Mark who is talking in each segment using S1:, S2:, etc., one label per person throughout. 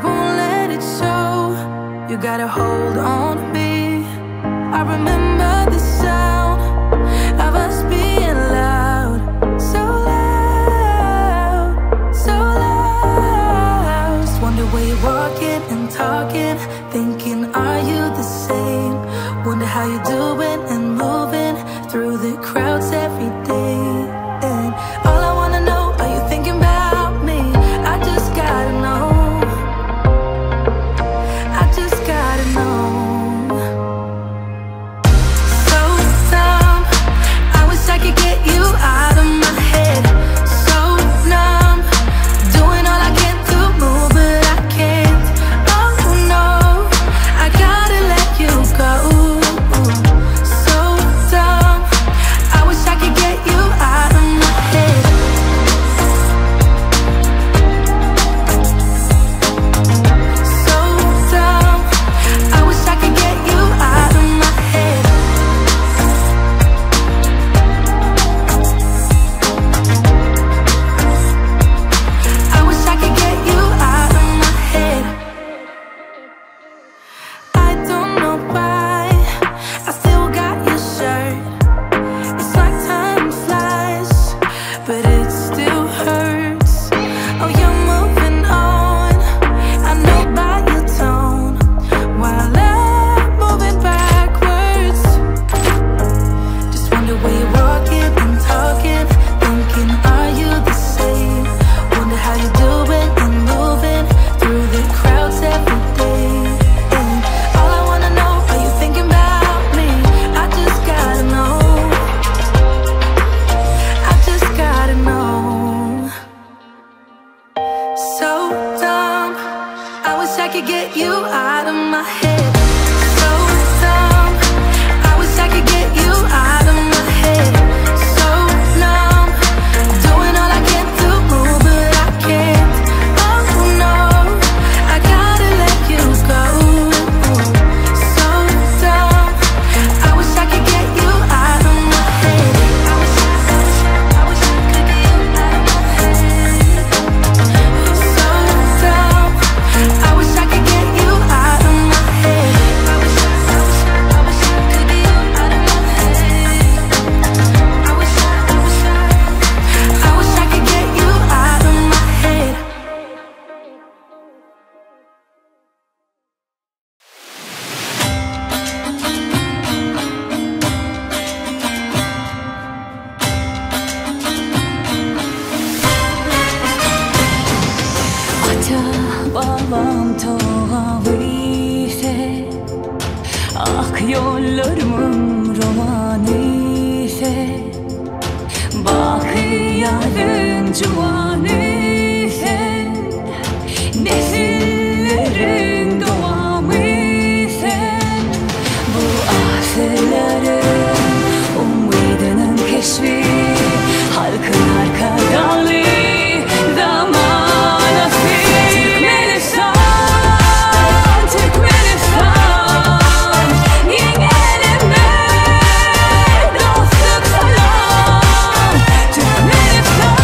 S1: won't let it show. You got a hold on me. I remember the sound of us being loud, so loud, so loud. Just wonder where you're walking and talking, thinking, are you the same? Wonder how you're doing and moving through the crowds every day. And all I wanna know, are you thinking about me? I just gotta know. I just gotta know. So dumb, I wish I could get you out of my head. So numb, doing all I can to move, but I can't. Oh no, I gotta let you go. So dumb, I wish I could get you out of my head. So dumb, I wish I could get you out of my head. I wish I could get you out of my head. I don't know why I still got your shirt. It's like time flies, but it still hurts. Oh, you're moving on, I know by your tone, while I'm moving backwards. Just wonder where you're walking and talking, thinking, are you the same? Wonder how you're doing and moving through the crowds every day. And all I wanna know, are you thinking about me? I just gotta know. I just gotta know. So dumb, I wish I could get you out of my head. So dumb, I wish I could get you out of my head. So numb, doing all I can to move, but I can't. Oh no, I gotta let you go. So dumb, I wish I could get you out of my head. I wish I could get you out of my head. So dumb, I wish I could get you out of my head. I wish I could get you out of my head. I wish I could get you out of my head.
S2: Bağlantı ak yollarımın romanife, bakıyarın cuvanife, nesillerin doğamıfe. Bu asırların umudunun keşfi, halkın arka dalı zamana Türkmenistan, yengenime dostluk salam. Türkmenistan,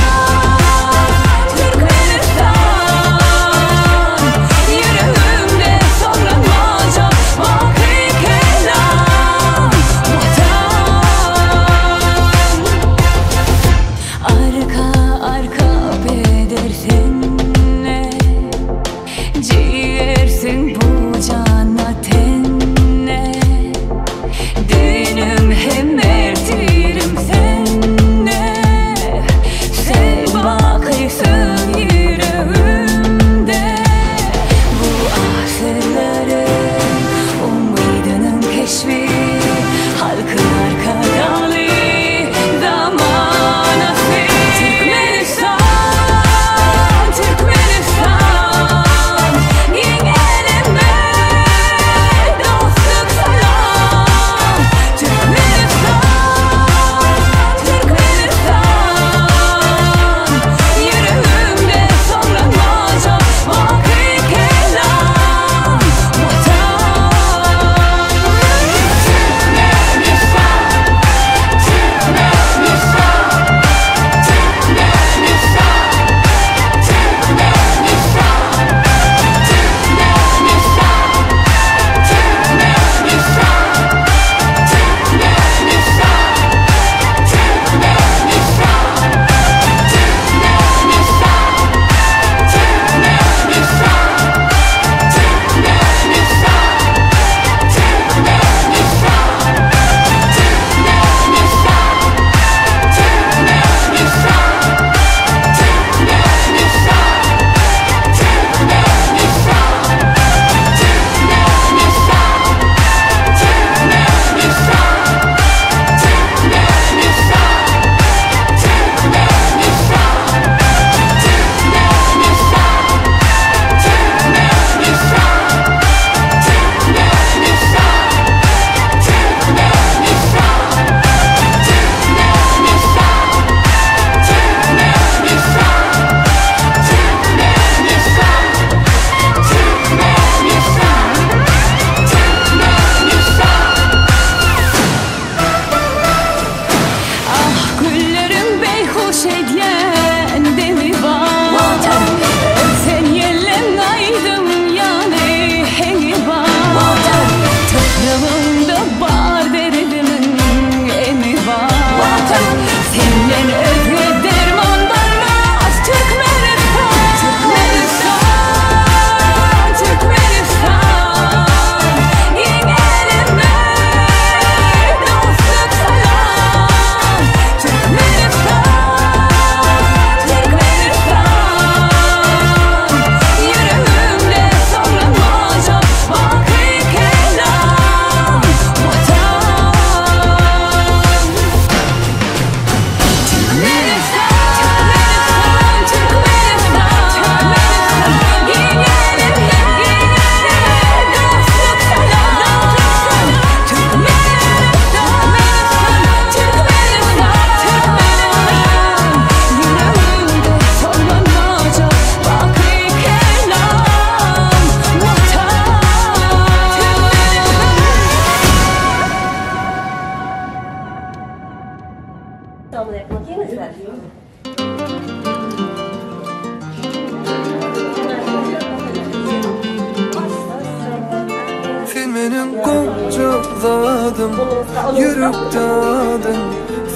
S3: adım, yürüp adım,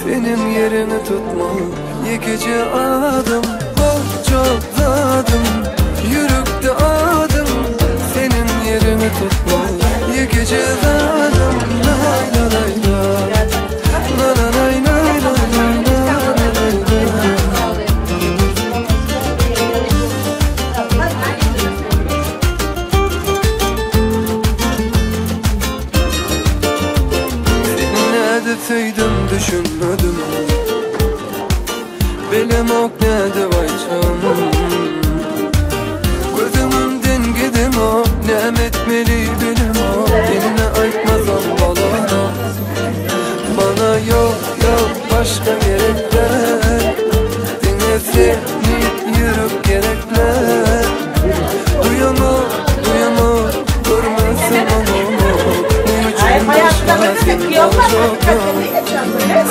S3: senin yerini tutma, yıkıcı adım. Çok adım, yürüp adım, senin yerini tutma, yıkıcı adım. Lay la lay la, la la lay lay lay lay lay lay. Tüydüm düşünmedim, belim ok nerede vaycan. Gözümümden gidim o, ne etmeli benim o, dinle aytmazam balana. Bana yok yok başka gerekler, dinle seni yürüp gerekler. Duyamam, duyamam, görmezsin onu. Başka sen olacak yok.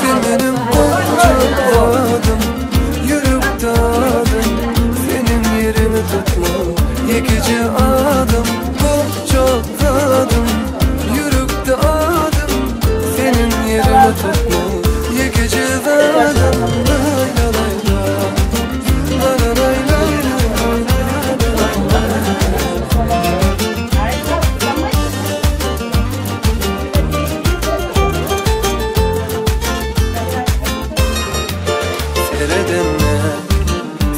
S3: Sen benim olacağım, yürüp adım, senin yerini tutma, yıkıcı adım. Çok adım, yürüp adım, senin yerini tutma, yıkıcı adım. Lay la lay la, la la lay lay lay lay.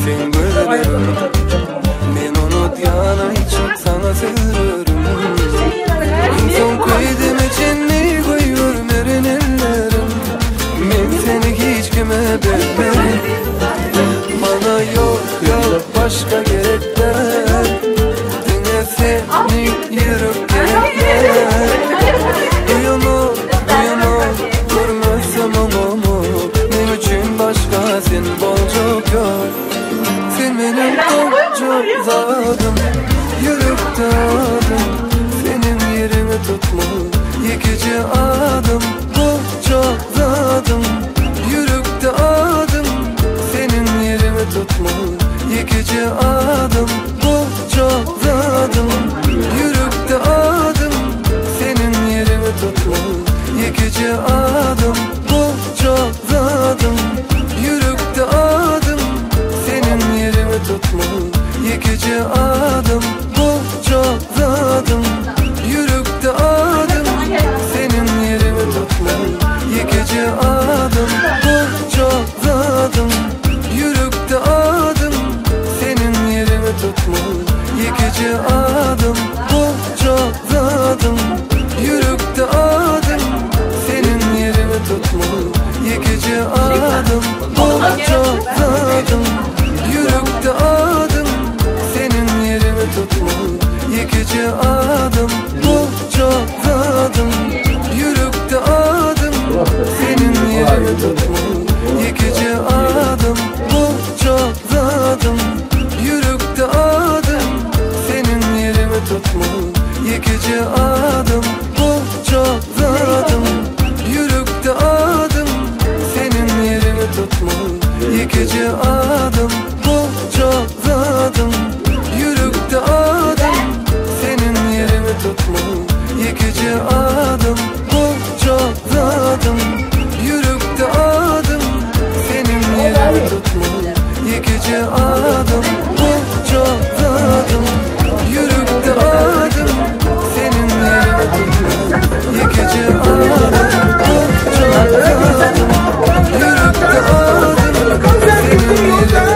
S3: Sen görürüm, men unut yana çok sana seviyorum. İnsan koydum içini koyuyorum erin ellerim. Men seni hiç kime vermem. Bana yok yok başka gerekler, dinle seni yürüp gerekler. Duyamam, duyamam, görmezsem onu. Benim için başka sen bolcuk yok. Sen benim bolcuk zadım, yürüp adım, senin yerimi tutma, yıkıcı adım. Bolcuk zadım, yürüp adım, senin yerimi tutma, yıkıcı adım. Bolcuk zadım, yürüp adım, senin yerimi tutma, yıkıcı adım. Bolcuk zadım, yürüp adım, senin yerimi tutma, yıkıcı adım. Bolcuk zadım, yürüp adım, senin yerimi tutma, yıkıcı adım. Bolcuk zadım, yürüp adım, senin yerimi tutma, yıkıcı adım. Bolcuk zadım, yürüp adım, senin yerimi tutma, yıkıcı adım. Bolcuk zadım, yürüp adım, senin yerimi tutma, yıkıcı adım. Bolcuk zadım, yürüp adım, senin yerimi tutma, yıkıcı adım. Bolcuk zadım, yürüp adım, senin yerimi tutma, yıkıcı adım. Bolcuk zadım, yürüp adım, senin yerimi tutma, yıkıcı adım. Bolcuk zadım, yürüp adım, senin yerimi tutma, yıkıcı adım. Bolcuk zadım, yürüp adım, senin yerimi tutma, yıkıcı adım. Bolcuk zadım, yürüp adım, senin yerimi tutma, yıkıcı adım. Bolcuk zadım, yürüp adım, senin yerimi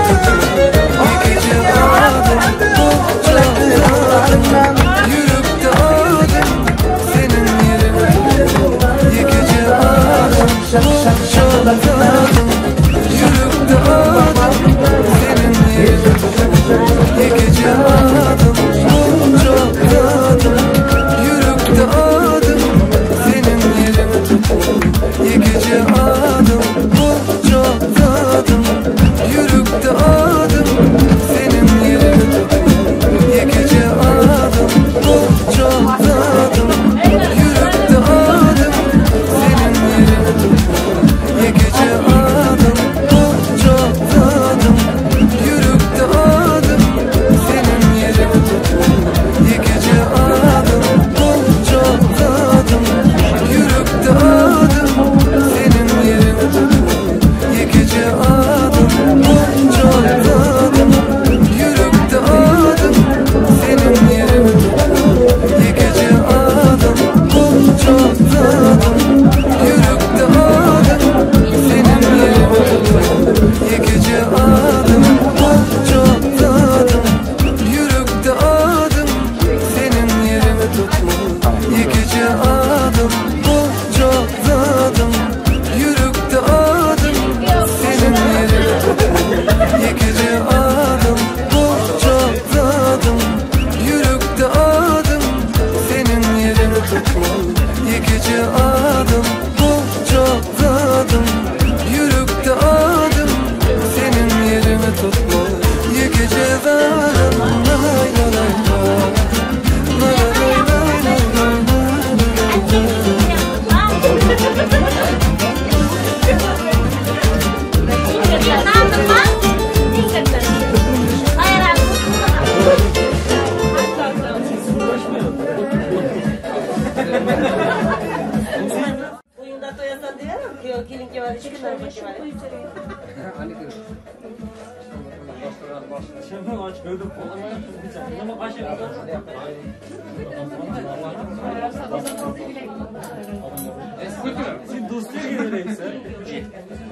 S4: Sen dostu gibi neyse.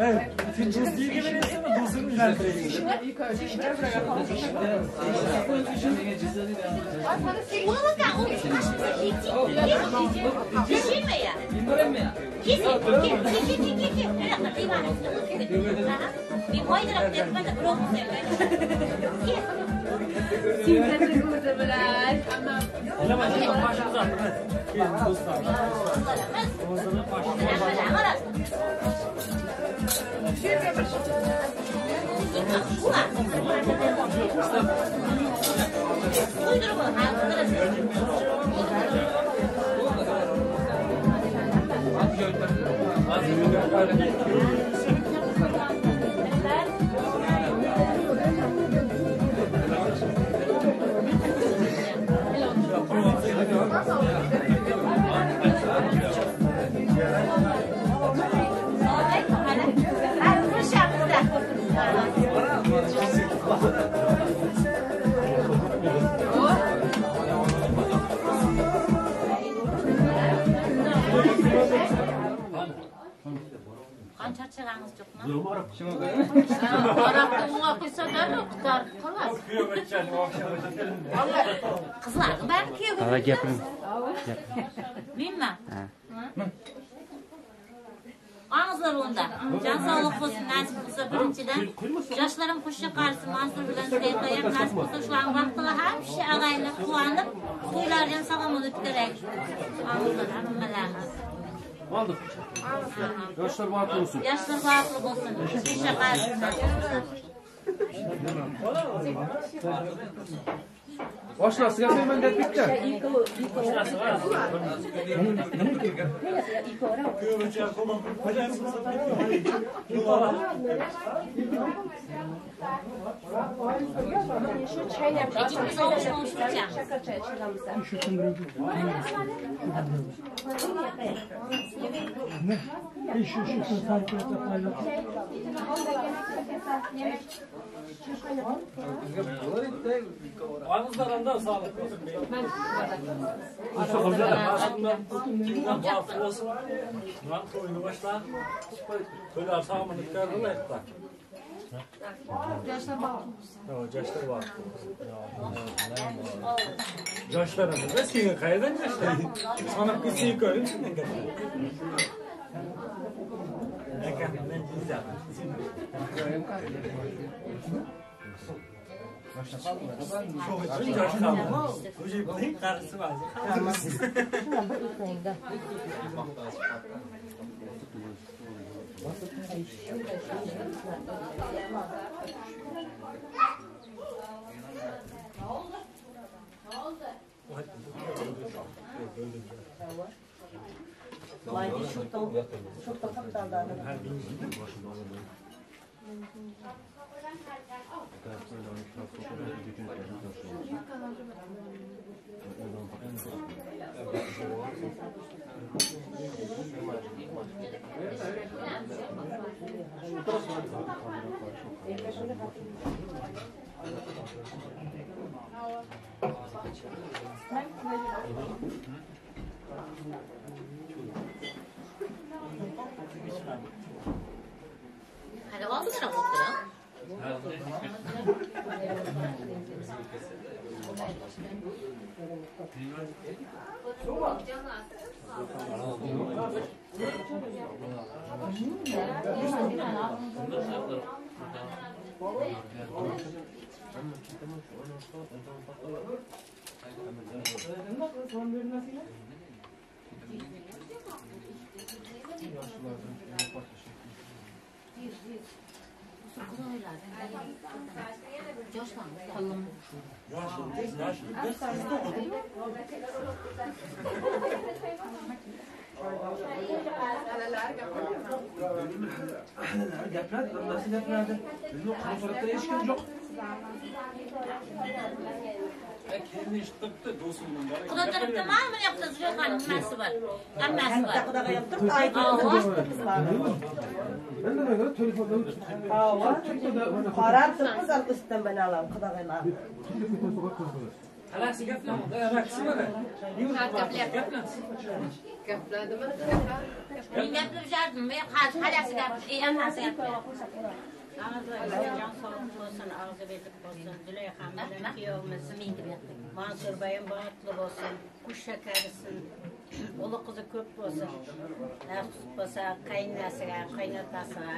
S4: Evet, sen dostu gibi neyse ama dostunu düzeltireyim.
S5: Qancha chig'angiz yo'qmi? Araqni unga qilsa-da, tutar xolos. Qizlarni bari kuyovga.
S6: Ha, gapiring.
S5: Menmi? Ağızlar onda. Can sağlık olsun, nasip olsa birinçiden. Yaşlarım kuşa karşı Mansur bilen Seyfa'ya nasip olsa şu an vaktıla her şey ağayla kullanıp toylardan sağlamadı biterek. Ağızlar, hammeleriniz.
S6: Oldu. Yaşlar vakıflı olsun.
S5: Yaşlar vakıflı olsun. Kuşa karşı nasip olsa.
S6: Başla, sigara hemen de bitti.
S5: İkimiz oluşmuşacağım.
S4: Ağızlarında sağlık olsun. Kimden vakıflı olsun. Lan toyunu başla. Toylar sağlamanlıklar da etti. Yaşlar vakıflı olsun. Yaşlarımız da senin kayadan yaşlar. Sana bir şey koyayım. Ne kadar güzel.
S5: Hadi oldu mu doktorum? Kuda tarafta mı yaptınız? Yok hanım nasıl var? Annesi var.
S7: Kudaga yaptık, aydınlık yaptık kızlar.
S6: Ben de böyle telefondan
S7: Karar tıpkız al üstten ben alalım kudagayla.
S4: Halası gaplanma. Rakısı var.
S5: Ben gaplaşardım. Ben halası halası can sağlık olsun, ağzı betik olsun, Züleyha Hanım'ın kiyovumuzun Mansur Bey'in bağıtlı olsun, kuş şekerisin, ulu kızı köp olsun, nasip olsa kaynasına, kaynatasına,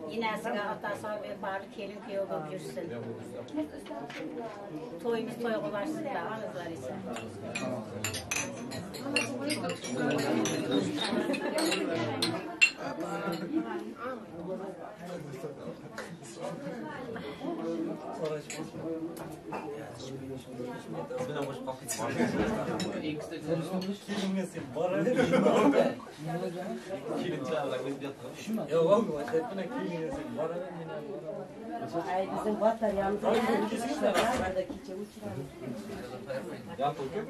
S5: yinəsine, atasına ve barı kelin kiyovu gürsün. Toyumuz toy olarsın da, ağızlar ise.
S7: Bizim bataryamızı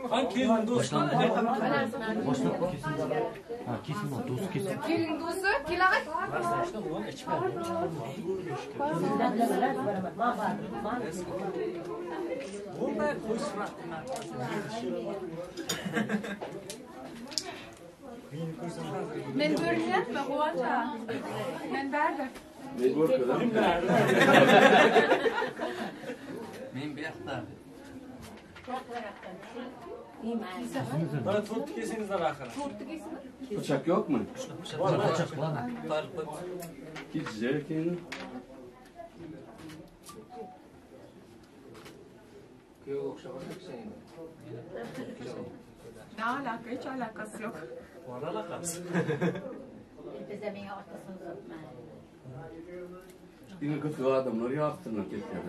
S4: Hangi dostu?
S8: Gelin dostu, kilağı.
S4: Bunlar koşma.
S8: Men görünüyor mu? Kovaca. Men verdim.
S3: Men beyakta.
S4: Bana tut kesiniz de bakın.
S6: Bıçak yok mu?
S4: Bıçak
S3: var.
S6: Hiç zevkin.
S8: Ne alaka? Hiç alakası yok.
S4: Var alakası.
S5: Bize beni ortasını tutma.
S6: Yine kötü adamlar yaptırlar ketler.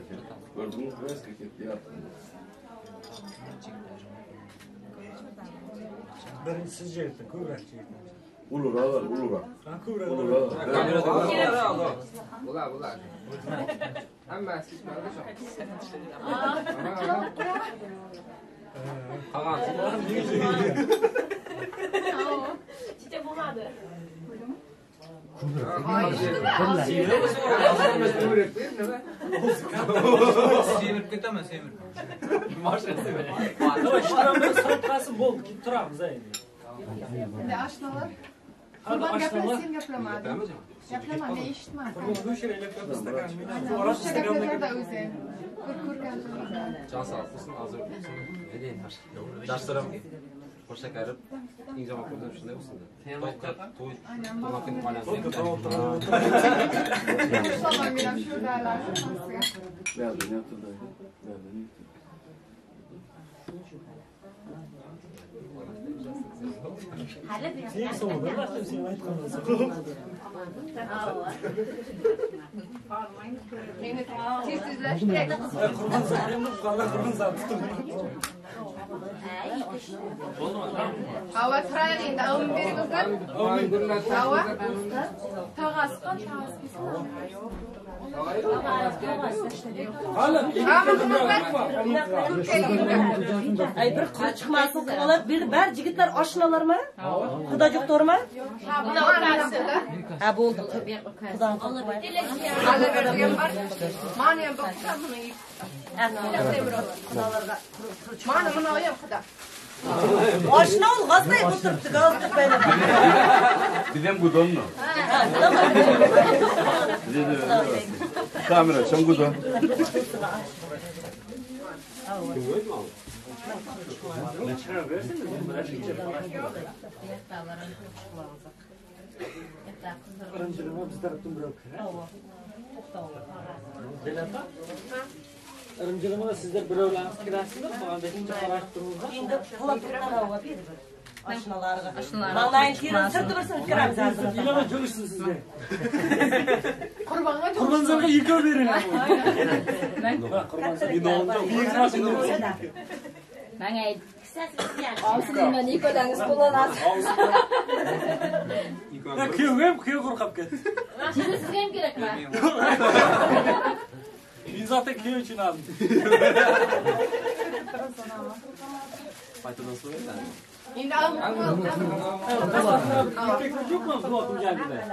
S6: Gördün mü? Eski ketler yaptırlar.
S4: Ben sizce ettim, kuvvetçi.
S6: Ulura var, ulura.
S4: Ben kuvvet.
S3: Bular. Ama siz bana
S8: Çiçek bulmadı.
S3: Semirip keteme semir.
S4: Ama şuramda soğukası bol, turamız aynı.
S8: Ne aşnalar? Kurban yapmasın yapamadı. Yapama ne işitme.
S4: Bu şöyle yapıyoruz da
S8: Bu
S4: orası
S8: kadar da özel. Kurkan.
S3: Can sağ olsun, hazır olsun. Ne diyeyim var? Derslerim hoş şekerim. İyi zaman kurdum şunda olsun da. Toy. Tomakın malazı.
S8: Tamam benim şurada alakası.
S6: Verdin yatırdı. Verdin.
S5: Hala biraz.
S4: Sen soğudun, başta bir şey var.
S8: Tizsizleşti.
S4: Kurban zaten bu kadar kurban zaten.
S8: Hava trayın da alın birimizden. Hava. Tağaskan
S4: Hala
S7: Ay bir kuru çıkmasın kıvalar bir ber jigitler aşınalar mı? Kuda joktor mu? Ha buldu. Kudan korkmay.
S8: Mani baksan bunu iyi. Mani bunu alayım kuda.
S7: Aşına ol gazlayıp oturttu gazlık böyle.
S6: Bizim gudon mu? Kamera çam gudon.
S4: Arıncılığıma biz taraftan bırakıyor. Arıncılığıma da sizler birovlarınız kirasınız. Bana beşinci araştırıldı.
S7: Şimdi kulaklıktan hava bir. Aşınalarga. Vallahi kirin sırtı versin kiram zaten.
S4: İlama çalışsın sizde.
S8: Kurban'a
S4: Kurbanınıza yıkıyor verin.
S5: Bana kısası yani.
S8: Ağzından iyi kodanız kullanasın.
S4: Kıyı korkap get.
S5: Şimdi size mi gerek var?
S4: Biz zaten kıyı için aldım.
S3: Faydadan sonra da.
S8: Şimdi alın.
S4: Tekrar çok mu bu akım geldi de?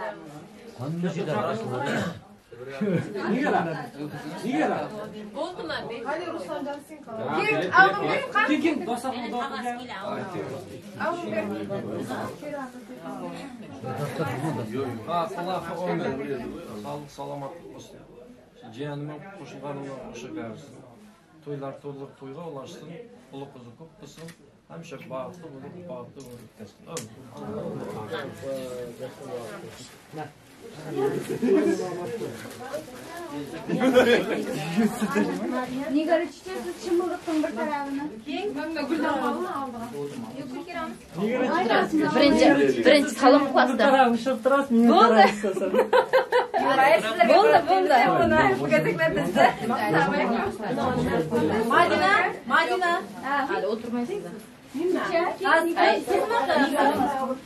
S4: Niye lan? Niye lan?
S8: Oldu mu? Hadi Ruslan'dan sen kal.
S4: Kim? Dostum o da.
S3: Allah olmadı. Sağlık salamatlık olsun. Cihanımın qo'shilganimdan qo'shilgansiz. To'ylar to'liq to'yga ulaşsın, ulu qizi ko'p bo'lsin. Hamisha baxtli bo'lib o'tkazsin.
S9: Nigara çiçeği çımırlıktın bir tarafını.
S8: Birinchi salom qilasizlar. Bo'ldi. Madina. Hadi o'tirmaysiz.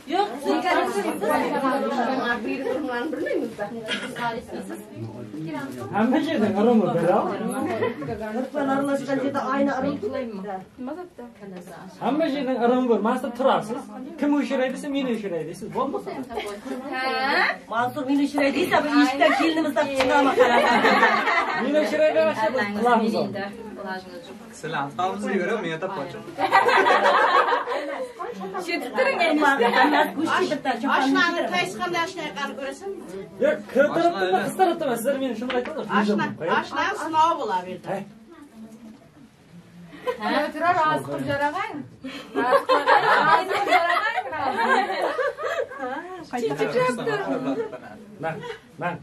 S7: Yok,
S4: Hamma yerdan arama bera.
S7: Kırklar aralashgan yerda aynı aram
S4: Hamma yerdan arama bor. Ma'sub turasiz. Kim o'shiraydi desa, meni o'shiray deysiz. Bo'lmasa.
S7: Mansur meni o'shiray deysa, bu ishdan kelinimizdan chiqama qarab.
S4: Meni o'shiray desa, qilamiz.
S10: Sizlar taomizga ko'ra men yetib qo'ydim.
S8: Shettiring
S7: Hammasi go'sht bitta
S8: Oshnani qaysi qanday oshnani qilib ko'rasan?
S4: Yo'q, qiltiribdi, qistiribdi. Sizlar meni shuni aytdingiz.
S8: Oshna sinov bo'laverdi. Turar rozi qilib jarag'ang.
S4: Ben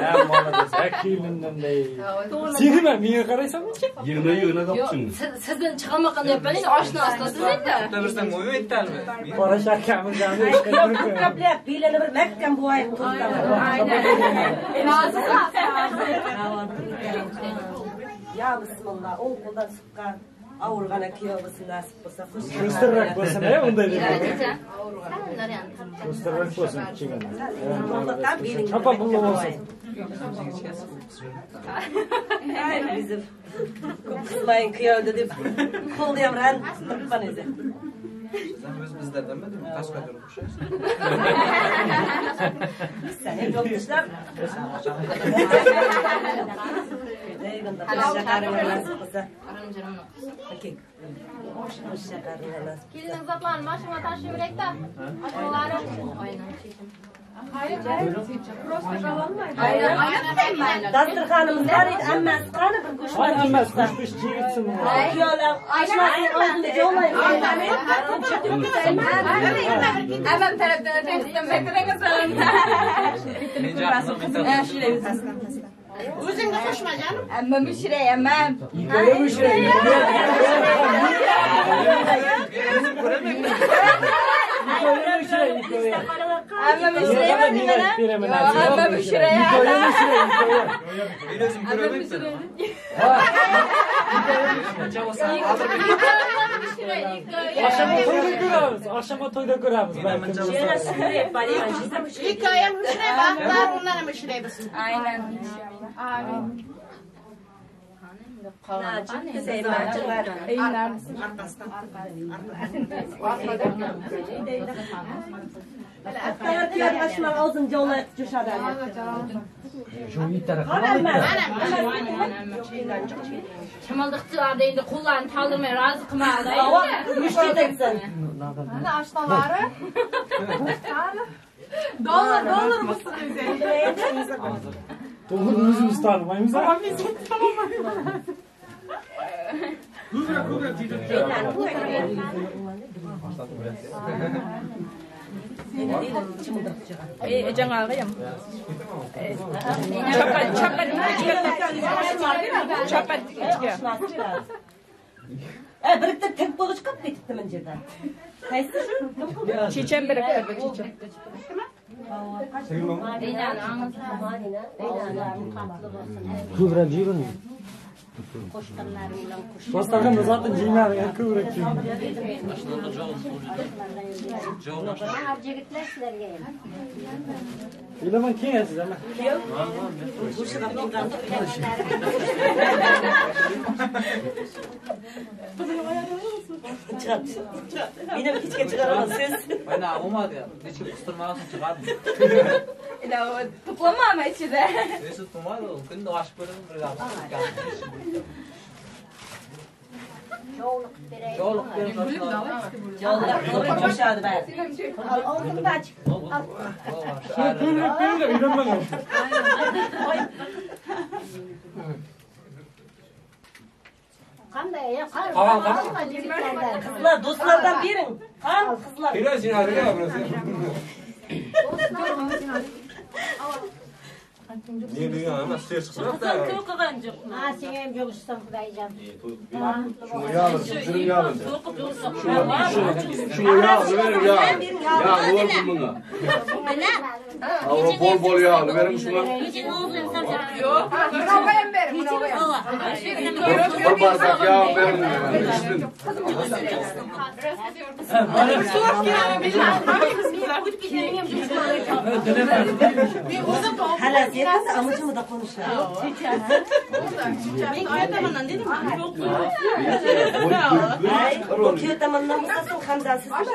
S4: ya молодец, kelinimday. Seni ben menga qaraysanmi-chi?
S6: Yig'na topsin.
S8: Sizdan chiqamaqan deyapman, oshnasiz endi.
S10: Tabirsam o'yin aytdalmi?
S4: Qora shakamizdan
S7: Ko'plab belini bir mahkam bo'yib turibdi. Ya bismillah, o'ng qo'ldan suqqan avurg'ana kuyovisi nasib bo'lsa,
S4: Sho'stirrak bo'lsin-a, unday deb. Sho'stirrak bo'lsin, chigana. Chapa bullo bo'lsin.
S7: Bizim kızmayın kıyavda deb qo'lda ham ran turibman o'zi.
S10: Sen bizda demadingmi? Qashqadaryo o'xshaysan.
S7: Sen ham yo'q ishlab.
S9: Kelinin zatlarını başıma taşıyarak da. Aşmaları.
S7: Dasturxonimiz bor edi, ammasi qani bir go'sht.
S4: Ay ammasi go'sht yigitsin.
S7: Kuyolar oshmasini oldida jo'laydi.
S8: Amam tarafdan o'tayotgan metingiz O'zingga qo'shma jonim.
S9: Ammam ushiray, ammam.
S4: Ko'rib o'shiray.
S9: Ammam ushiray, mana. Ammam ushiray.
S10: Men o'zim ko'ramayapman.
S4: Akşama to'yda ko'ramiz.
S8: Hikoyam ushiray, baxtlar undan ham ushiray bilsin.
S9: Aynen.
S8: Amin.
S7: Arkadaşlar başıma ağzını jo'layib jo'shadi.
S4: Shu yitara
S9: Chamaldiqchilarda endi qo'llarni taldirmay rozi qilmadi.
S7: Mushkil teksin.
S8: Mana oshnalari. Dollar bo'lsin o'zi.
S4: To'g'ri o'zimiz tanımaymiz.
S9: Jangalı ham. Chapat.
S7: Birikta tek bo'lib chiqib ketibdi men yerdan. Qaysi shu?
S9: Chechem birikta, chechem.
S4: Kıvrak jirin. Dostlarım da zaten jinler ya kıvrak jirin. İlaman kim ya siz ama?
S7: Benim hiç çıkaramaz söz.
S10: Bana olmadı ya. Hiç kıstırmasın çıkardım.
S9: Tutulmam içinde.
S10: Neyse tutulmaz oğlum. Günde aşk bölümü bir laf. Çoğuluk benim taşlar.
S7: Çoğuluk coşadı ben.
S8: Ağzını da aç.
S4: Böyle inanmadım.
S8: Qanday ya?
S7: Kızlar dostlardan verin. Kan kızlar.
S6: Biraz yine ya burası. Niye dünya ama ses çıkacak da.
S7: Çok kıvancık.
S8: Ha, sen hem joğuşsan Xudaycan.
S6: Şunu yağın, şunu yağın.
S7: Şunu
S6: yağını verin ya. Ya olsun buna. Bol bol yağını verin şuna.
S5: Yok.
S8: Bravo'ya verin, bravo'ya.
S6: Bir bardak yağ verin. İçtin.
S7: Hala yerkası amacımı da konuşlar. Ben köy tamandan dedim mi? O köy tamandan mısasın Hamza'sız var.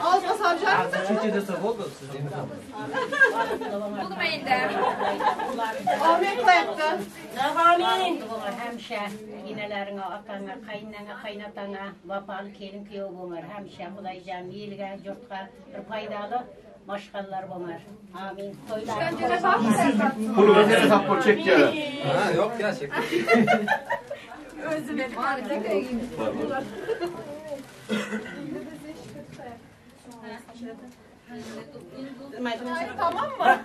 S8: Ağzına savcı.
S10: Türkiye'de sabah oldu sizin.
S9: Buldum elinde.
S8: Amin koyaktı.
S7: Amin.
S11: Hemşe yinelerine, atana, kaynana, kaynatana, vapalı kelin kıyı bulur. Hemşe Xudaycan, yiyilgen, yurtga, bir paydalı maşgallar bulur. Amin. Toylar.
S6: Bunu özel hesap çek ya.
S10: Ha yok ya çek.
S8: Özür dilerim. Tamam mı?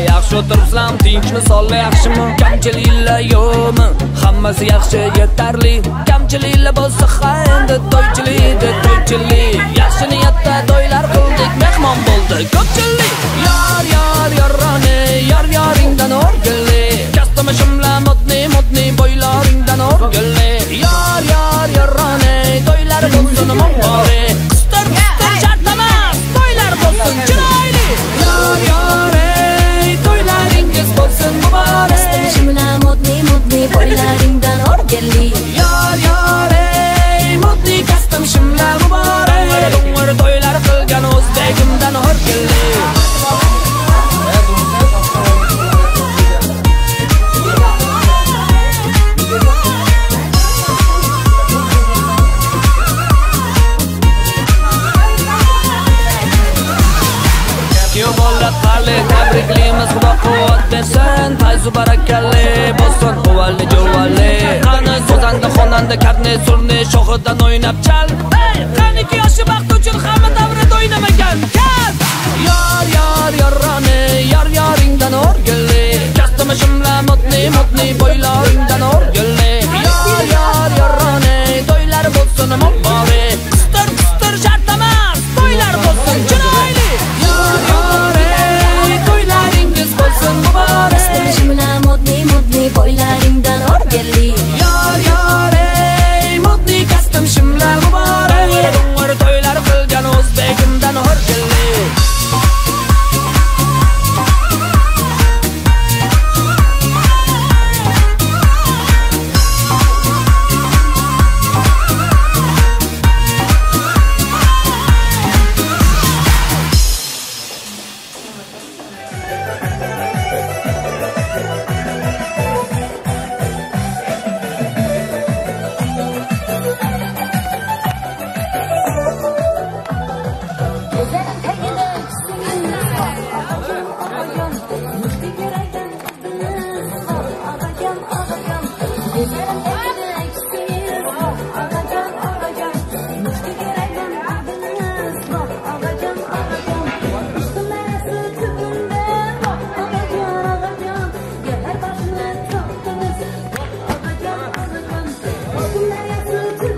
S12: Yaxshi o'tiribsizlar, tinchmi, sonlar yaxshimi? Kamchiliklar yo'qmi? Hammasi yaxshi, yetarli. Kamchiliklar bo'lsa ham endi to'ychilik. Yaxshi niyatda to'ylar qildik, mehmon bo'ldi ko'pchilik. Yorrani, yoringdan o'rgilli. Kastamishimla modni bo'ylaringdan o'rgilli. Yorrani, to'ylar bo'lsin mumbori. Qistir shart emas, to'ylar bo'lsin chiroyli. To'ylaringiz bo'lsin muborak.
S2: Kastamishimla modni bo'ylaringdan o'rgilli.
S12: Modni kastamishimla muborak. To'ylar qilgan o'zbegimdan o'rgilli. Tabriklaymiz, Xudo quvvat bersin, fayzu barakalli bo'lsin quvvalli juvvalli. Qani so'zanda xonanda karne surni shohidan o'ynab chal. Qaniki yoshi vaqt uchun hamma davrida o'ynamagan kal. Yorrani, yoringdan o'rgilli. Kastamishimla modni bo'ylaringdan o'rgilli. Yorrani, to'ylar bo'lsin muborak. Qistir shart emas, to'ylar bo'lsin chiroyli. To'ylaringiz bo'lsin muborak.
S2: Kastamishimla modni bo'ylaringdan o'rgilli.
S12: Modni kastamishimla muborak. To'ylar qilgan o'zbegimdan o'rgilli.
S2: Thank you.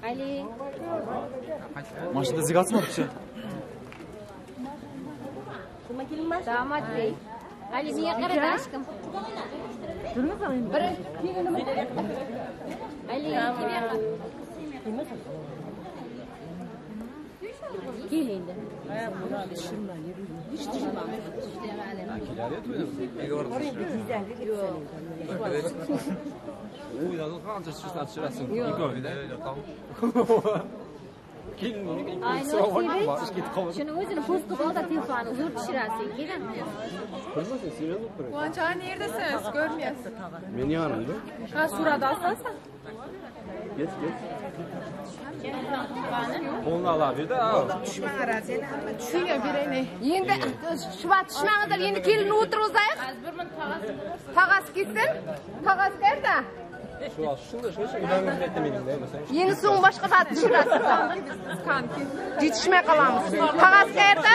S9: Ali.
S4: Maşında zigat mı atıyor?
S9: Damat bey. Ali niye karadı aşkım?
S8: Durmaz alayım.
S9: Bırak. Ali. Gelin de. Şunu özünü postuk al da telefonu zor pişirersin. Gelin.
S8: Kuançağı neredesiniz? Görmüyorsun.
S6: Beni yanımda.
S8: Ha surada alsansa.
S6: Geç.
S4: Onu al abi de al.
S8: Düşman arazini ama düşünüyor birine.
S9: Endi Şubat düşmanıdır. Endi kelin o'tirg'izayıq. Tag'asi ketsin. Tag'asi qayerda? Endi so'ng boshqa tat tushirasiz. Yetishmay qolamiz. Tag'asi qayerda?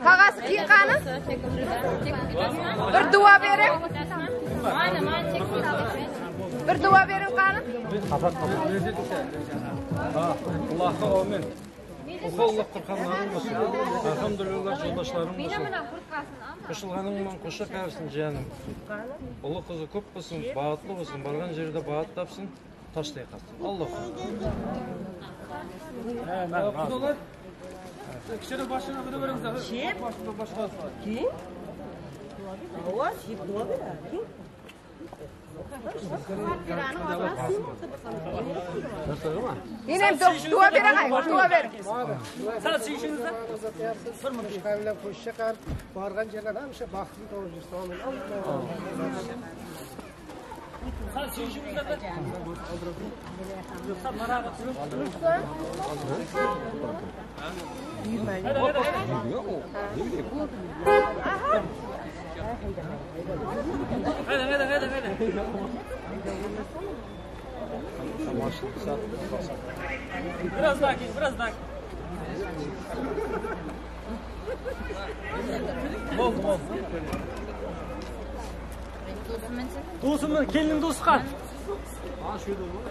S9: Tag'asi keqqani? Bir duo bering. Bir duo bering qani?
S3: Allah'a amin. Allah Kur'an'ın olsun. Elhamdülillah yoldaşlarım olsun. Koşulganыңman koşa karşısın canım. Allah kızı köp olsun, bağıtlı olsun, bargan жерде bağıt tapsın, taşтай kalsın. Allah koşun.
S4: Kişinin başına bir veriniz abi.
S7: Kim? Kim? Hava, şip dua ver. Kim?
S9: Yine dua beragay, dua ber.
S4: Sen işinizde?
S13: Kavla koşacak, bargan yerler hemşe baktım doğrusu.
S4: Sen işinizde de. Yoksa merak etmiyorum. Hadi. Biraz daha. Bol. Dostum ben kelin dostkan. Ha şöyle olur.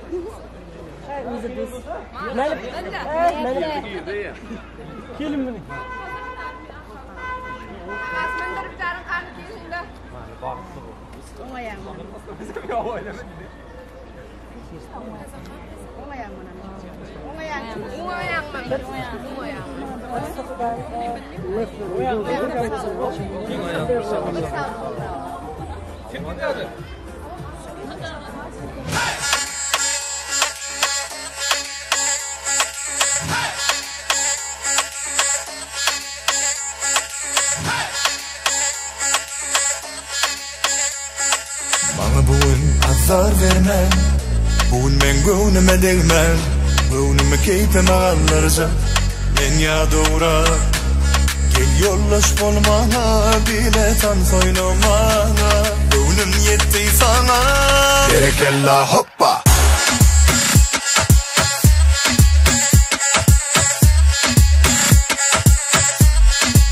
S4: Kelin beni.
S14: Bana bugün azar verme, bugün ben gönlüme değmem. Önümü keypeme qallarca men ya doğra gel yollaş bolmana bile tan soynamana önüm yetti sana berekella hoppa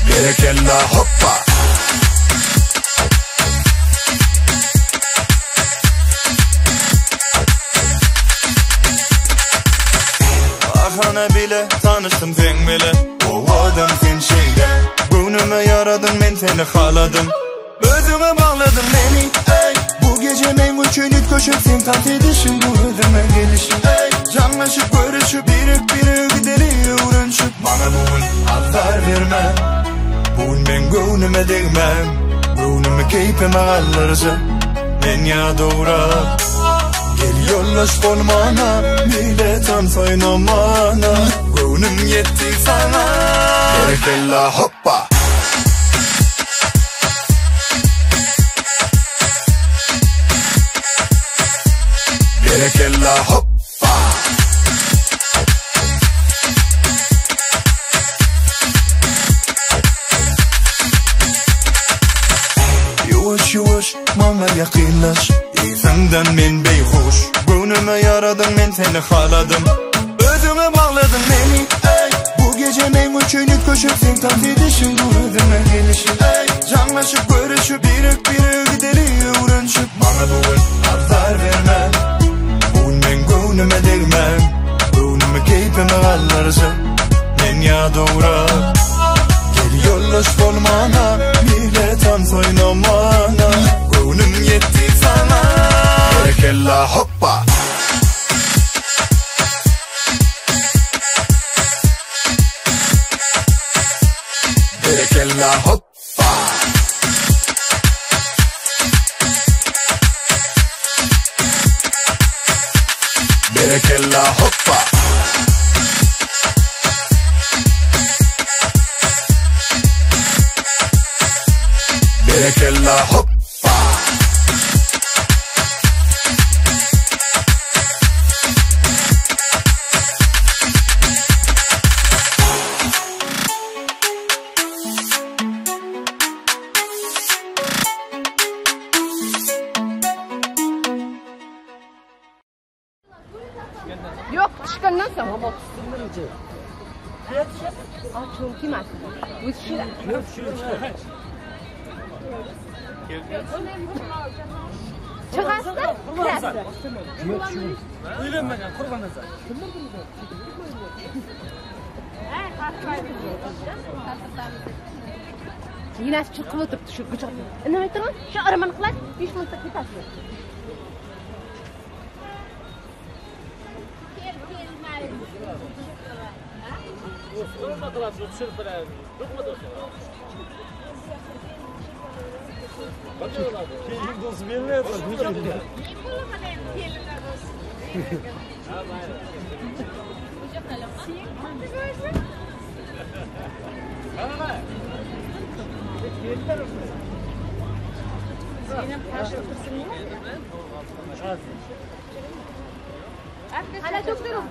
S14: berekella hoppa Ahana bile tanıştım sen bile o adam sen şeyde Gönlüme yaradın men seni haladım Özüme bağladın beni ey Bu gece men üçünü koşup sen tat edişin Bu ödeme gelişin ey Canlaşıp görüşüp birik gideli uğraşıp Bana bugün azar verme Bugün ben gönlüme değmem Gönlümü keyfime qallarca men ya doğra Gel yollaş bolmana milletan soynamana Gönlüm yetti sana berekella hoppa berekella hoppa Yavaş bana yakınlaş senden men beyhuş Gönlüme yaradın men seni haladım Özüme bağladın beni ey Bu gece men üçünü koşup sen tat edişin Bu ödeme gelişin ey Canlaşıp görüşüp birik gideli uğraşıp Bana bugün azar verme Bugün ben gönlüme değmem Gönlümü keyfime qallarca men ya doğra Gel yollaş bolmana milletan soynamana Gönlüm yetti sana berekella hoppa berekella hoppa berekella hoppa berekella hoppa
S9: Yok, çıkandan sonra. Ama tutsundan çok iyi mas. Bu şey. Yok, Çıkarsın.
S4: Uylanmagan qurbanasa.
S9: Yine çıkıp oturup düşüp bıçak. Ne yaptın? Şu aramanıklar 5 minutlık bir tas.
S4: Keyin do'st bermayapsiz.
S9: Hala doktorum.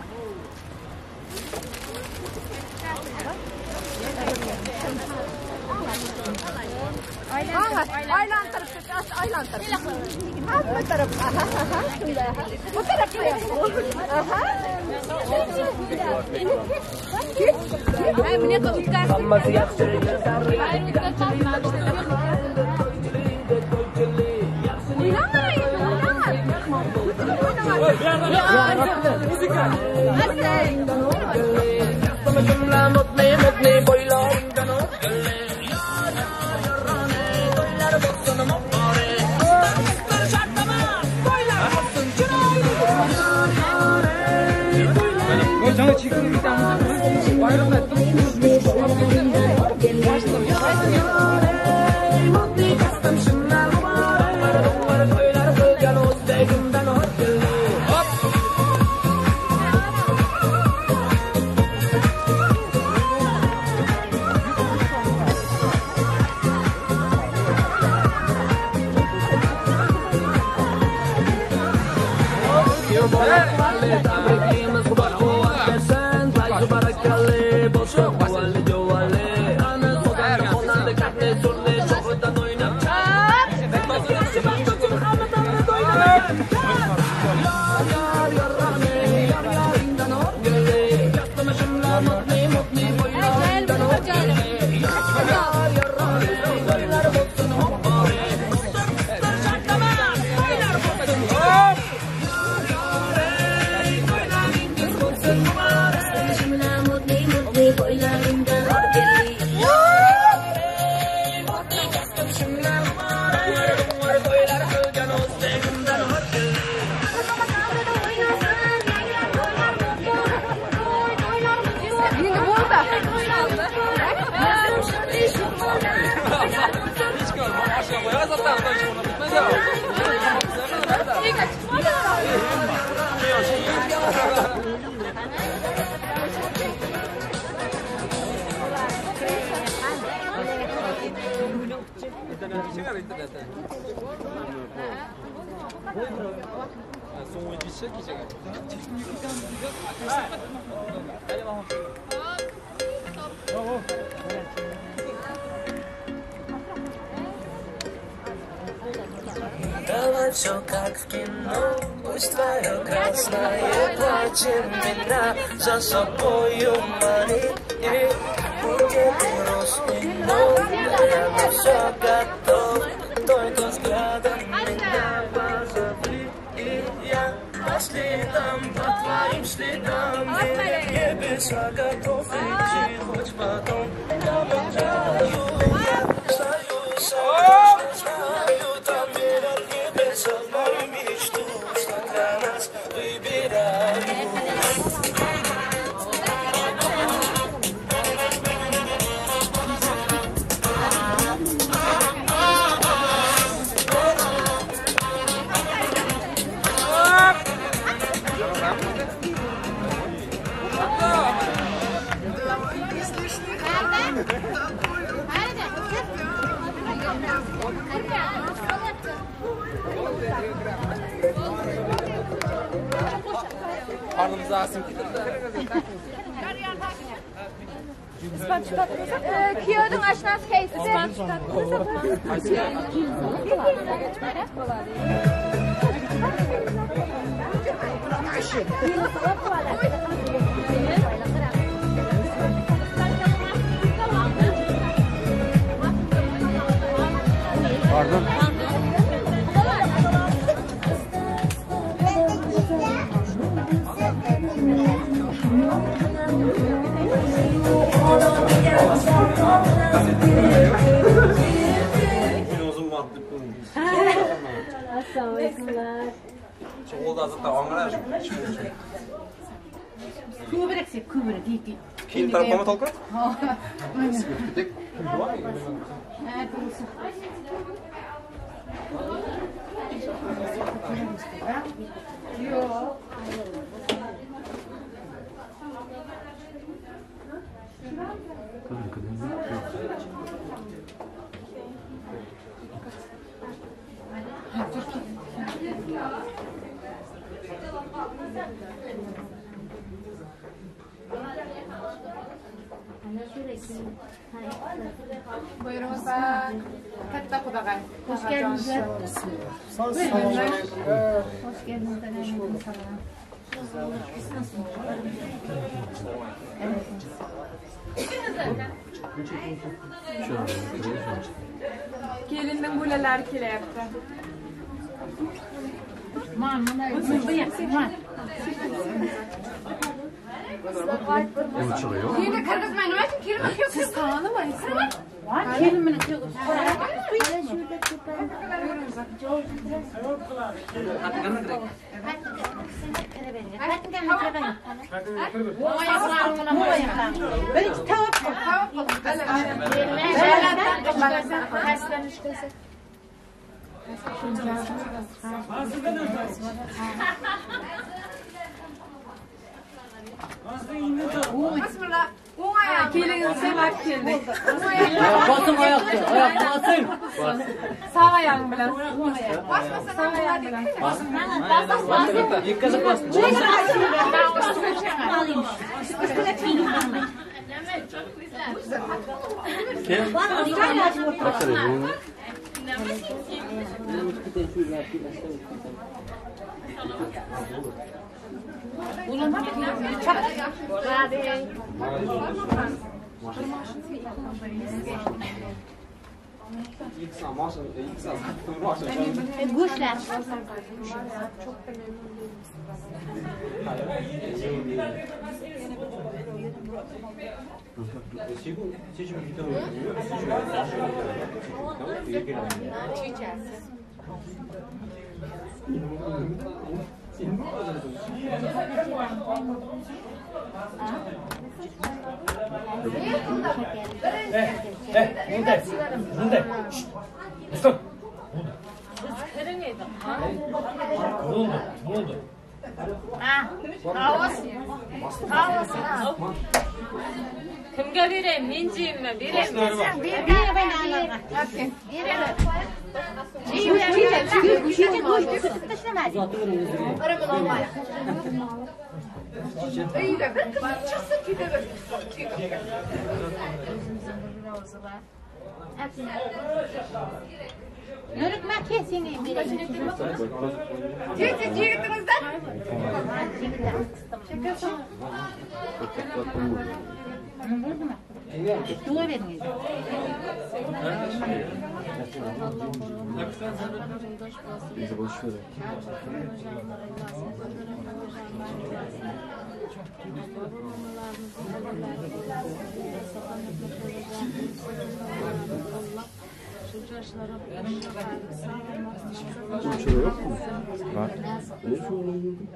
S9: Aylantarıp tut, aylantarıp. Bu taraf. Bu taraf ya. Ben ne kadar sanması yaptı.
S10: Çıkar internete. Son oyuncu çek çek. Bravo.
S12: Все как в кино, пусть твое красное платье меня за собою манит. И будет грустный, но я на все готов, только взглядом меня позови. И я по следам, по твоим следам, в небеса готов идти хоть потом. Я обожаю, я знаю, там верят небеса, мою мечту, что для нас выбираю.
S10: Karnımıza asım
S9: Kiyodun aşinasi qaysi?
S10: Pardon. Uzun vatlı kurmuş.
S7: Assalamualaikumlar.
S10: Çoğul da zaten Ankara.
S11: Kübürek se kübürek değil.
S10: Kim tarafıma talka?
S9: Yok. Buyurunuz da katta kudagay. Hoş geldiniz. Hoş geldiniz. Gelinin buleler kilepti.
S11: Uzun bıyık.
S9: Yine kırgızmayın. Öğretim kirmek yok. Siz tanımayısınız.
S11: Var kelimini çok.
S9: Bismillah. Oğaya geliniz sebep geldi.
S12: Basın ayakta, ayakta basın.
S9: Sağ ayağım bilen. Basmasın sağ ayağım bilen. Basın.
S12: İlk kazık basın.
S11: Guşlar.
S4: Stop. Ne oldu?
S11: Havas.
S15: Kimge vereyim? Minciyim mi? Vereyim mi?
S5: Nörük mü kesin?
S6: Bizi boş ver. Uçuru yok mu? Var. Ne şu oğlum?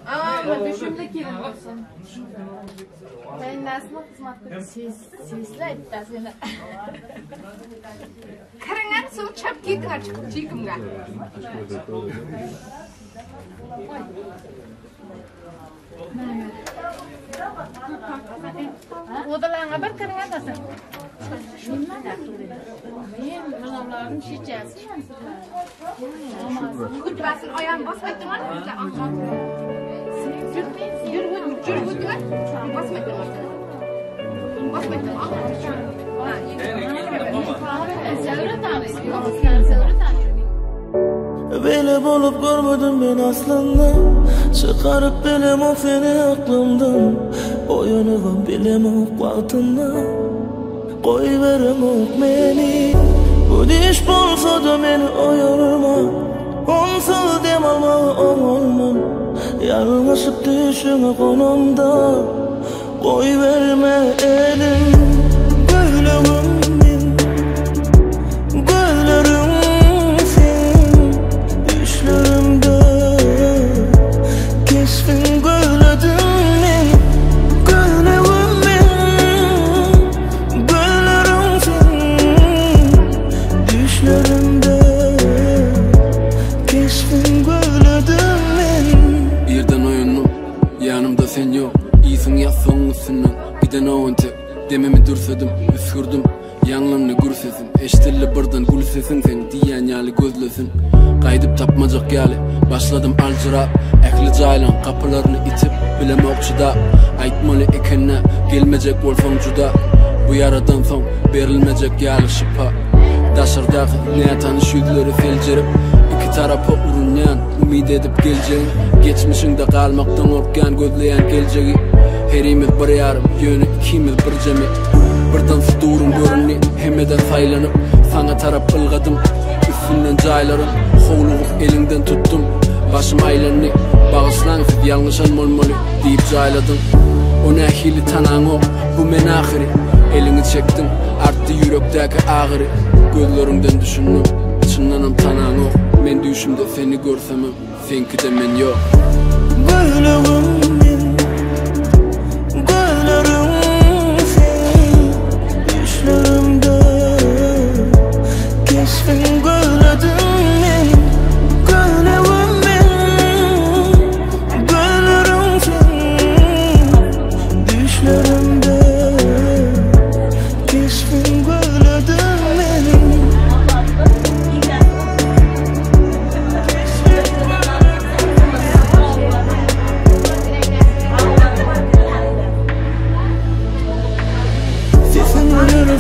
S9: Ama düşümde kelin olsun. Ben nasıl hizmet sizler seni. Karınan su çap git açık çıkımga. Odalarına bir karınan nasıl? Ben bunların şişesi. Kutlasın ayağın basmayın var mı? Yürü. Basmayın.
S16: Böyle bolup görmedim ben aslında. Çıkarıp bilem o seni aklımdan. Oyunu bilem o vaktında. Koy verem o beni. Bu diş bolsa da beni oyalırma. Onsuz dem alma olmam. Yanlışıp düşüne konumda. Koy verme elim. Gülüm bin. Gülürüm sen. Düşlerimde keşfin gülüdüm ben. Gülüm ben. Gülürüm sen. Düşlerimde keşfin gülüdüm ben.
S17: Yerden oyunum, yanımda sen yok. İyisin yazsın üstünden. Giden o önce dememi dürsedim, üskürdüm. Yanlarını gürsesin, eştelli birden gül sesin sen. Diyen yali gözlesin. Kaydıp tapmacak yali, başladım alcıra. Ekli caylan kapılarını itip bileme okçuda. Aytmalı ekenne, gelmeyecek olsan cuda. Bu yaradan son verilmeyecek yali şıpa. Daşırdaki ne tanış yüzleri felcerip iki tarafa urunyan, umid edip geleceğin. Geçmişinde kalmaktan orkan gözleyen geleceği. Herimiz bir yarım, yönü ikimiz bir cemi. Birden sudurum görünni, hemeden saylanıp sana taraf ılgadım, üstünden caylarım. Hovluğup elinden tuttum, başım aylanni. Bağışlan siz yanlışan molmoli deyip cayladım. O nehili tanan o, bu men ahiri. Elini çektim, arttı yürekteki ağrı. Gözlerinden düşündüm, çınlanım tanan o. Men düşümde seni görsemem, senki de men yok.
S16: Gülüm ben. Gülürüm sen. Düşlerimde keşfin gülüdüm ben. Gülüm ben. Gülürüm sen. Düşlerimde keşfin gülüdüm ben.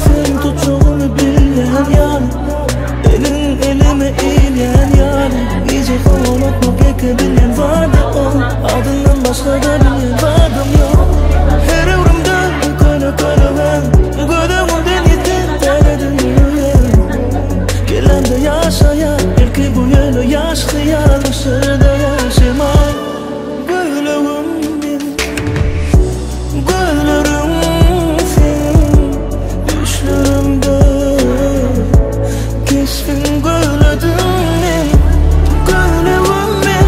S16: Sen tutuşunu bilen yani. Elin elime eğilen yani. İyice kovalatmak ekebilen vardı o. Adından başka da bilen vardım yok. Her evrimde kara kara ben. Gödümden yetim denedim yürüyen. Gelen de yaşayan, belki bu yolu yaşlayan. Dışarıda yaşamay. Gülüm ben. Gülürüm sen. Düşlerimde keşfin gülüdüm ben. Gülüm ben.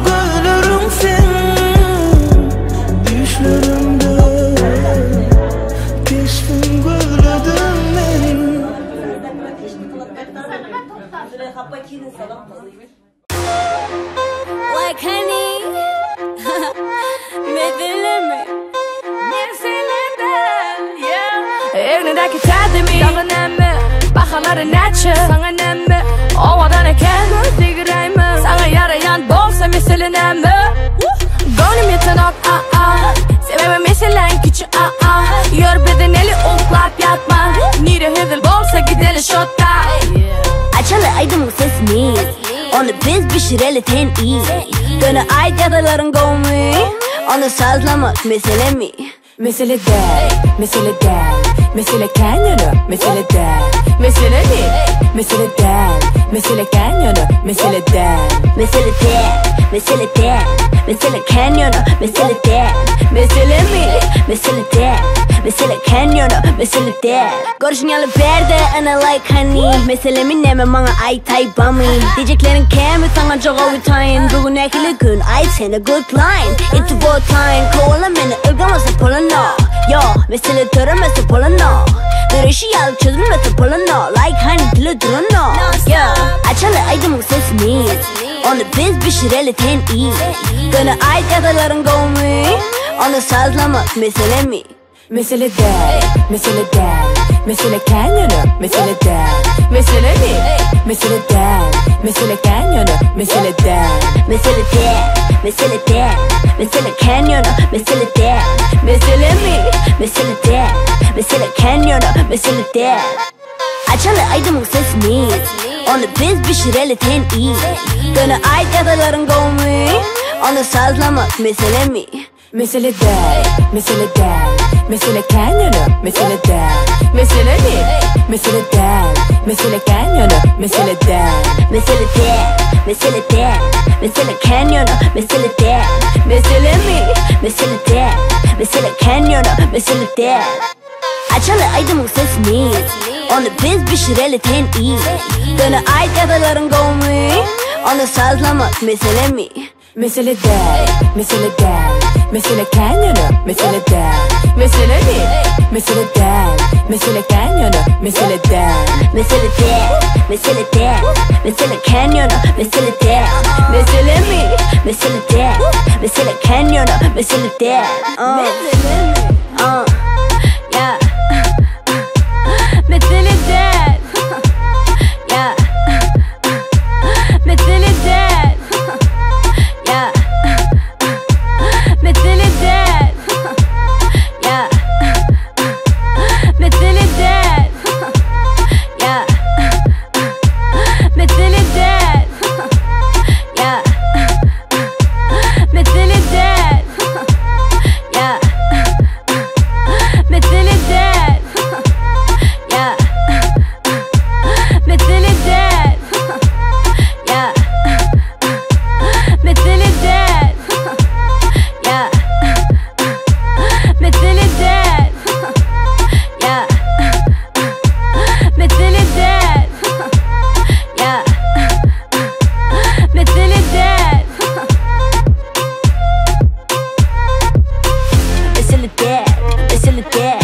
S16: Gülürüm sen. Düşlerimde keşfin gülüdüm ben.
S2: Like honey Medileme
S18: Evnideki tədimi Dağın əmmi Baxaları nəçi Sana nəmmi Ovadan əkən Göz digirəymi Sana yarayan bolsa meselin əmmi Gönlüm yetenok Seveme meselen küçü Yor bedeneli uklap yatma Nire hüdül bolsa gideli şotta
S2: Açalı aydın sesimiz Onu biz pişireli ten iyi Dönü ay dadaların gomi Onu sazlamak mesele mi?
S18: Mesele değil, mesele değil Mesele kendini, mesele değil Mesele mi? Mesele değil Mesele kendini, mesele değil
S2: Mesele değil, mesele değil Mesele kendini, mesele değil Mesele mi? Mesele değil Mesele kendini, mesele değil Görüşün yalı berde ana like honey Meselemin neme bana ay taybami Diyeceklerin kemi sana çok ovutayın Bugün ekili gün ay seni good line It's about time Kovala beni ılgaması polano Yo, mesele töremesi polano Dörüşü yalı çözülmesi polano Like honey dili durano Yo, açalı aydın sesimiz Onu biz pişireli ten iyi Dönü ay dadaların gomi Onu sazlamak mesele mi?
S18: Mesele değil, mesele değil Mesele kendini, mesele değil Mesele mi? Mesele değil Mesele kendini, mesele değil
S2: Mesele değil, mesele değil Mesele kendini, mesele değil Mesele mi? Mesele değil Mesele kendini, mesele değil Açalı aydın sesimiz Onu biz pişireli ten iyi Dönü ay dadaların gomi Onu sazlamak mesele mi?
S18: Mesele değil, mesele değil Mesele kendini, mesele değil Mesele mi? Mesele değil Mesele kendini, mesele değil
S2: Mesele değil, mesele değil Mesele kendini, mesele değil Mesele mi? Mesele değil Mesele kendini, mesele değil Açalı aydın sesimiz Onu biz pişireli ten iyi Dönü ay dadaların gomi Onu sazlamak mesele mi?
S18: Mesele değil, mesele değil Mesele kendini, mesele değil Mesele mi? Mesele değil Mesele kendini, mesele değil
S2: Mesele değil, mesele değil Mesele kendini, mesele değil Mesele mi? Mesele değil Mesele kendini, mesele değil Mesele mi? Yeah Mesele değil Yeah Mesele değil Yeah Mesele değil Yeah Mesele değil Yeah Mesele değil Yeah Mesele değil Yeah Mesele değil Yeah Mesele değil Yeah Mesele değil Yeah Mesele değil Yeah Mesele değil Yeah Mesele değil Mesele değil Mesele değil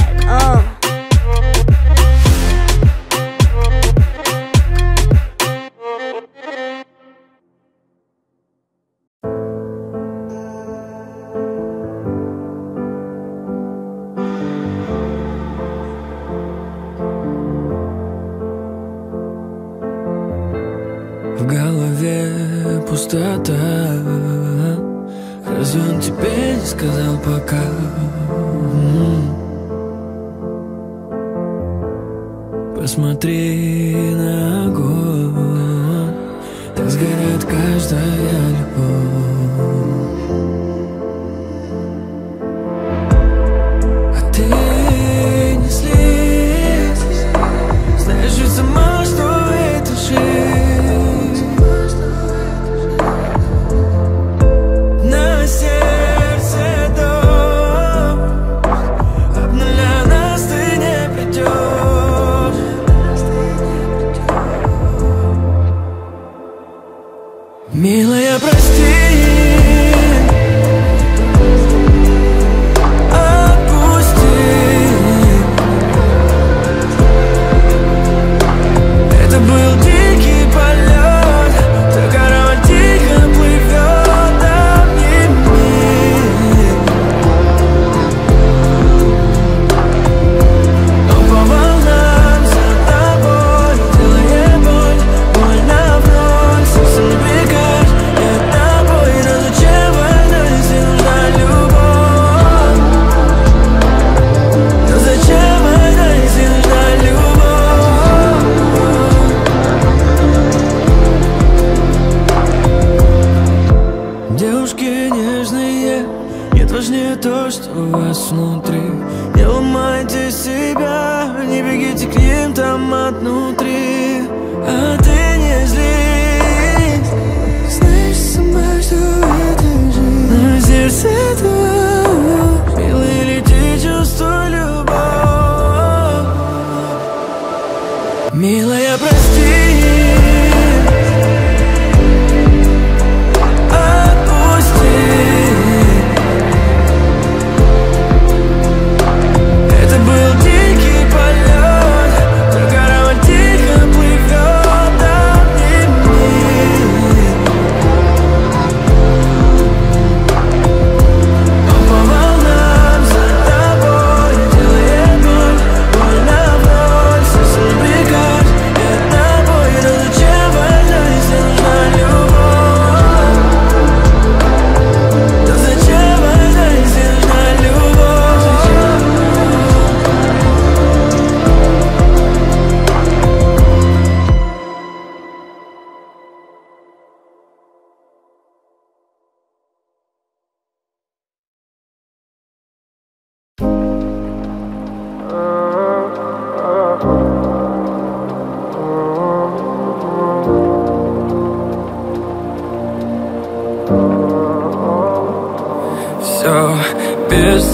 S16: В голове пустота Разве он тебе не сказал пока? Посмотри на огонь Так сгорает каждая любовь А ты не слезь Знаешь ведь сама, что это жизнь На сердце дождь Об нуля нас ты не придешь Милая, прости Отпусти Это был дикий полет Такая романтика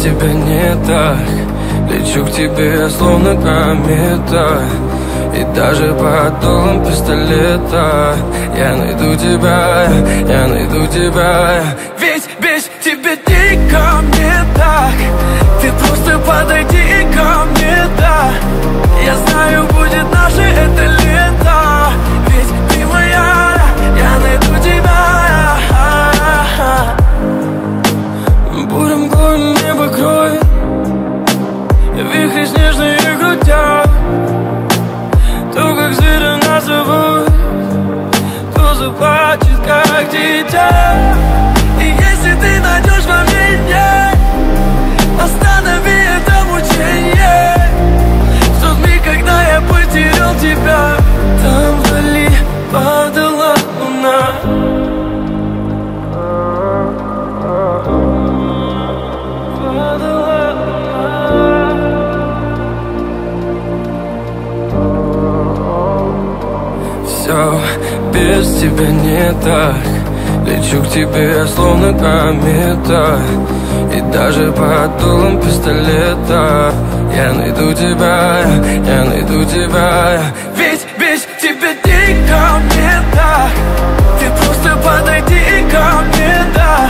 S12: тебя не так. Лечу к тебе, словно комета, и даже под дулом пистолета я найду тебя, я найду тебя. Ведь без тебя дико мне так. Ты просто подойди ко мне, да. Я знаю, будет наше это лето. Ведь ты моя, я найду тебя. Бурым горем небо кроет, вихри снежные крутят. То, как зверя нас зовут, то заплачет, как дитя. И если ты найдешь во мне нет, останови это мучение. В тот миг, когда я потерял тебя, там вдали падала луна. Все без тебя не так. Лечу к тебе, словно комета, и даже под дулом пистолета я найду тебя, я найду тебя. Ведь без тебя дико мне так. Ты просто подойди ко мне, да.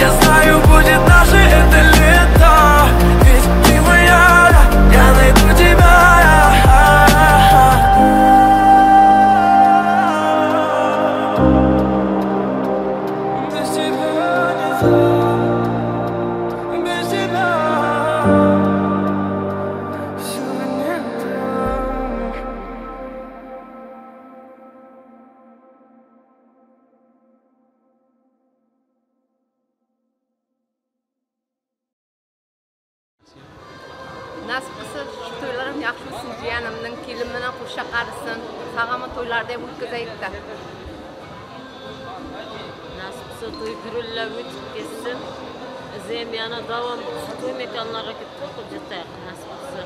S12: Я знаю, будет наше это лето. Ведь ты моя, я найду тебя.
S9: Nasip kılsa şu toylarım yaxşısın jiyanımның kelimine kuşa qarısın. Sağama toylarda hep ötkazayık da.
S15: Nasip kılsa toy gürüllep ötüp geçsin. Zem yana davam toy mekanlara gittik, jatayık nasip kılsa.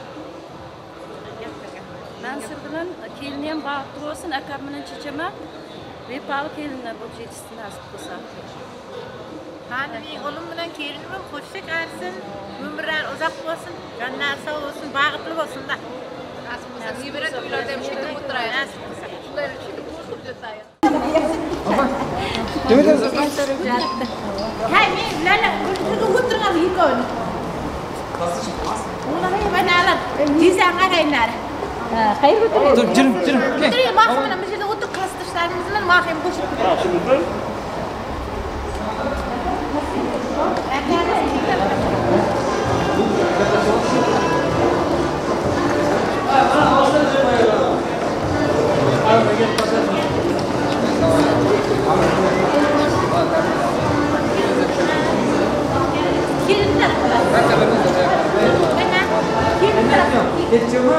S7: Ben sırgılan kelinem bağıttı olsun, akamının çiçeme ve pahalı kelinler bu yetişsin nasip kılsa.
S19: Hanım oğlum bilen kelinimin hoşça kalsın, ömürler uzak olsun, canlar sağ olsun, bağıtlı olsun da.
S9: Nasip kılsa, iyi bir toylarda müşkül oturayın. Nasip kılsa, şunlar şimdi bozup jatayın.
S19: Hey, Lala, kızı oturun iyi koy. Onları hemen alın. Dizan arayınlar.
S7: Hayır oturun.
S4: Dur, canım.
S19: Oturayım, mahkemene mesela otur kastışlarımızla mahkeme koşup gidiyor.
S4: Geçiyor mu?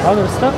S4: Alırsa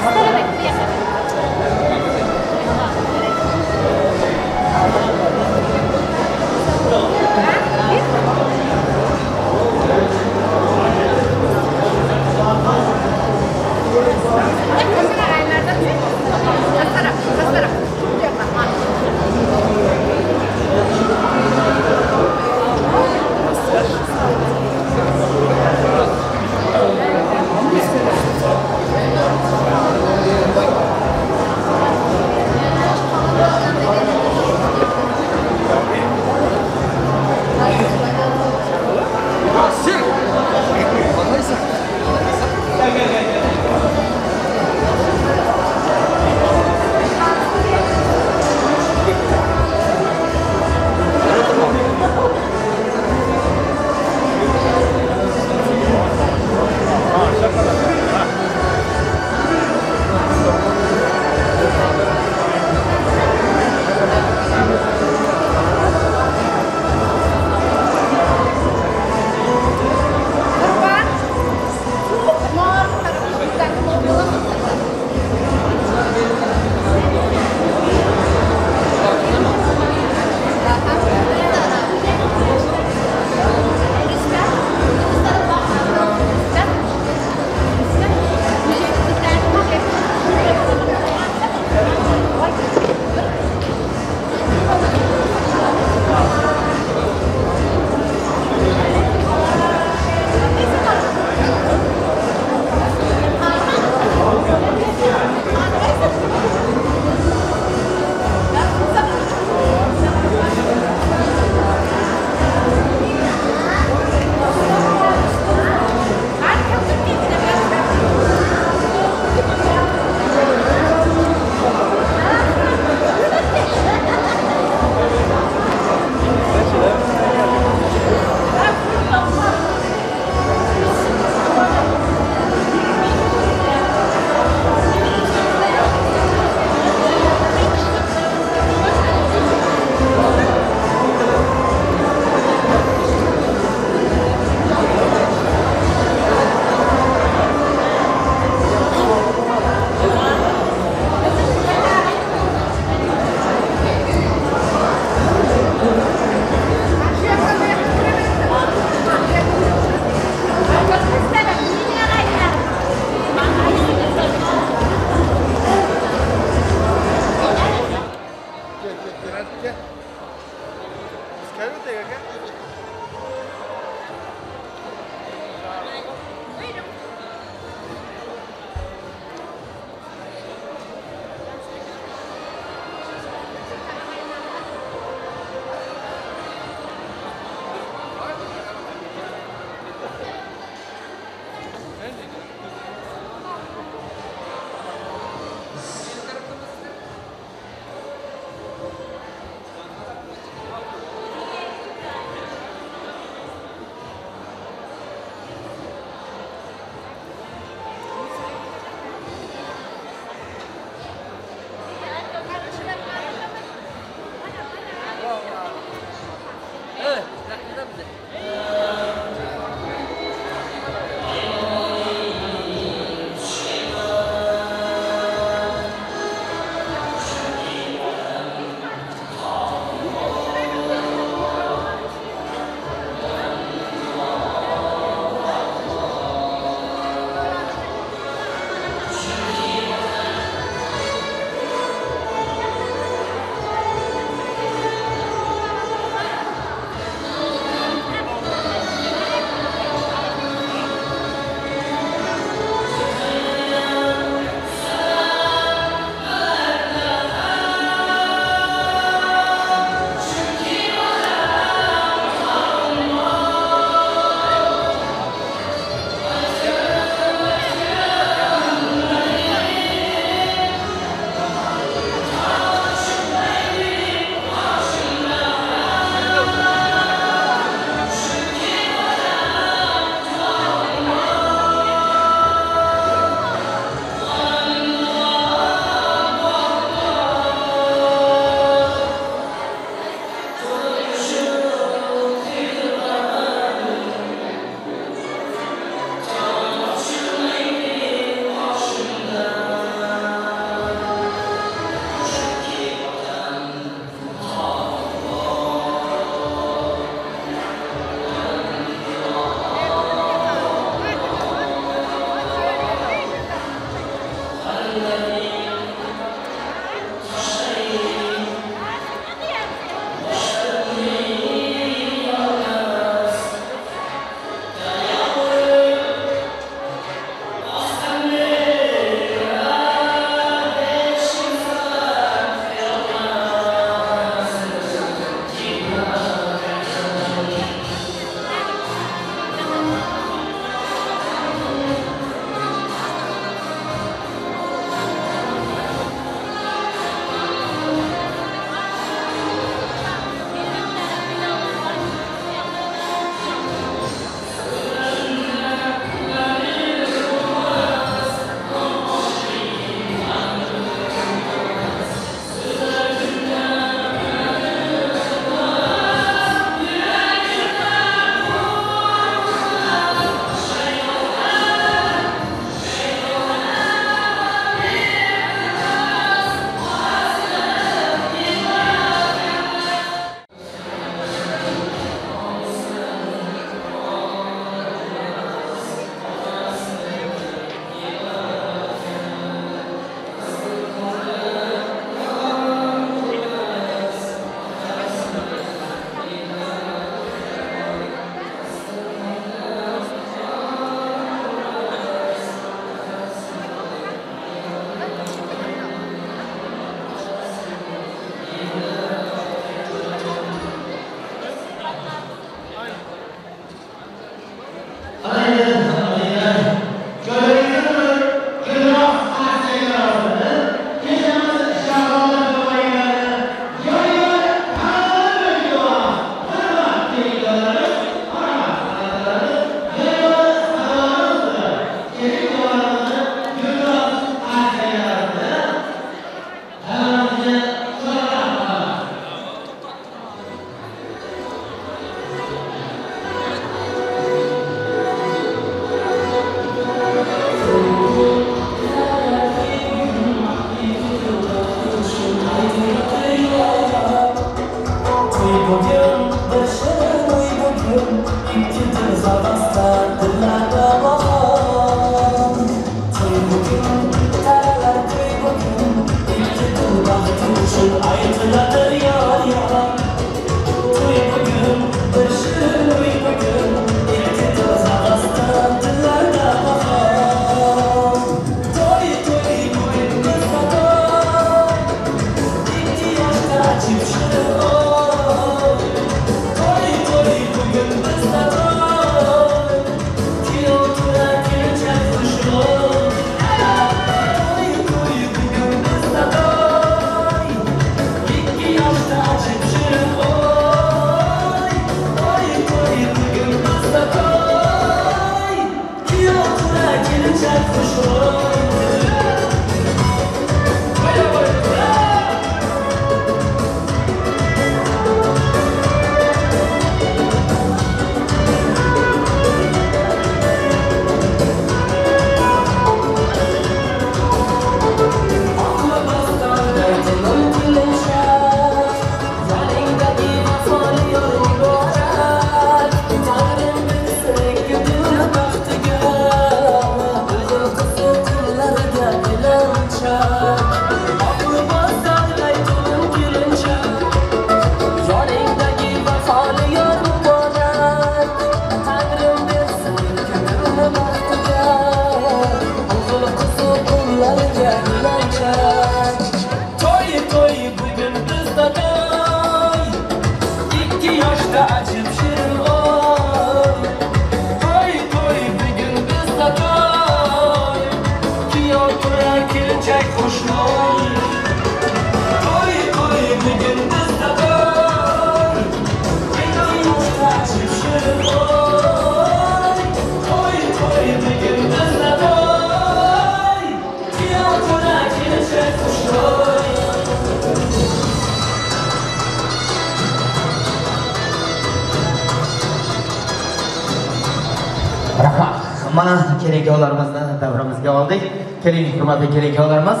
S20: Mana keraklarimizni davramizga oldik. Keling, hurmatli keraklarimiz.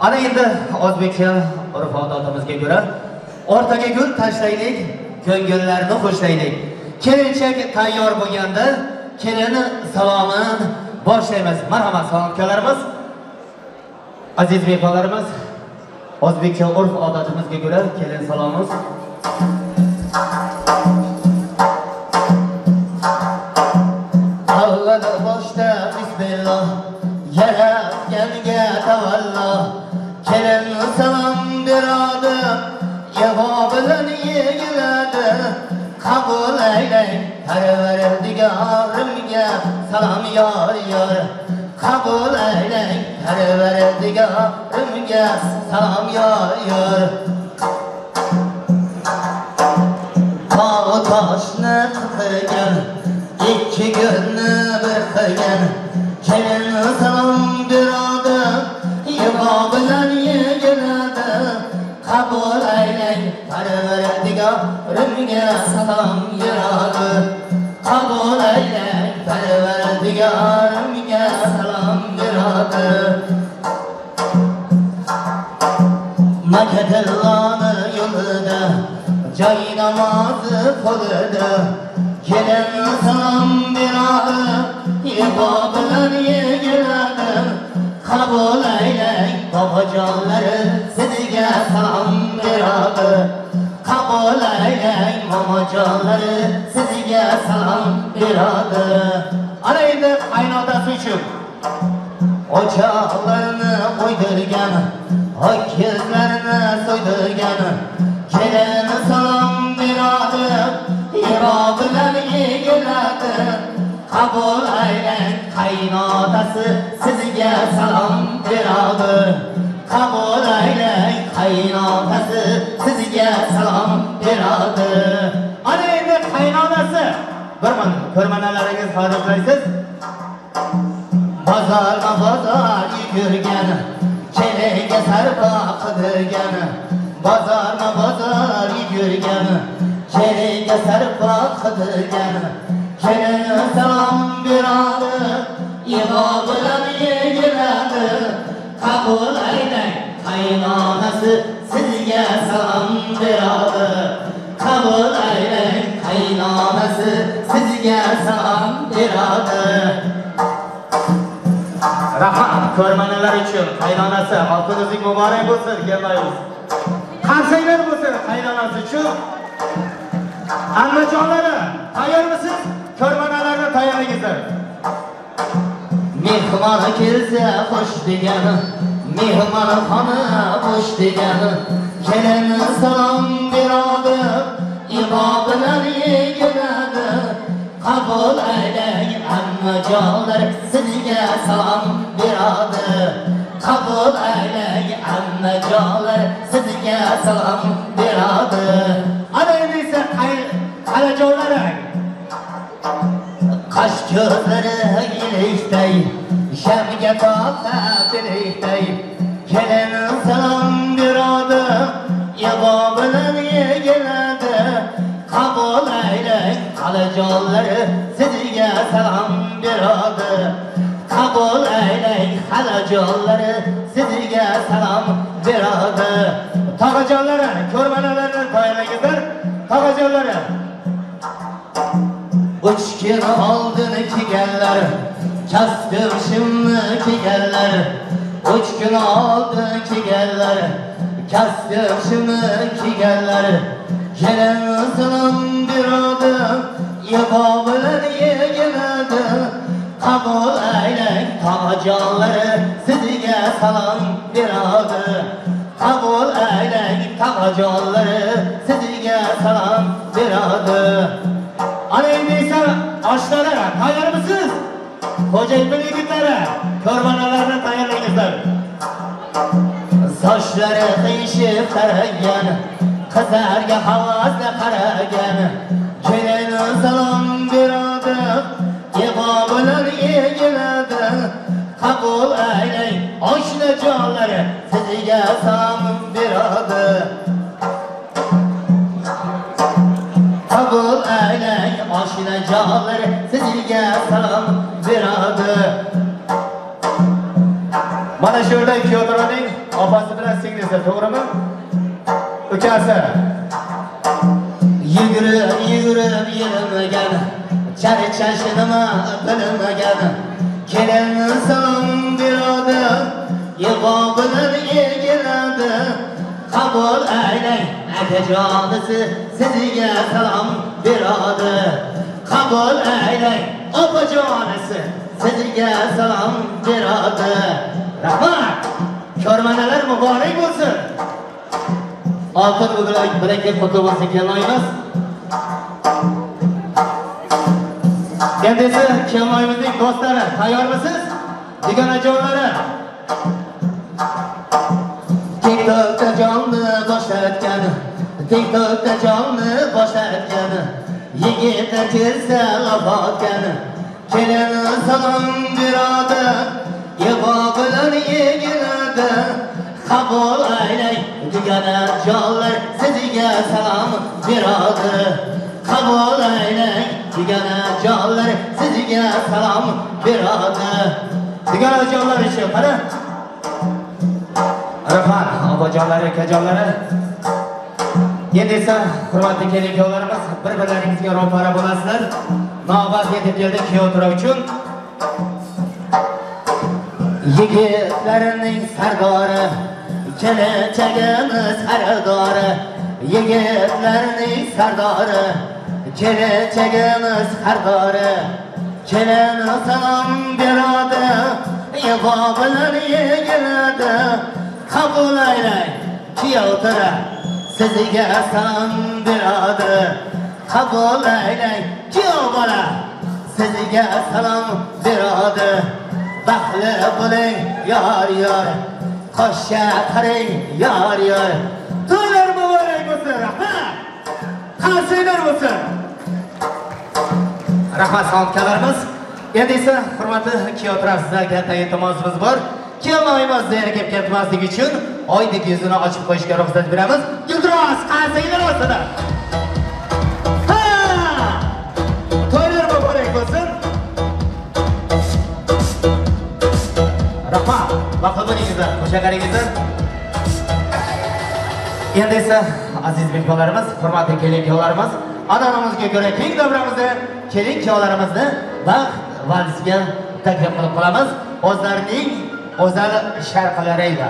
S20: Ana endi O'zbekcha urf-odatimizga ko'ra o'rtaga gul tashlaylik, ko'ngillarni xushlaylik. Kelinchak tayyor bo'lganda kelin salomini boshlaymiz. Marhamat, salom akalarimiz. Aziz mehmonlarimiz, O'zbekcha urf odatimizga ko'ra kelin salomimiz. Avval boshda bismillah, yaratganga tavallo. Kelin salom beradi, yavo bilan yegiladi. Qabul aylang, Parvardigorimga salom yor yor. Qabul aylang, Parvardigorimga salom yor yor. Tog' toshni qirgan, ikki go'rni bir qilgan. Kelin salom beradi, yavo bilan yegiladi. Qabul aylang, Parvardigorimga salom beradi. Qabul aylang, Parvardigorimga salom beradi. Makadilloni yo'lida, joy namozi qo'lida. Kelin salom beradi, yavo bilan yegiladi. Qabul aylang, bobojonlari sizga salom beradi. Qabul aylang, momojonlari sizga salom beradi. Ana endi qaynotasi uchun o'choqlarni qo'ydirgan, ho'kizlarni so'ydirgan. Kelin salom beradi, yavo bilan yegiladi. Qabul aylang, qaynotasi sizga salom beradi. Qabul aylang, qaynotasi sizga salom beradi. Ana endi qaynotasi birman ko'rmanalaringiz xorijlaysiz. Bozorma bozor yugurgan, kelinga sarpo qidirgan. Bozorma bozor yugurgan, kelinga sarpo qidirgan. Kelin salom beradi, yavo bilan yegiladi. Qabul aylang, qaynonasi sizga salom beradi. Qabul aylang, qaynonasi sizga salom beradi. Rahmat ko'rmanalar uchun qaynonasi oltinuzik muborak bo'lsin, kelmaymiz. Qarsanglar bo'lsin qaynonasi uchun. Annajonlari, tayyormisiz? Ko'rmanalarni tayyorlangizlar. Mehmon kelsa xo'sh degani, mehmonxona bo'sh degani. Kelin salom beradi, yavo bilan yegiladi. Qabul aylang, ammajonlar sizga salom beradi. Qabul aylang, ammajonlar sizga salom beradi. Ana endi esa qalajonlari qash ko'zlari yilishday, shamga toqa bilishday. Kelin salom beradi, yavo bilan yegiladi. Qabul aylang, qalajonlari sizga salom beradi. Qabul aylang, qalajonlari sizga salom beradi. Tog'ajonlari, ko'rmanalarni tayyorlangizlar. Tog'ajonlari 3 kun oldin kelganlar, kasbimni kelganlar. 3 kun oldin kelganlar, kasbimni kelganlar. Kelin salom beradi, yavo bilan yegiladi. Qabul aylang, tog'ajonlari sizga salom beradi. Qabul aylang, tog'ajonlari sizga salom beradi. Ana endi esa oshlari tayyormisiz? Xo'jayin yigitlar, ko'rmanalarni tayyorlangizlar. Sochlari qiyshib taragan, qizlarga havasla qaragan. Kelin salom beradi, yavo bilan yegiladi. Qabul aylang, oshnajonlari sizga salom beradi. Qabul aylang, oshnajonlari sizga salom beradi. Mana shu yerda Fyodorning opasi bilan singlisi, to'g'rimi? Ukasi. Yugurib yurmagan, charchashinimi bilmagan. Kelin salom beradi, Yevabının ilgiledi Kabul eyleyin Etecanısı Siziye selam biradı Kabul eyleyin Opacanısı Siziye selam biradı Rahmat Körmeneler mübarek olsun Altın bilekli fotoğrafı kelmayımız Kendisi kelmayımızın dostları Tayyor mısınız? Diganajonları TikTok'ta canlı başlatgan TikTok'ta canlı başlatgan Yigitler kelsa laf atgan Kelin salom beradi Yebo bilan egiladi Qabul aylang diganajonlar Sizga salom beradi Qabul aylang diganajonlar Sizga salom beradi Diganajonlar için qara Rahmat, opajonlar, akajonlar. Endi esa hurmatli kelin-kuyovlarimiz bir-birlaringizga ro'para bo'lasizlar. Navbat yetib keldi kuyov turav uchun. Yigitlarning sardori, kelajagimiz sardori. Yigitlarning sardori, kelajagimiz sardori. Kelin salom beradi, yebo bilan yegiladi. Qabul aylang kuyov tura Sizga salom beradi Qabul aylang kuyov bola Sizga salom beradi Baxtli bo'ling yor Qo'shga qaring yor To'ylar muborak bo'lsin rahmat Qarsinglar bo'lsin Rahmat salomlarimiz Endi esa hurmatli kuyov tura sizlarga katta iltimosimiz bor Kelmaymiz zerikib ketmaslik uchun oydek yuzini ochib qo'yishga ruxsat beramiz. Yildiroz qarsinglar bo'lsin. Ha! To'ylar muborak bo'lsin. Rahmat, vaqt bo'lingizlar, qo'shaqaringizlar. Endi esa aziz mehmonlarimiz, hurmatli kelin-kuyovlarimiz, an'anamizga ko'ra keng davramizni, kelin-kuyovlarimizni baxt valsiga taklif qilib qolamiz. O'zlarining o'zal sharqlarida.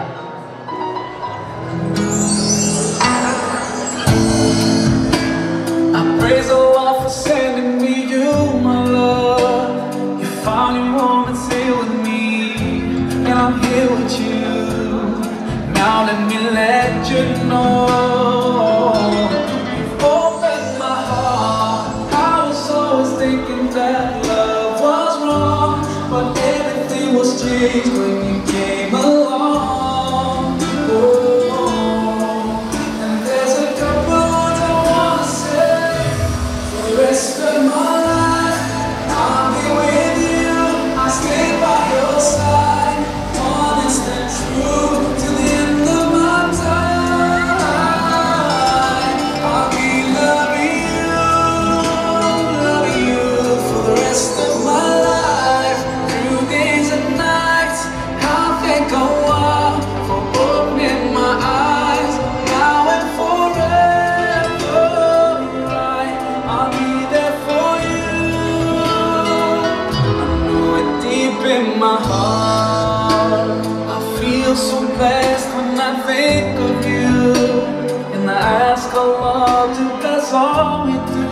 S16: I praise Allah for sending me you, my love. You found your moments here with me, and I'm here with you. Now let me let you know. You've opened my heart. I was always thinking that love was wrong, but everything was changed when you came along. Oh, and there's a couple words I wanna say. For the rest of my life, I'll be with you. I'll stay by your side, honest and true, till the end of my time. I'll be loving you for the rest of my life, through days and nights. I'll thank Allah for opening my eyes, now and forever. Right, I'll be there for you. I know it deep in my heart. I feel so blessed when I think of you, and I ask Allah to bless all we do.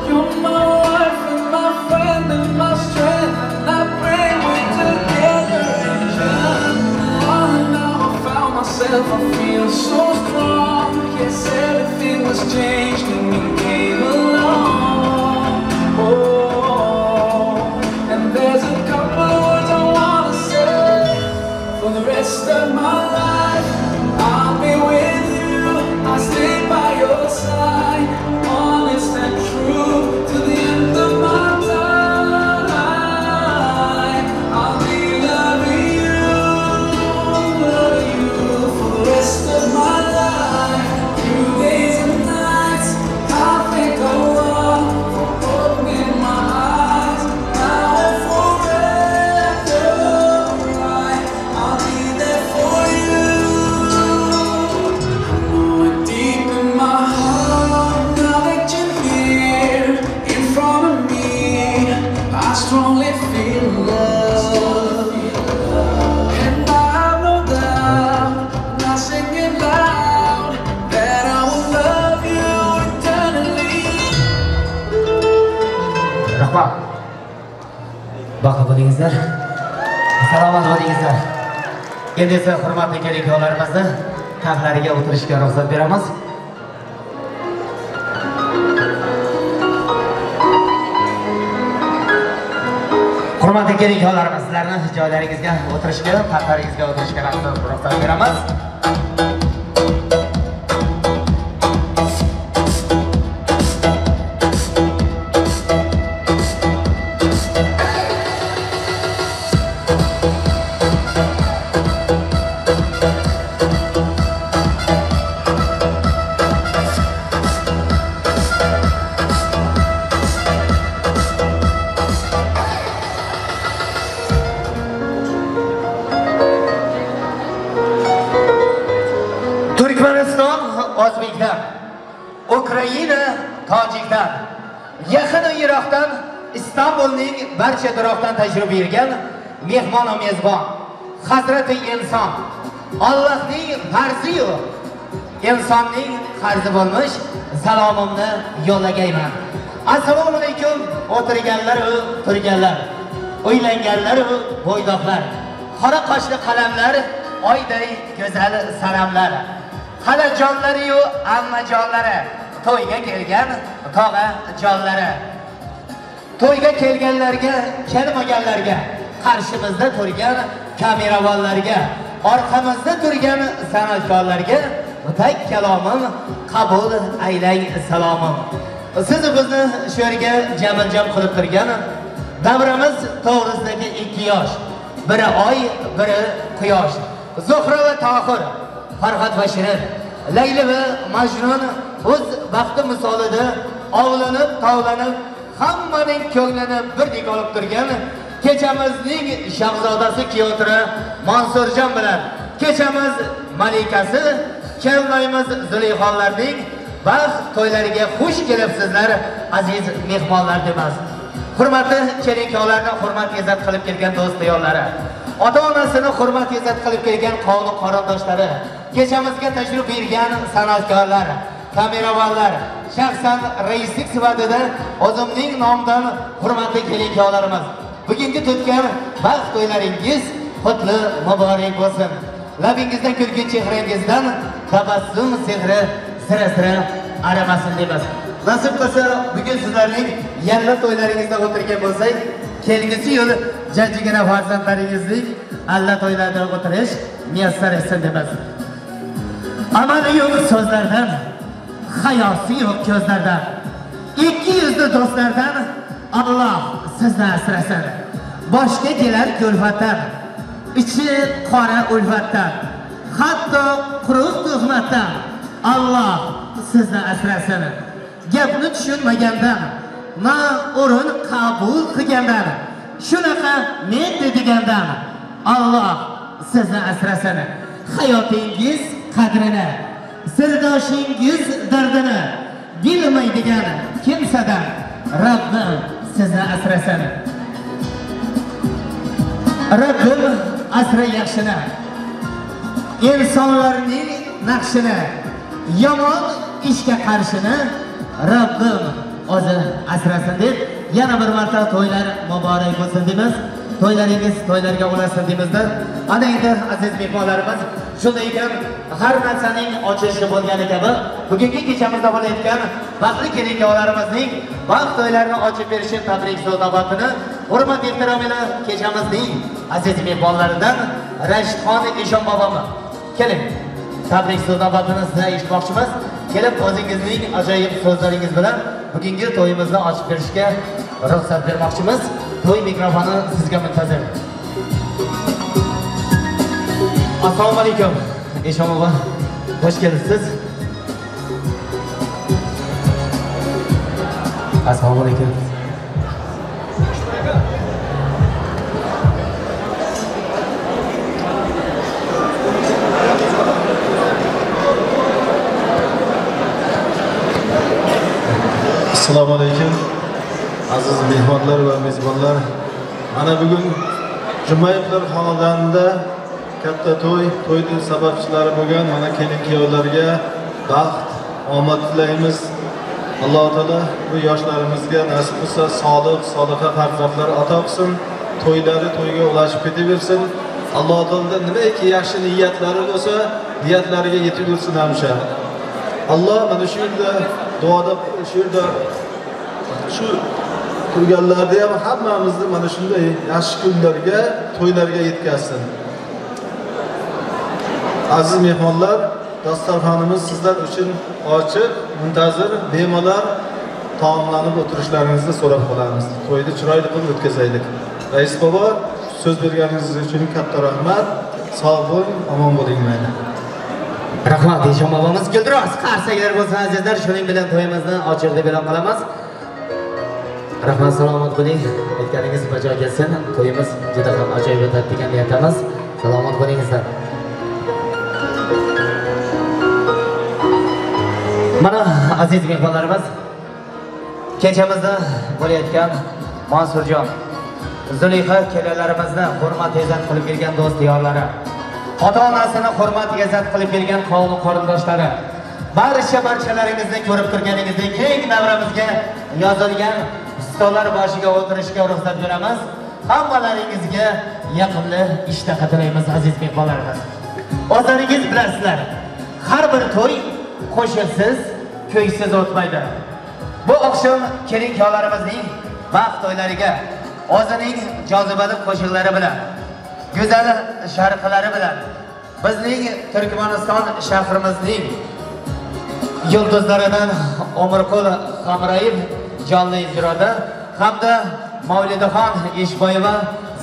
S16: You're my wife and my friend and my strength, and I pray we're together in Jannah. Oh, now I found myself, I feel so strong. Yes, everything was changed when you came along. Oh, and there's a couple words I wanna say. For the rest of my life, I'll be with you. I'll stay by your side, honest and true, till the end of my time. I'll be loving you for the rest of my life, through days and nights. I'll thank Allah for opening my eyes, now and forever. Right, I'll be there for you. I know it deep in my heart.
S20: bo'ldingizlar. Salomat bo'lingizlar. Endi esa hurmatli kelin-kuyovlarimizni taxtlariga o'tirishga ruxsat beramiz. Hurmatli kelin-kuyovlarimiz, sizlarni joylaringizga o'tirishga, taxtlaringizga o'tirishga ruxsat beramiz. O'zbekdan, Ukraina, Tojikdan, yaqin Iroqdan, Istanbulning barcha diroqdan tashrif buyurgan mehmon va mezbon, Hazrati inson, Allohning farzi-yu insonning qarzi bo'lmish salomimni yo'llagayman. Assalomu alaykum, o'tirganlar va turganlar, o'ylanganlar va bo'ydoqlar, qora qoshli qalamlar, oyday go'zal salomlar. Xalajonlari-yu ammajonlari, to'yga kelgan tog'a jonlari. To'yga kelganlarga, kelmaganlarga, qarshimizda turgan kameravonlarga, orqamizda turgan san'atkorlarga tek kalomim qabul aylang salomim. Siz bizni shu yerga jamil-jam qilib turgan davrimiz to'g'risidagi 2 yosh, biri oy, biri quyosh. Zuhra va Tohir, Farhod va Shirin, Layli va Majnun o'z baxti misolida ovlanib, tovlanib, hammaning ko'nglini birdek olib turgan kechamizning shahzodasi Kiyotira Mansurjon bilan kechamiz malikasi kelmaymiz Zuleyxonlarning baxt to'ylariga xush kelibsizlar aziz mehmonlar debamiz. Hurmatli kelin-kuyovlarni hurmat izzat qilib kelgan do'st yo'llari, ota-onasini hurmat izzat qilib kelgan qavmi qarindoshlari, kechamizga tashrif buyurgan san'atkorlar, kameravonlar, shaxsan raislik sifatida o'zimning nomimdan hurmatli kelin-kuyovlarimiz, bugungi tutgan baxt to'ylaringiz qutli muborak bo'lsin. Labingizdan kulgan chehrangizdan tabassum sehri sira-sira arimasin debamiz. Nasib qilsa bugun sizlarning yangi to'ylaringizda o'tirgan bo'lsak, kelgusi yil jajjigina farzandlaringizning alla to'ylarda o'tirish muyassar etsin debamiz. Amali yo'q so'zlardan, hayosi yo'q ko'zlardan, ikki yuzli do'stlardan Alloh sizni asrasin. Boshga kelar kulfatdan, ichi qora ulfatdan, hatto quruq tuhmatdan Alloh sizni asrasin. Gapni tushunmagandan, na o'rin qabul qilgandan, shunaqa men degandan Alloh sizni asrasin. Hayotingiz qadrini, sirdoshingiz dardini bilmaydigan kimsadan Rabbim sizni asrasin. Rabbim asra yaxshini, insonlarning naqshini, yomon ishga qarshini Rabbim o'zi asrasin deb yana bir marta to'ylar muborak bo'lsin deymiz. To'ylaringiz to'ylarga ulaşsin deymizda. Ana endi aziz mehmonlarimiz, shunday ekan har narsaning ochishi bo'lgani kabi bugungi kechamizda bo'layotgan baxtli kelin-kuyovlarimizning baxt to'ylarini ochib berishi tabrik so'znobatini hurmat ehtirom bilan kechamizning aziz mehmonlaridan Rashidxon Eshon bobomi keling tabrik so'znobatini sizga eshitmoqchimiz. Kelib o'zingizning ajoyib so'zlaringiz bilan bugungi to'yimizni ochib berishga ruxsat bermoqchimiz. To'y mikrofoni sizga muntazir. Assalomu alaykum. Eshon bobo, xush kelibsiz. Assalomu alaykum.
S21: Assalomu alaykum. Aziz mehmonlar va mezbonlar, mana bugun Jumayevlar xonadonida katta to'yning sababchilari bo'lgan mana kelin-kuyovlarga baxt, omad tilaymiz. Alloh taolo bu yoshlarimizga nasib qilsa sodiq, sodiqa farzandlar ato qilsin. to'ylari to'yga ulashib ketaversin. Alloh taolodan nimaiki yaxshi niyatlari bo'lsa, niyatlariga yetib yursin hamsha. Alloh mana shu yerda duoda shu turganlarda ham hammamizni mana shunday yaxshi kunlarga, to'ylarga yetkazsin. Aziz mehmonlar, dasturxonimiz sizlar uchun ochiq, muntazir, bemalol taomlanib o'tirishlaringizni so'rab qolamiz. To'yni chiroyli qilib o'tkazaylik. Rais bobo, so'z berganingiz uchun katta rahmat. Sog' bo'ling, omon bo'ling mayli.
S20: Rahmat, Eshon bobomiz guldiroz qarsaklar bo'lsin azizlar, shuning bilan to'yimizni ochiq deb e'lon qilamiz. Rahmat, salomat bo'ling. Aytganingiz bajo kelsin. To'yimiz juda ham ajoyib o'tadi degan niyatimiz. Salomat bo'lingizlar. Mana aziz mehmonlarimiz, kechamizda bo'layotgan Mansurjon, Zulixa kelalarimizni hurmat izzat qilib kelgan do'st diyorlari, ota-onasini hurmat izzat qilib kelgan qavm qarindoshlari, barchalaringizni ko'rib turganingizdek keng davramizga yozilgan stollar boshiga o'tirishga ruxsat beramiz. Hammalaringizga yoqimli ishtaha tilaymiz aziz mehmonlarimiz. O'zlaringiz bilasizlar, har bir to'y qo'shiqsiz, ko'ysiz o'tmaydi. Bu oqshom kelin-kuyovlarimizning baxt to'ylariga o'zining jozibali qo'shiqlari bilan, go'zal sharqlari bilan bizning Turkmaniston shahrimizning yulduzlaridan Umrqul Hamrayev jonli ijroda hamda Mavlidaxon Eshboyeva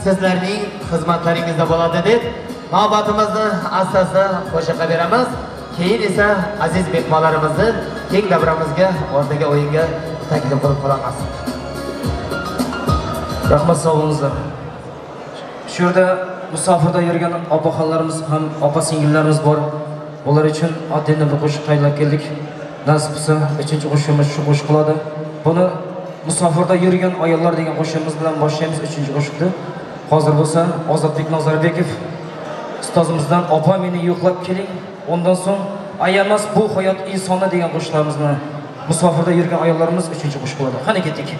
S20: sizlarning xizmatlaringizda bo'ladi deb navbatimizni asta-asta qo'shiqqa beramiz. Keyin esa aziz mehmonlarimizni keng davramizga, o'rtaga o'yinga taklif qilib qolamiz.
S1: Rahmat, sog' bo'lingizlar. Shu yerda musofirda yurgan opa-xonlarimiz ham, opa-singillarimiz bor. Ular uchun oddiy bir qo'shiq tayyorlab keldik. Nasib bo'lsa, 3-qo'shig'imiz shu qo'shiq bo'ladi. Buni musofirda yurgan ayollar degan qo'shig'imiz bilan boshlaymiz 3-qo'shiqni. Hozir bo'lsa, Ozodbek Nazarbekov ustozimizdan "Opa meni yo'qlab keling". Ondan so'ng "Ayamas bu hayot insoni" degan qo'shiqlarimiz bilan musofirda yurgan ayollarimiz 3-qo'shiq bo'ladi. Qani ketdik.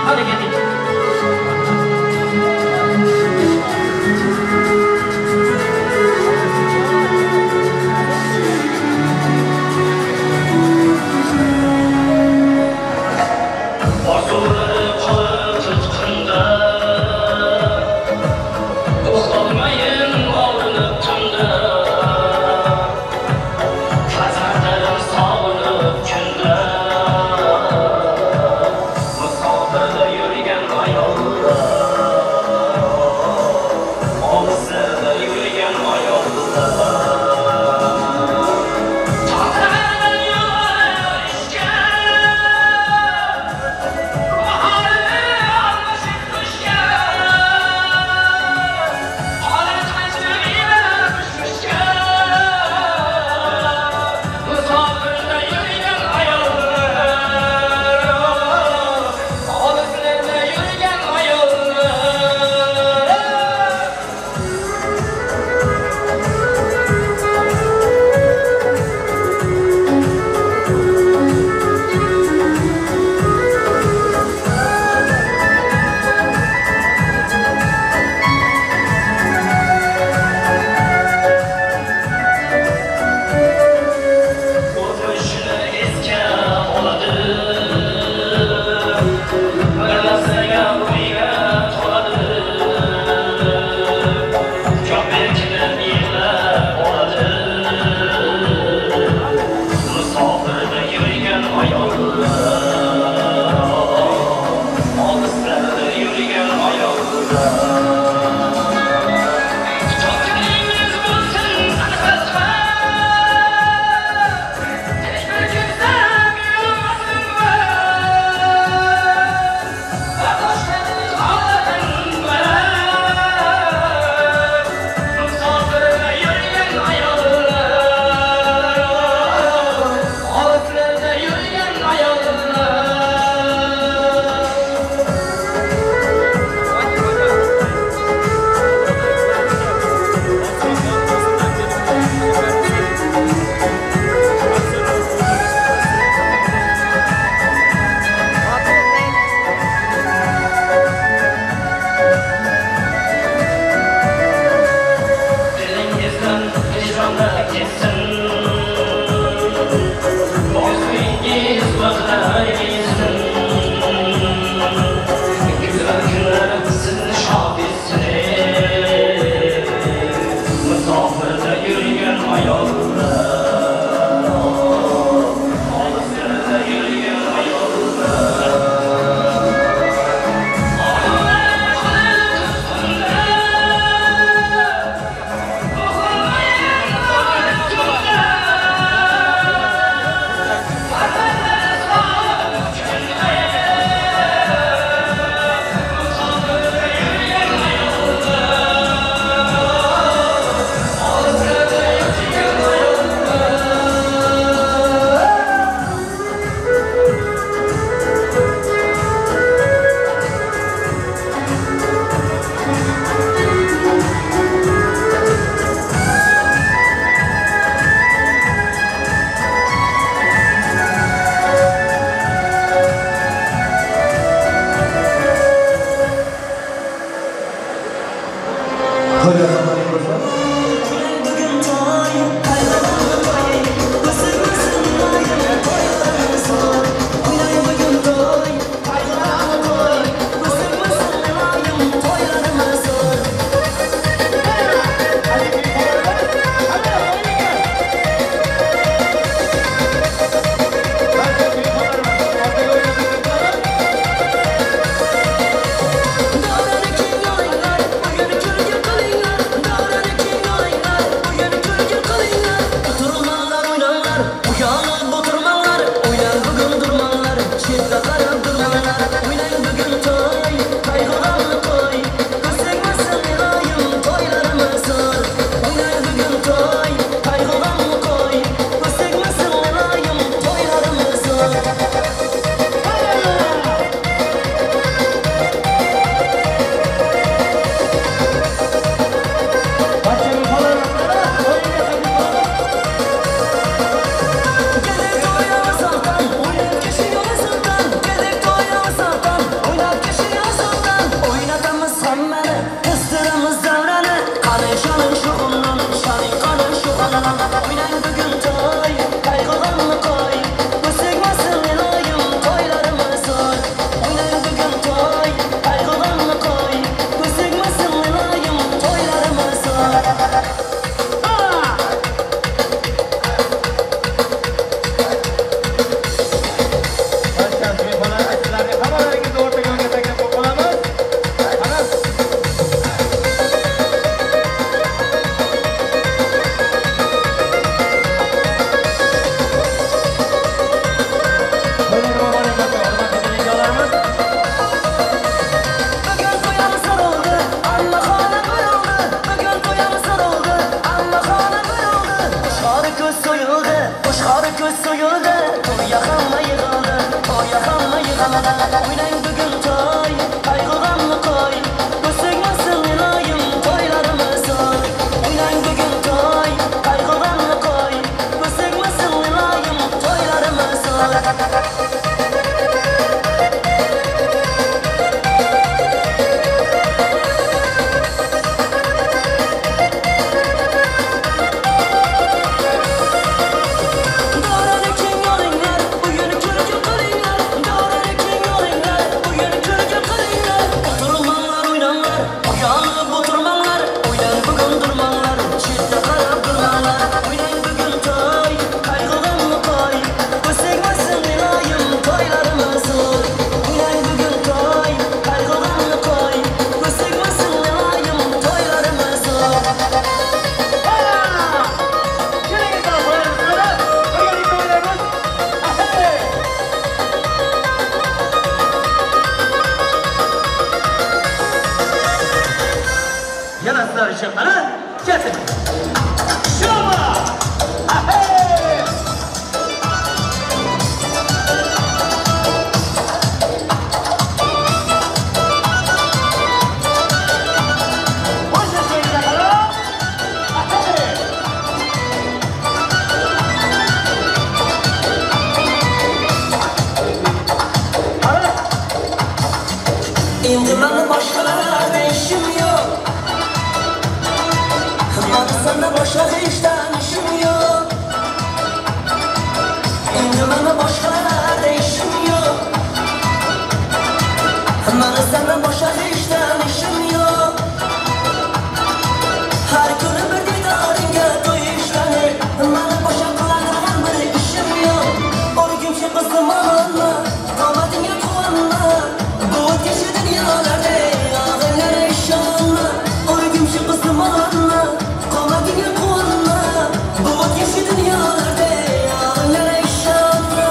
S1: Hadi gelin.
S12: Yürüyen
S16: Oynayın bugün toy, kaygılanlı koy. Göstermesin ilayım toylarımızı. Oynayın bugün toy, kaygılanlı koy. Göstermesin ilayım toylarımızı. Endi mani boshqalarda ishim yo'q. Mani senda boshqa ishdan ishim yo'q. Endi mani boshqalarda ishim yo'q. Mani senda boshqa ishdan ishim yo'q. Har kuni bir didoringga to'yishlari, mani boshqa qiladigan bir ishim yo'q. O'rgimchi qizim olma, qomatingga quvonma. Bu o'tkashi dunyolarda og'inlar ishonma. O'rgimchi qizim olma, qomatingga quvonma. Bu o'tkashi dunyolarda og'inlar ishonma.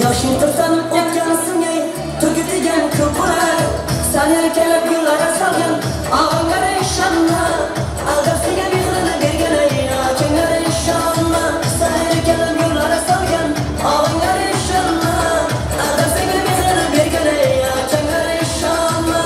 S16: Yoshing tursanib o'tgansin ey, tugitigan ko'plar. Sen erkalab yillara solgan, og'inglara ishonma. Aldab senga mehrini bergan ey, akanglara ishonma. Sen erkalab yillara solgan, og'inglara ishonma. Aldab senga mehrini bergan ey, akanglara ishonma.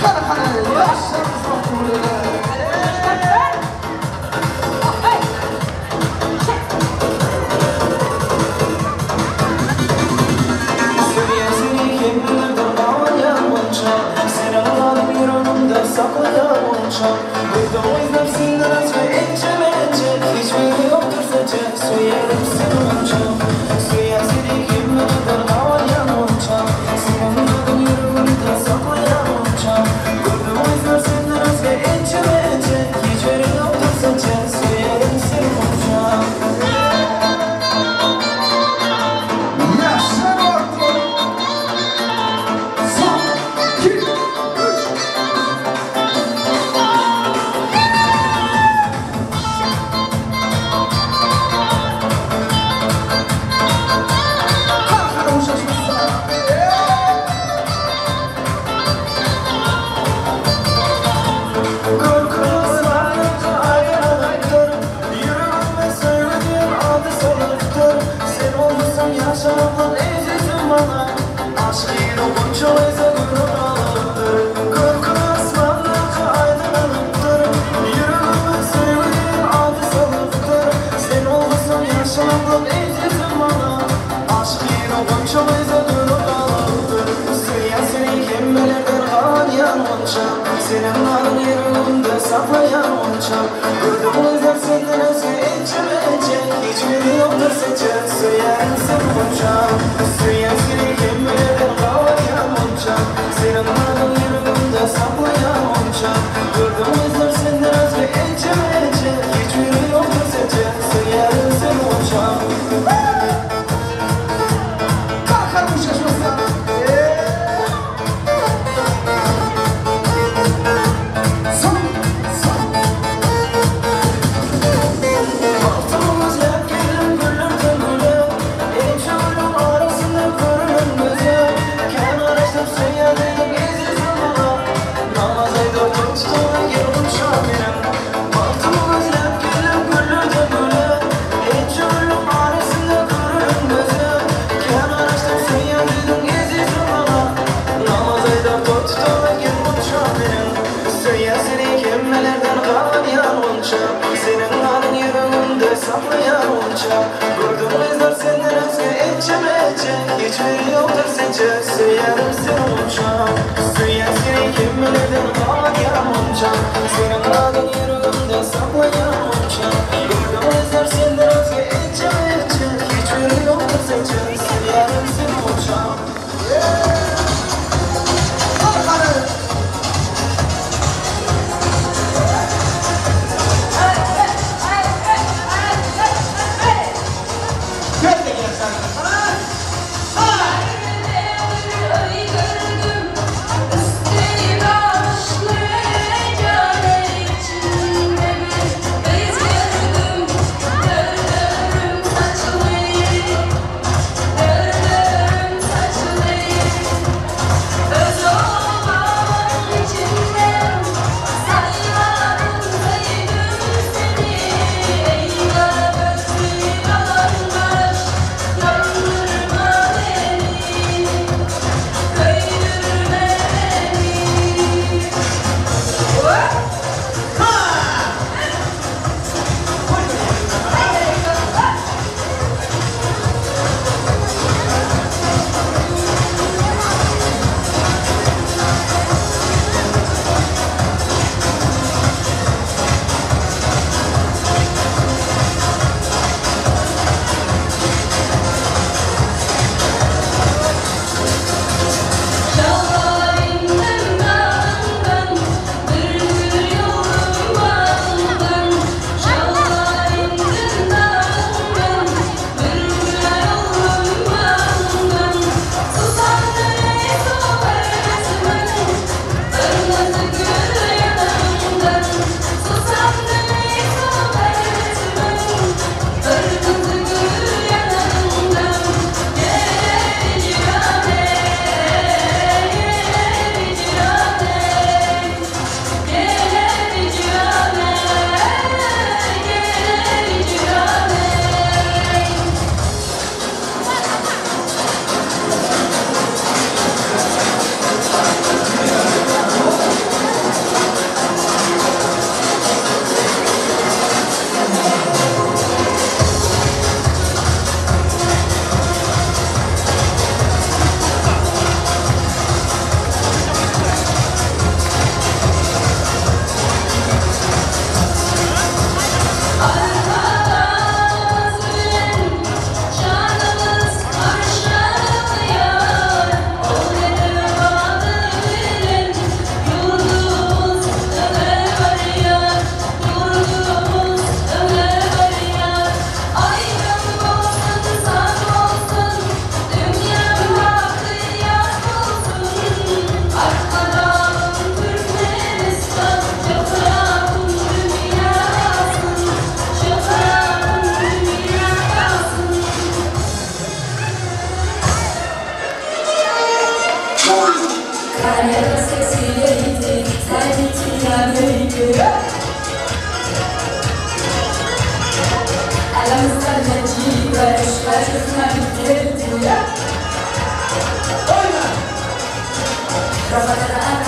S18: Stay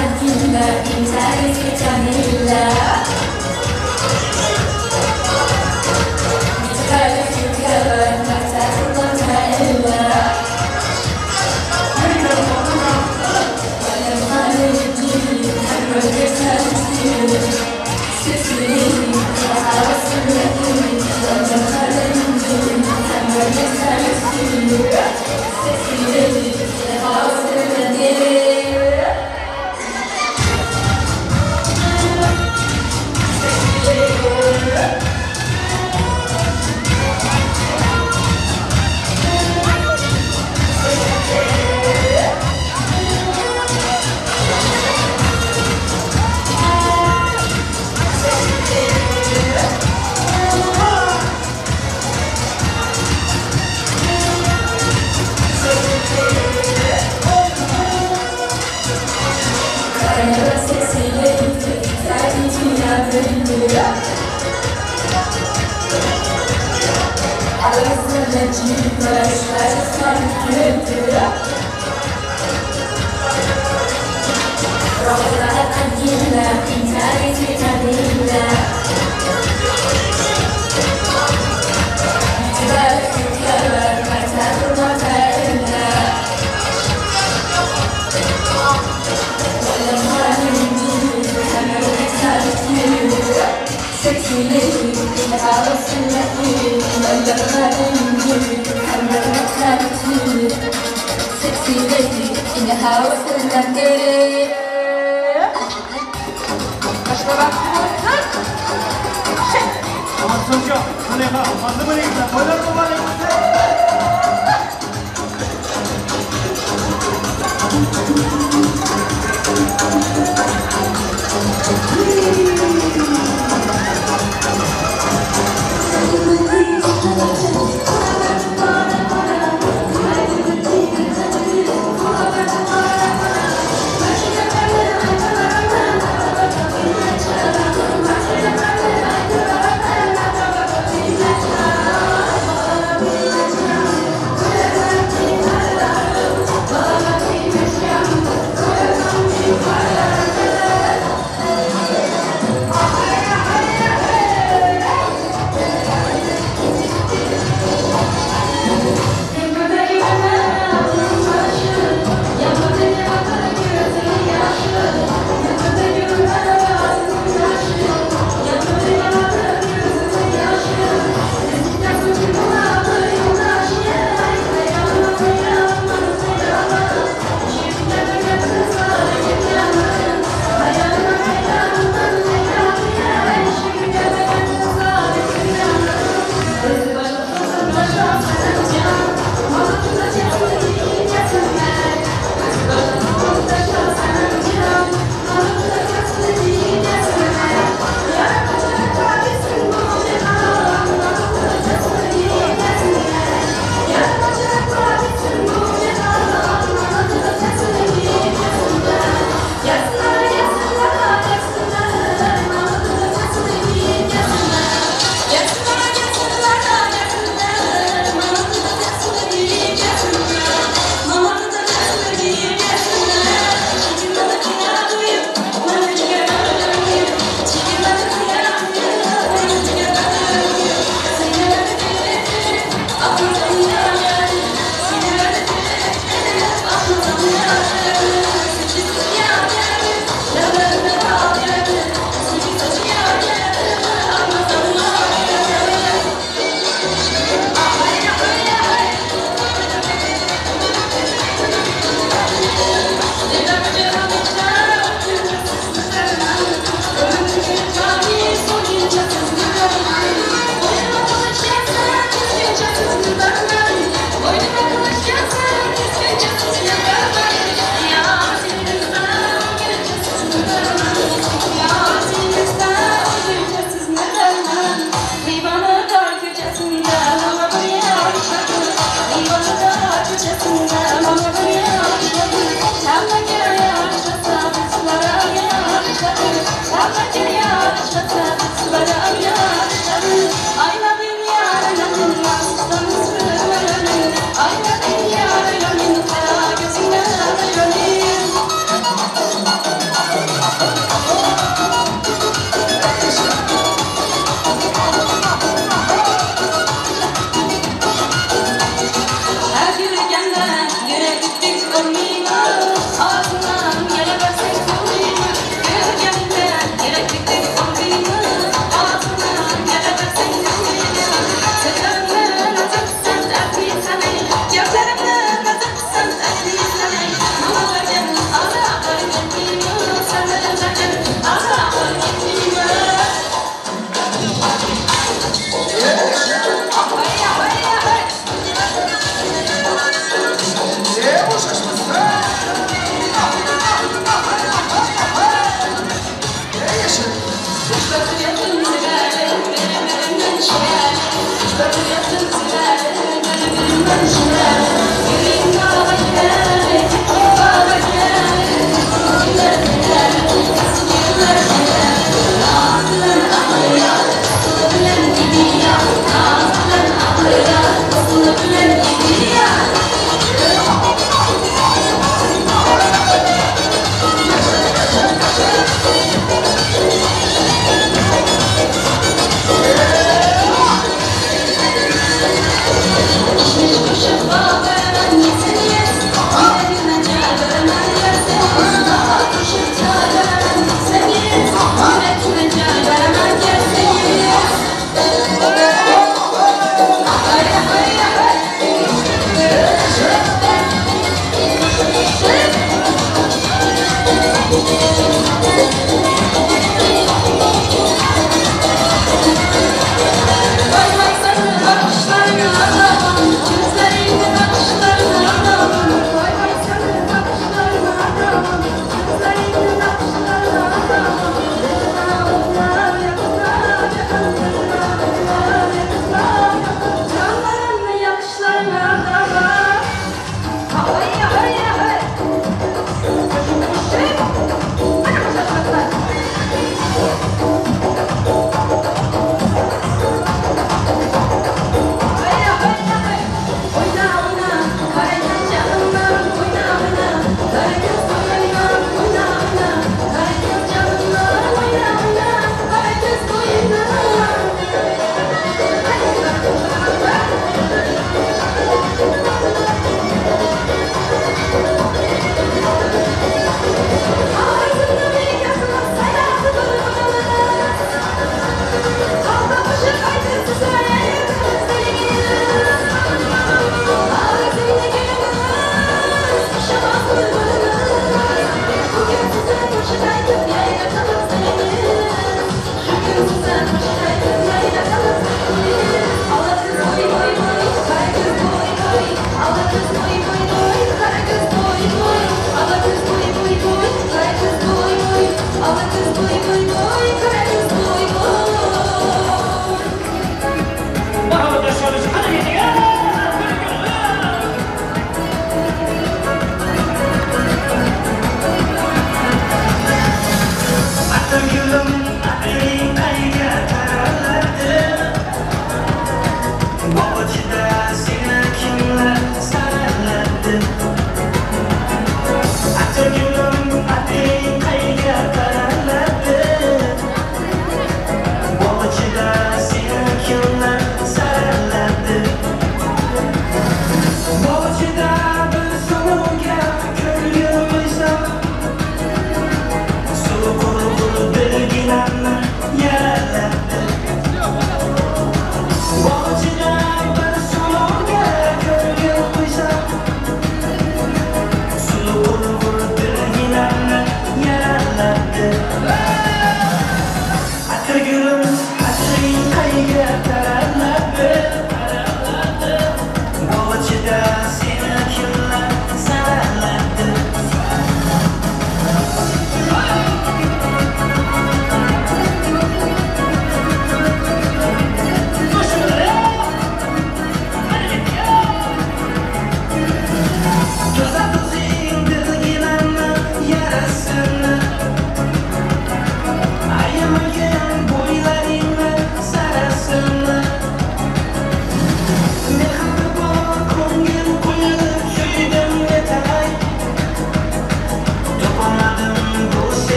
S18: We'll be right back.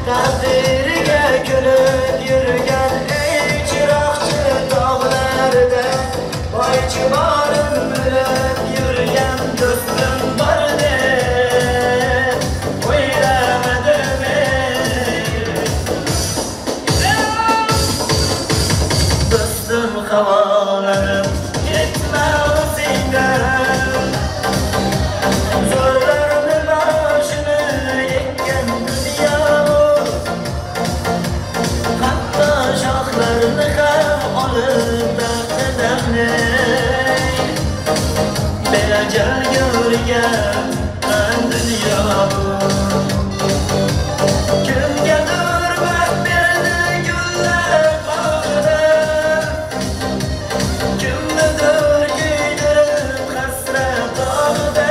S16: Takdiriga ko'nib yurgan ey chiroqchi tog'larda boychi borim bilib yurgan do'stim bor deb o'ylamadim do'stim havolanib ketma sendan zo'rlarni boshini yekkan dunyo hatto shoxlarini ham olib taqdimni belajal yurgan dunyo kimgadir baxt berdi gullar bog'ida kimnidir kuydirib hasrat dog'ida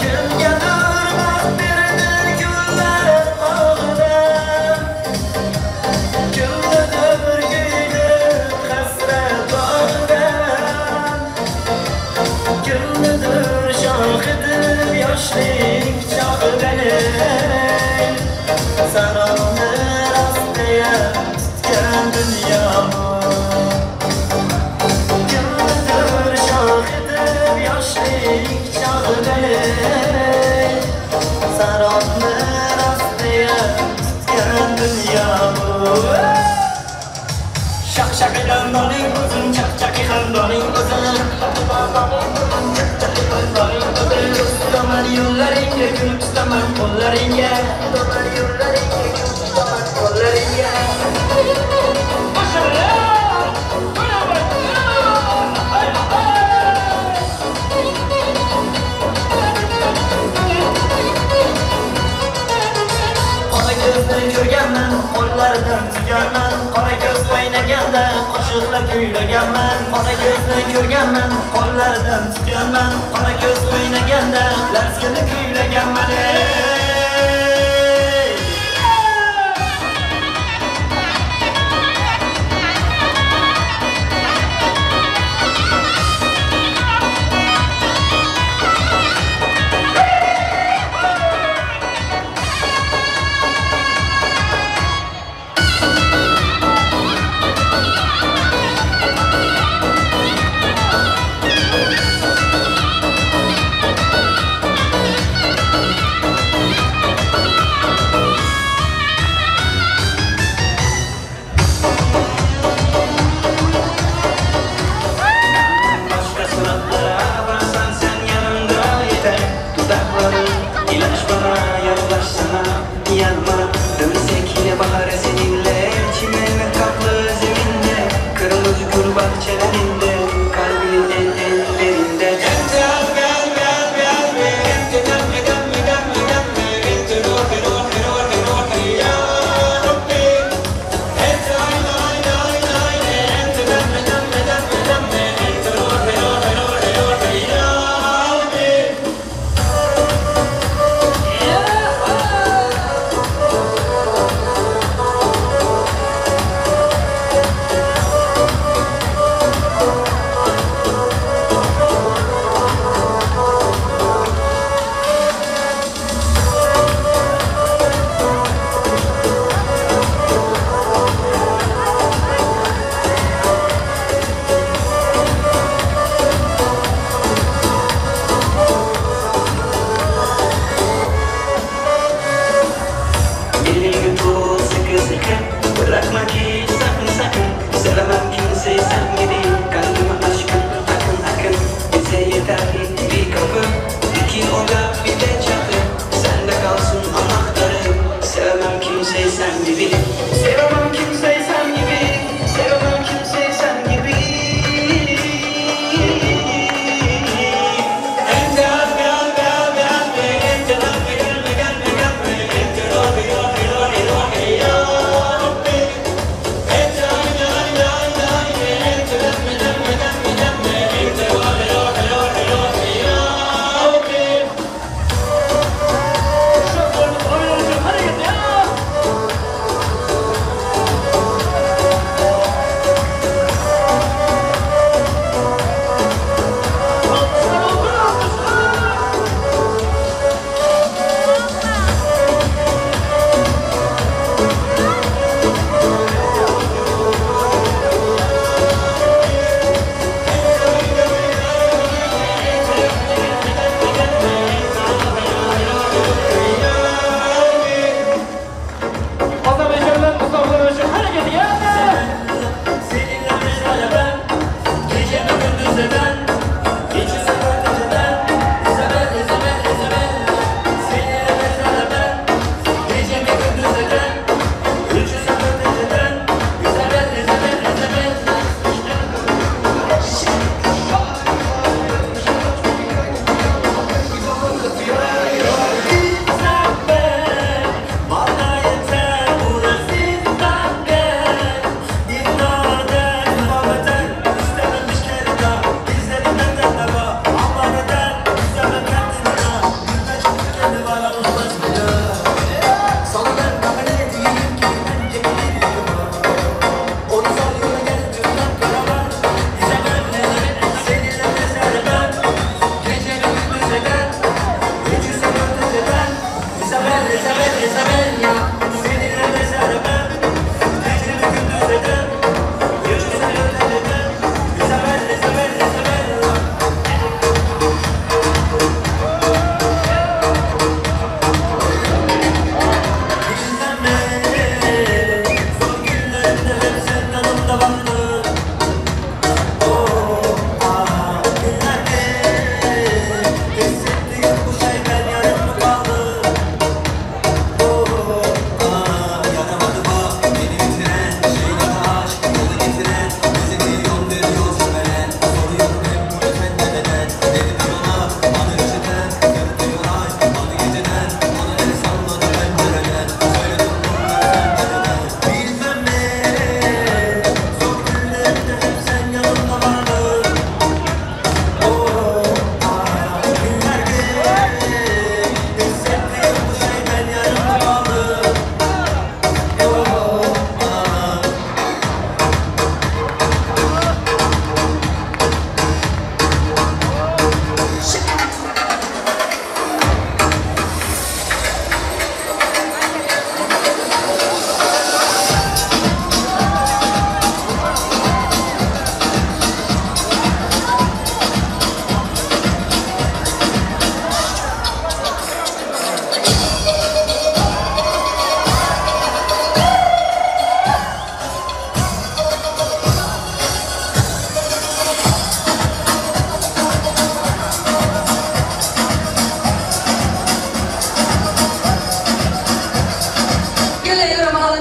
S16: kimgadir baxt berdi gullar bog'ida kimnidir kuydirib hasrat dog'ida kimnidir shoh etib yoshlik chog'idani saroni rostiya tutgan dunyo kimnidir shoh etib yoshlik chog'idani saroni rostiya tutgan dunyo shaq-shaqidan doning o'zin chaq-chaqi ham doning o'zin tutaman yo'llaringga kulib tutaman qo'llaringga tutaman yo'llaringga kulib tutaman qo'llaringga qora ko'zni ko'rganman qo'llaridan tutganman qora ko'z o'ynaganda qo'shiqlar kuylaganman qora ko'zni ko'rganman qo'llaridan tutganman qora ko'z o'ynaganda laskini kuylaganman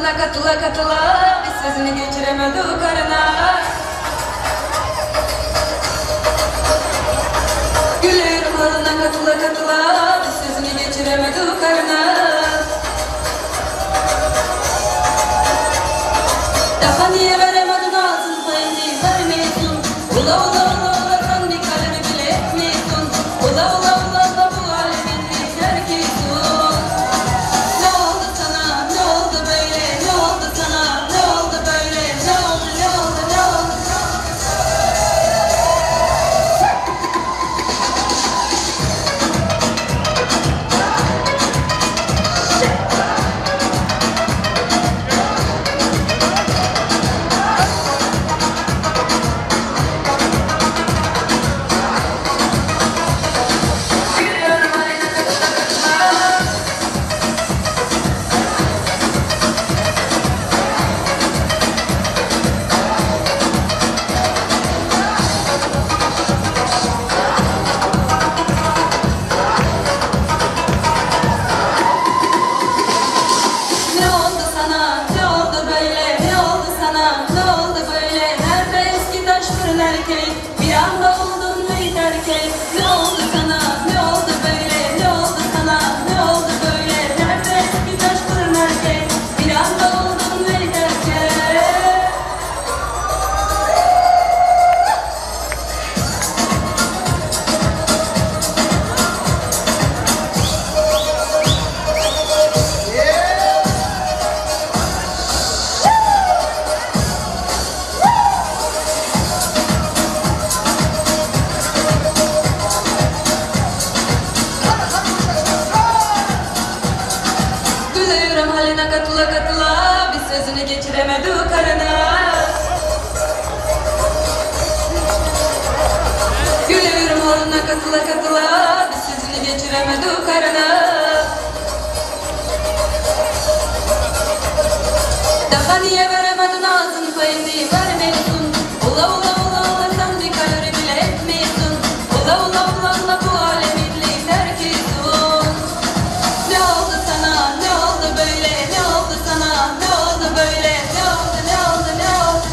S18: halına katıla katıla bir sözünü geçiremedi karına. Gülüyorum halına katıla katıla bir sözünü geçiremedi karına. Daha niye veremedin ağzın payını vermiyorsun? Ula ula ula ula sen bir kalemi bile etmiyorsun. Ula ula ula ula bu alemin bir terkisun. Ne oldu sana? Ne oldu böyle? Ne oldu sana? Ne oldu böyle? Ne oldu? Ne oldu? Ne oldu? Ne oldu sana? Ne oldu böyle? Ne oldu sana? Ne oldu böyle? Nerede eski taş fırın erkek? Bir anda oldun meyit erkek. Ne oldu sana? Ne oldu böyle? Ne oldu sana? Ne oldu böyle? Nerede eski taş fırın erkek? Bir anda oldun meyit erkek. Gülüyorum haline katıla katıla bir sözünü geçiremedi karına. Gülüyorum haline katıla katıla bir sözünü geçiremedi karına. Daha niye veremedin ağzın payını vermiyorsun? Ula ula ula ula sen bir kalori bile etmiyorsun. Ula ula ula ula bu aleminliği terkisun. Ne oldu sana? Ne oldu böyle? Ne oldu sana? Ne oldu böyle? Ne oldu? Ne oldu? Ne oldu?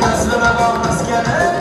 S16: Nazlıma olmaz gene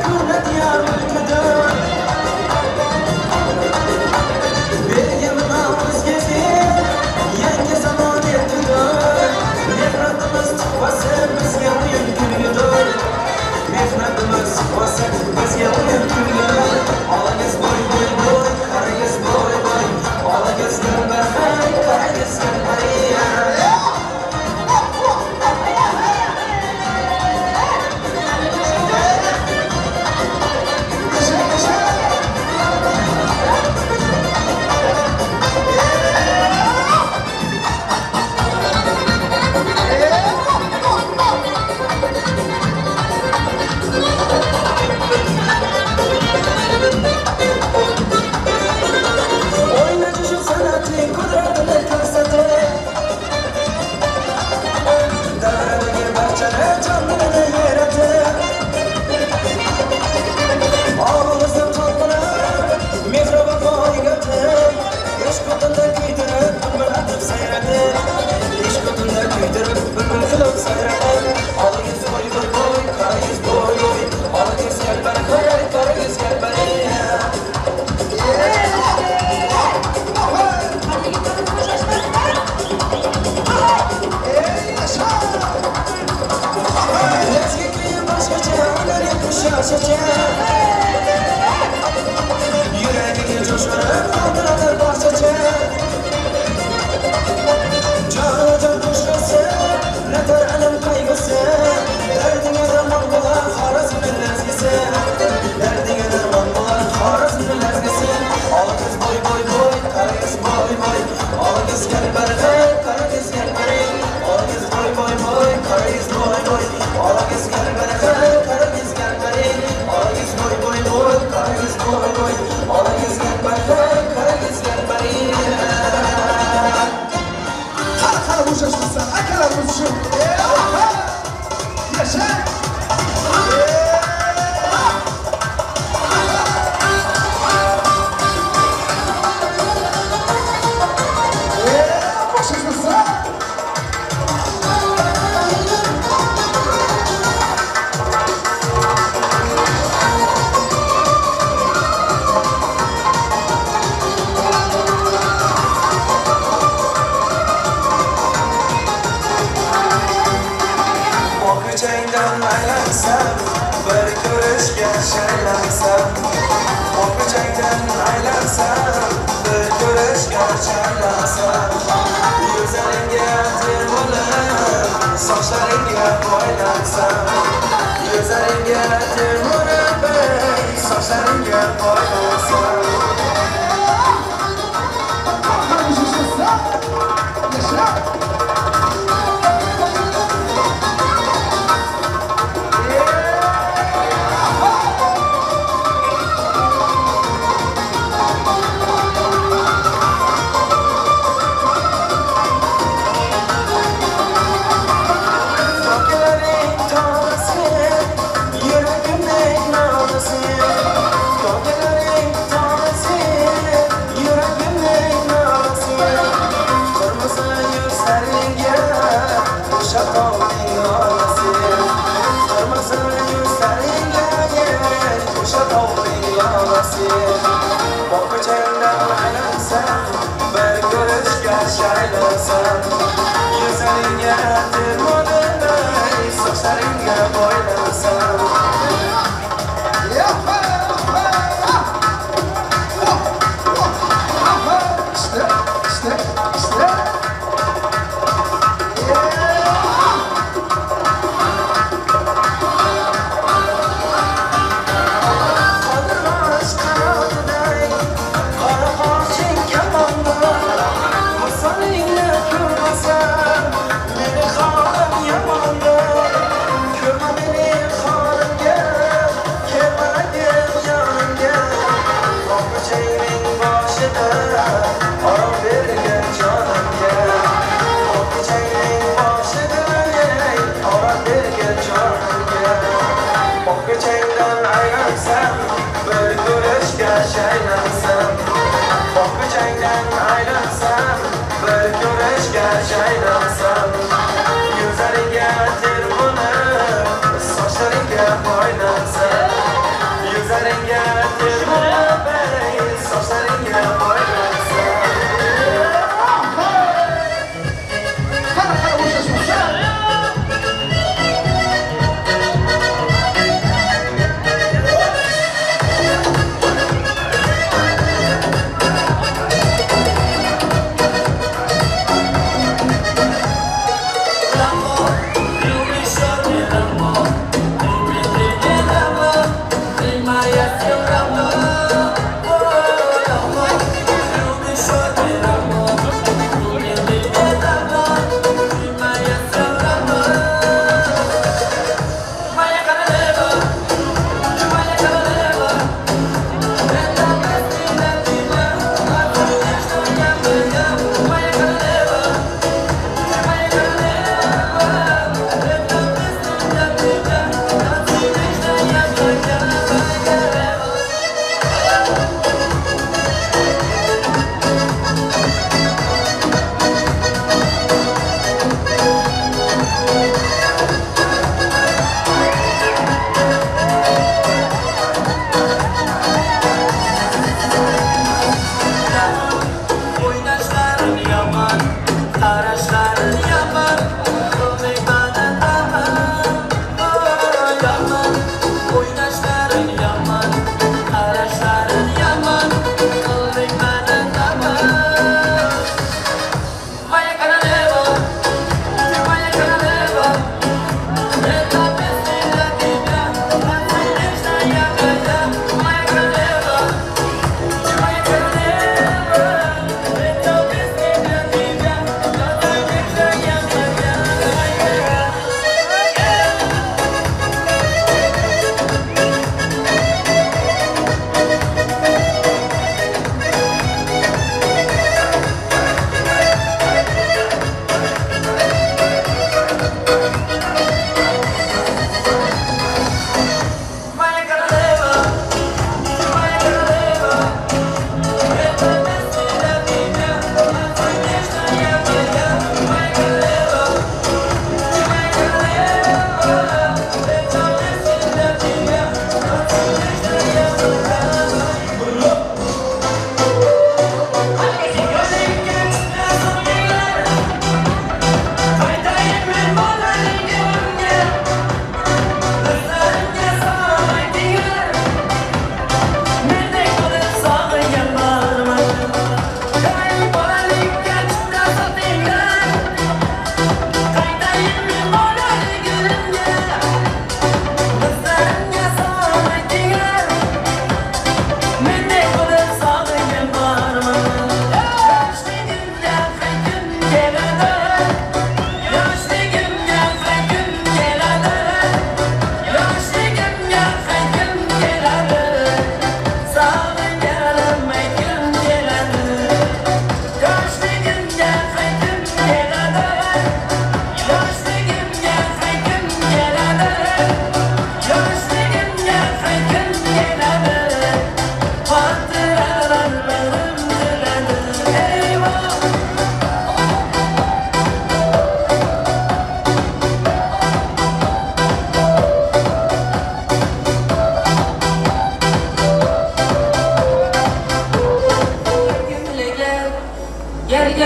S14: bahçece Yüreğini coşarak kaldıradır bahçece Canı can kuşkası Nedir ölüm kaygısı Derdine derman bulan Harazm'ın lezgisi Derdine derman bulan Harazm'ın lezgisi Ala kız boy boy boy Kara kız boy boy Ala kız gel berbe Kara kız gel beri Ala kız boy boy boy Kara kız boy boy Ala kız gel berbe Kara kız gel beri Ala kız boy boy boy Kara kız boy boy Ala kız gel berbe Kara kız gel beri Kara vuruşuyorsun sen Kara vuruşuyorsun Yaşa Okucaydan aylansam, bir ko'rishga shaylansam Okucaydan aylansam, bir ko'rishga shaylansam Yuzlaringga termulib, sochlaringga poylansam Yuzlaringga termulib, sochlaringga poylansam Okucaydan aylansam, bir ko'rishga shaylansam Yuzlaringga termulib, sochlaringga poylansam Okucaydan aylansam, bir ko'rishga shaylansam Okucaydan aylansam, bir ko'rishga shaylansam Yuzlaringga termulib, sochlaringga poylansam Yuzlaringga termulib, sochlaringga poylansam Lambo,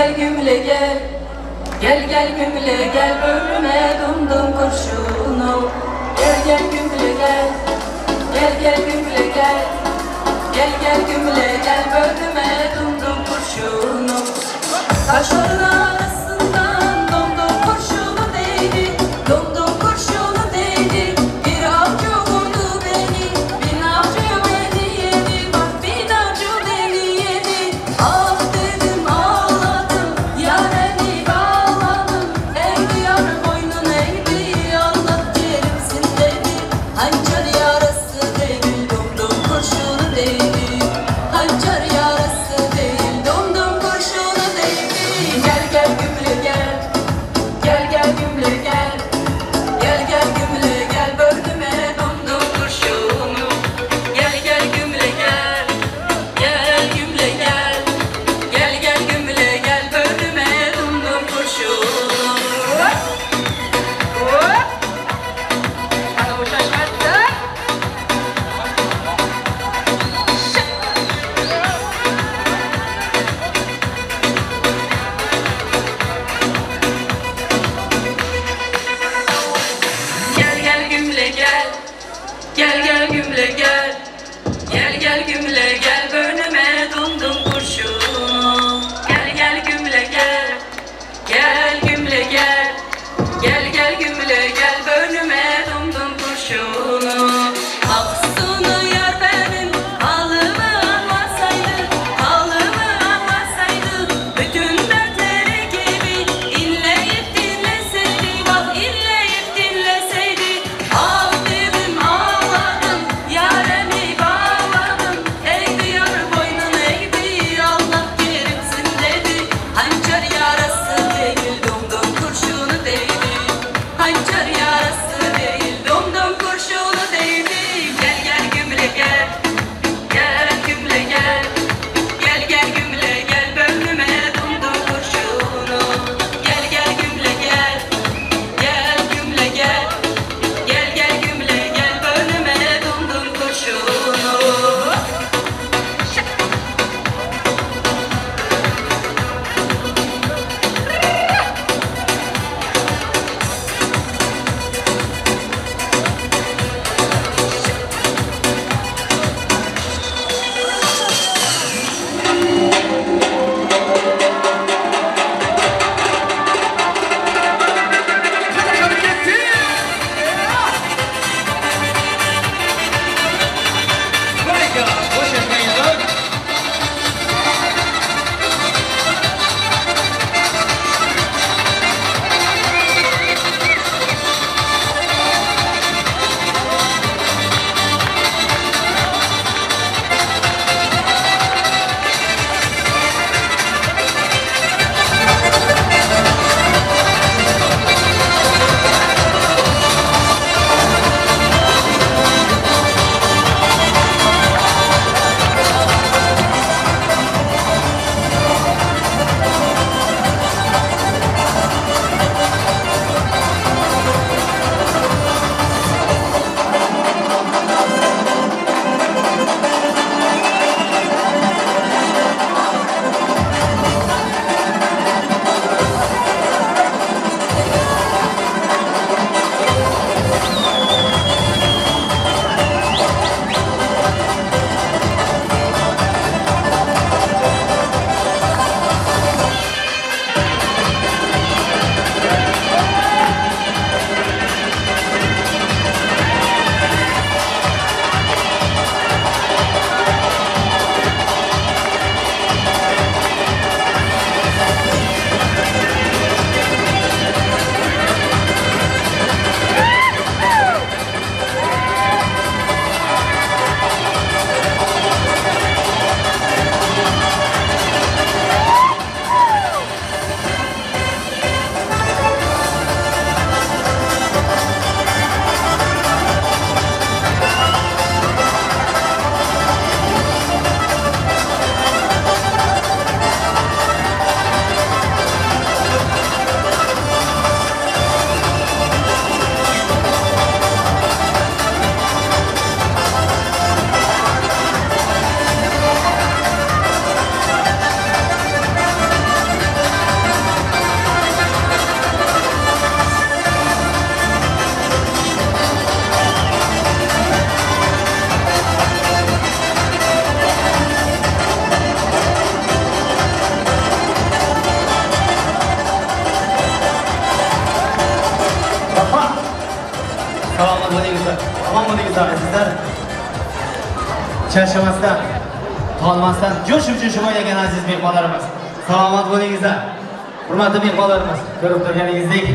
S18: gel gümle gel. Gel gel gümle gel bölüme dumdum kurşunu. Gel gel gümle gel. Gel gel gümle gel. Gel gel gümle gel bölüme dumdum kurşunu. Taşların arasından dumdum kurşunu değdi. Dumdum kurşunu değdi. Bir avcı vurdu beni. Bir avcı beni yedi. Bak bir avcı beni yedi. Ah dedim ağladım. Yareni bağladım. Eğdi yar boynun eğdi. Allah kerimsin dedi. Hançer yarası değil. Dumdum kurşunu değdi. Hançer yarası değil. Dumdum kurşunu değdi. Gel gel gümle gel. Gel gel gümle gel. Gel gel gümle gel bölüme dumdum kurşunu. Gel gel gümle gel. Gel gümle gel. Gel gel gümle gel bölüme dumdum kurşunu. Ana uçaşmazsa. Gel gel gümle gel. Gel gel gümle gel. Gel gel gümle gel bölüme dumdum kurşunu. Gel gel gümle gel. Gel gümle gel. Gel gel gümle gel bölüme dumdum kurşunu. Aksunu yar benim halımı anlasaydı. Halımı anlasaydı. Bütün dertleri gibi inleyip dinleseydi. Bak inleyip dinleseydi. Ah dedim ağladım. Yaremi bağladım. Eğdi yar boynun eğdi. Allah kerimsin dedi. Hançer yarası değil. Dumdum kurşunu değdi. Hançer yarası değil. Dumdum kurşunu değdi. Gel gel gümle
S20: Azizlar, charchamasdan, qolmasdan jo'shib o'ynagan aziz mehmonlarimiz. Salomat bo'lingizlar. Hurmatli mehmonlarimiz, ko'rib turganingizdek,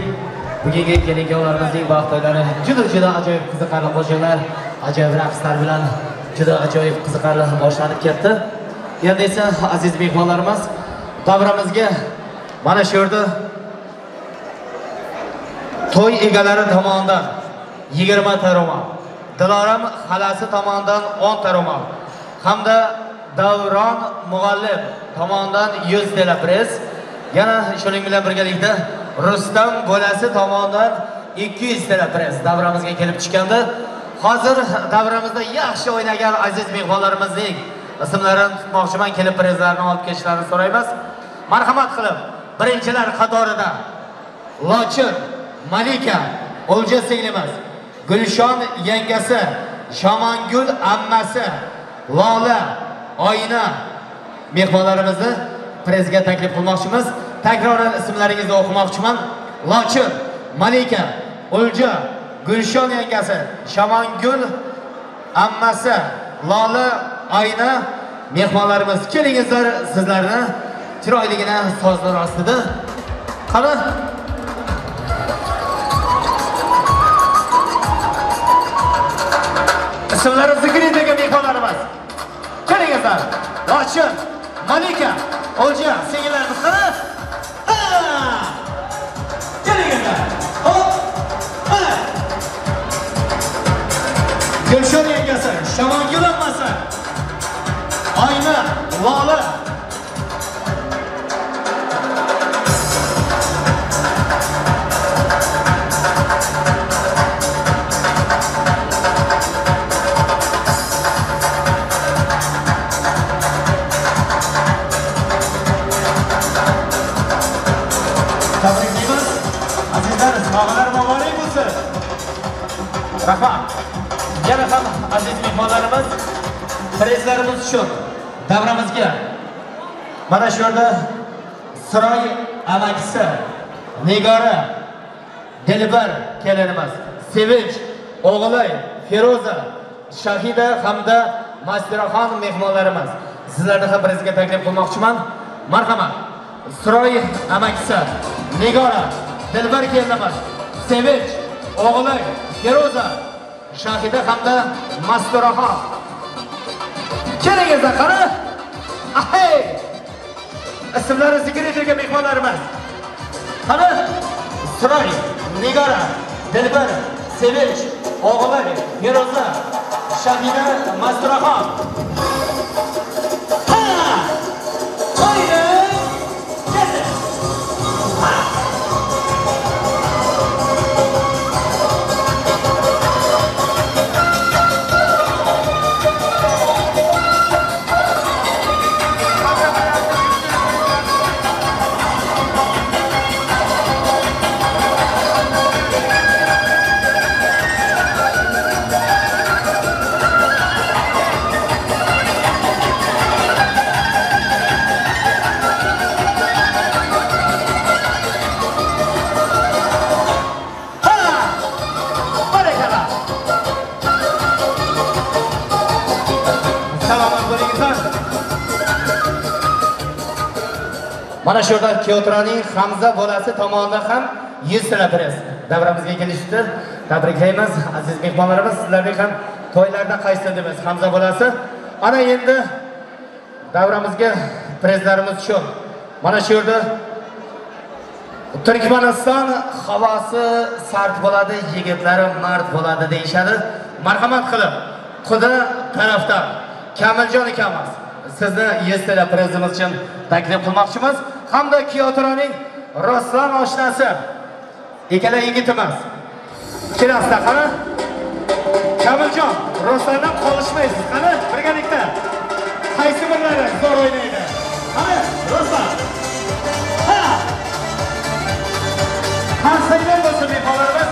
S20: bugungi kelin-kuyovlarimizning baxt to'ylari juda ajoyib qiziqarli qo'shiqlar, ajoyib raqslar bilan juda ajoyib qiziqarli boshlanib ketdi. Endi esa aziz mehmonlarimiz, davramizga mana shu yerda to'y egalari tomonidan 20 ta ro'mol, Diloram xalasi tomonidan 10 ta ro'mol hamda Davron muallim tomonidan 100 ta press, yana shuning bilan birgalikda Rustam bolasi tomonidan 200 ta press davramizga kelib chiqganda, hozir davramizda yaxshi o'ynagan aziz mehmonlarimizning ismlarini tutmoqchiman, kelib prezlarni olib ketishlarini so'raymiz. Marhamat qilib, birinchilar qatorida Lochin, Malika, O'lja singlimiz, Gulshon yangasi, Shamangul ammasi, Lola, Oyna mehmonlarimizni prezga taklif qilmoqchimiz. Takroran ismlaringizni o'qimoqchiman. Lochin, Malika, O'lja, Gulshon yangasi, Shamangul ammasi, Lola, Oyna mehmonlarimiz, kelingizlar, sizlarni chiroyligina sozlar ostida. Qani ismlari zikr etilgan mehmonlarimiz. Kelingizlar. Lochin, Malika, O'lja, singillarimiz qani? Kelingizlar. Hop. Mana. Gulshon yangasi, Shamongul ammasi, Oyna, Lola. Tabriklaymiz. Azizlar, sog'lar muborak bo'lsin. Rahmat. Yana ham aziz mehmonlarimiz, prezlarimiz uchun davramizga mana shu yerda Siroy amakisi, Nigora, Dilbar kelinimiz, Sevinch o'g'li, Feroza, Shahida hamda Mastiraxon mehmonlarimiz. Sizlarni ham prezga taklif qilmoqchiman. Marhamat. Siroy amakisi, Nigora, Dilbar kelinimiz, Sevinch o'g'li, Feroza, Shahida hamda Mastiraxon. Kelingizlar, qani? Ahey! Ismlari zikr etilgan mehmonlarimiz. Qani? Siroy, Nigora, Dilbar, Sevinch o'g'li, Feroza, Shahida, Mastiraxon. Ha! Qo'ydi! Keldi! Mana shu yerda Kyotraning Hamza bolasi tomonidan ham 100 ta press davramizga kelishdi. Tabriklaymiz aziz mehmonlarimiz, sizlarning ham to'ylarda qaysidimiz Hamza bolasi. Ana endi davramizga prezlarimiz uchun mana shu yerda Turkmaniston havosi sart bo'ladi, yigitlari mard bo'ladi deyshadi. Marhamat qilib, Quda tarafdan Kamiljon akamiz sizni 100 ta prezimiz uchun taklif qilmoqchimiz. Hamda Kyotraning Ruslan oshnasi ikkala yigitimiz. Kelasizlar, qani? Kamiljon, Ruslandan qolishmaysiz. Qani? Birgalikda. Qaysi birlari zo'r o'ynaydi? Qani? Ruslan. Ha! Qarsaylar bo'lsin mehmonlarimiz.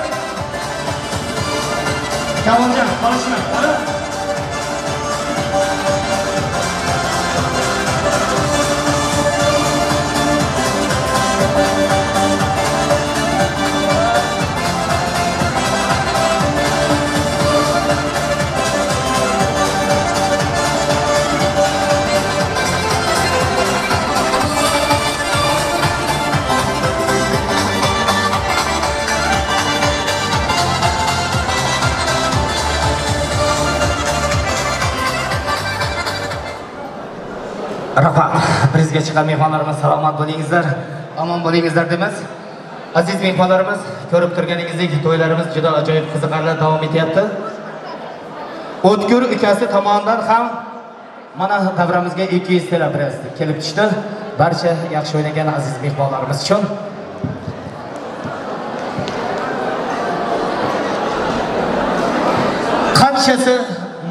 S20: Kamiljon, qolishmang. Qani? Rahmat. Bizga chiqqan mehmonlarimiz salomat bo'lingizlar, omon bo'lingizlar deymiz. Aziz mehmonlarimiz, ko'rib turganingizdek to'ylarimiz juda ajoyib qiziqarli davom etyapti. O'tgur ukasi tomonidan ham mana davramizga 200 TL kelib tushdi. Barcha yaxshi o'ynagan aziz mehmonlarimiz uchun qanchasi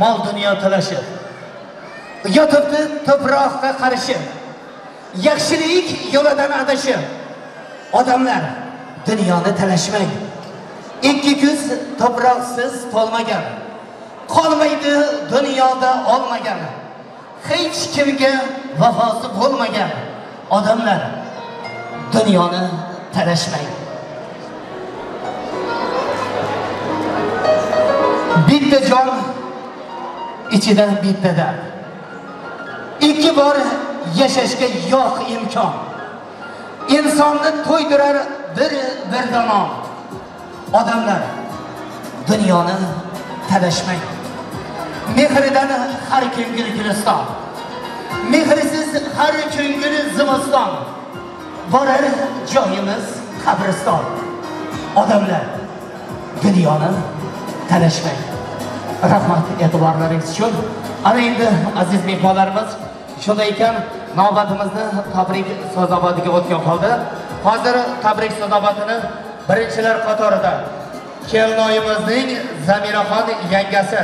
S20: mol dunyo talashi, yotibdi to'proqqa qarishi, yaxshilik yo'lidan adashi. Odamlar dunyoni talashmang, ikki ko'z to'proqsiz to'lmagan, qolmaydi dunyoda olmagan, hech kimga vafosi bo'lmagan. Odamlar dunyoni talashmang. Bitta jon ichida bitta dard, ikki bor yashashga yo'q imkon. İnsonni to'ydirar bir damon. Odamlar dunyoni talashmang. Mehridan har ko'ngil guliston, mehrisiz har ko'ngil zimiston. Borar joyimiz qabriston. Odamlar dunyoni talashmang. Rahmat e'tiborlaringiz uchun. Ana endi aziz mehmonlarimiz, shunday ekan navbatimizni tabrik so'zobatiga o'tgan holda, hozir tabrik so'zobatini birinchilar qatorida kelinoyimizning Zamiraxon yangasi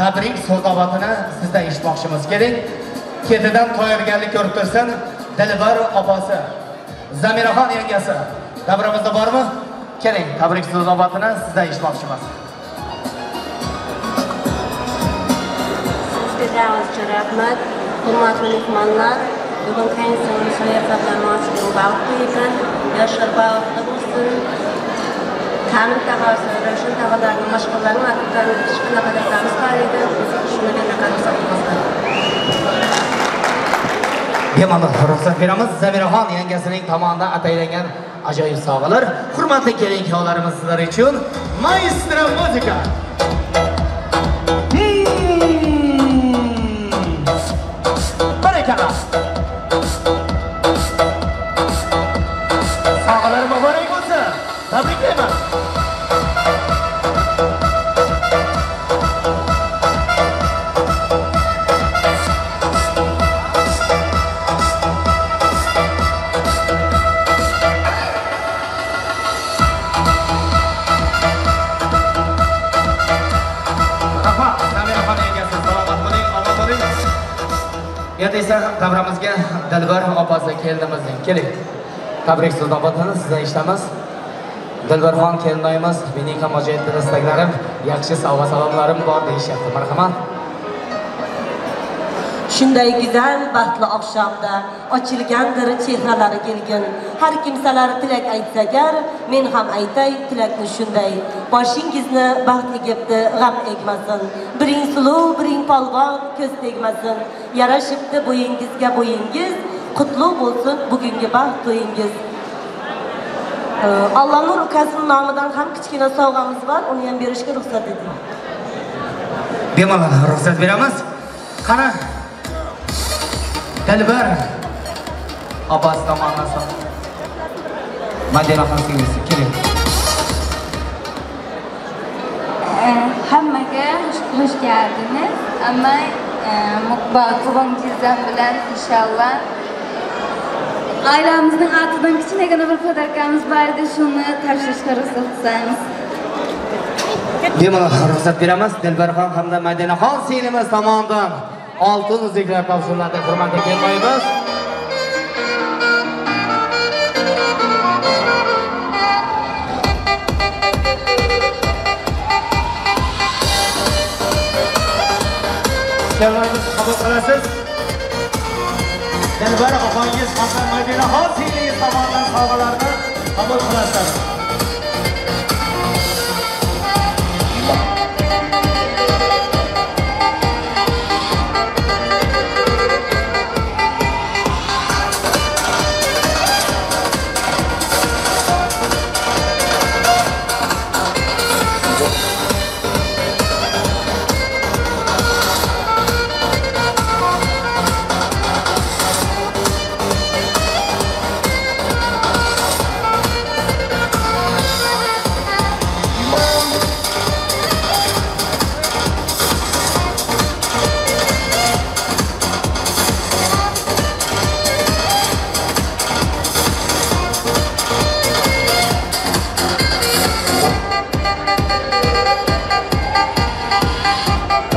S20: tabrik so'zobatini sizdan eshitmoqchimiz kerak. Ketidan tayyorgarlik ko'rib tursin Dilbar opasi, Zamiraxon yangasi. Davramizda bormi? Keling, tabrik so'zobatini sizdan eshitmoqchimiz.
S8: Sizga rahmat. Hurmatli mehmonlar, bugun kayinsingiz so'yafaqlamoqchilik vaqti ekan, yoshlar bag'ishli bo'lsin. Kamil taqosi, Ravshan taqolarning mashg'ullarni vaqtdan hech qanaqa qadamimiz bor edi. Shuni qanaqa hisoblaymiz.
S20: Bemalol ruxsat beramiz. Zamiraxon yangasining tomonidan ataylangan ajoyib sovg'alar. Hurmatli kelin-kuyovlarimiz sizlar uchun maestro muzika. Barakalla. Sog'alar muborak bo'lsin. Tabriklayman. Endi esa davramizga Dilbar opasi keldimizning keling. Tabrik so'zobatini sizdan eshitamiz. Dilbarxon kelinoyimiz, mening ham ajoyib tilaklarim, yaxshi salomlarim bor deyishyapti. Marhamat.
S22: Shunday go'zal baxtli oqshomda ochilgandir chehralari kelgin. Har kimsalar tilak aytsa agar, men ham aytay tilakni shunday. Boshingizni baxt egibdi, g'am egmasin. Biring suluv, biring polvon, ko'z tegmasin. Yarashibdi bo'yingizga bo'yingiz, qutlug' bo'lsin bugungi baxt to'yingiz. Allohnur ukasining nomidan ham kichkina sovg'amiz bor, uni ham berishga ruxsat eting.
S20: Bemalol ruxsat beramiz. Qani Dilbar opasi tomonidan Madinaxon singlisi keling.
S23: Hammaga xush keldingiz. Amma tug'ilgan bilan inshaalloh ailemizning atidan kichkinagina bir podarkamiz bor edi, shuni topshirishga ruxsat qilsangiz.
S20: Bemalol ruxsat beramiz. Dilbarxon hamda Madinaxon singlimiz tomonidan oltin uzuklar topshiriladi. Hurmatli kelinoyimiz. Kelinoyimiz qabul qilasiz. Dilbar opangiz hamda Madinaxon singlingiz tomonidan sovg'alarni qabul qilasiz.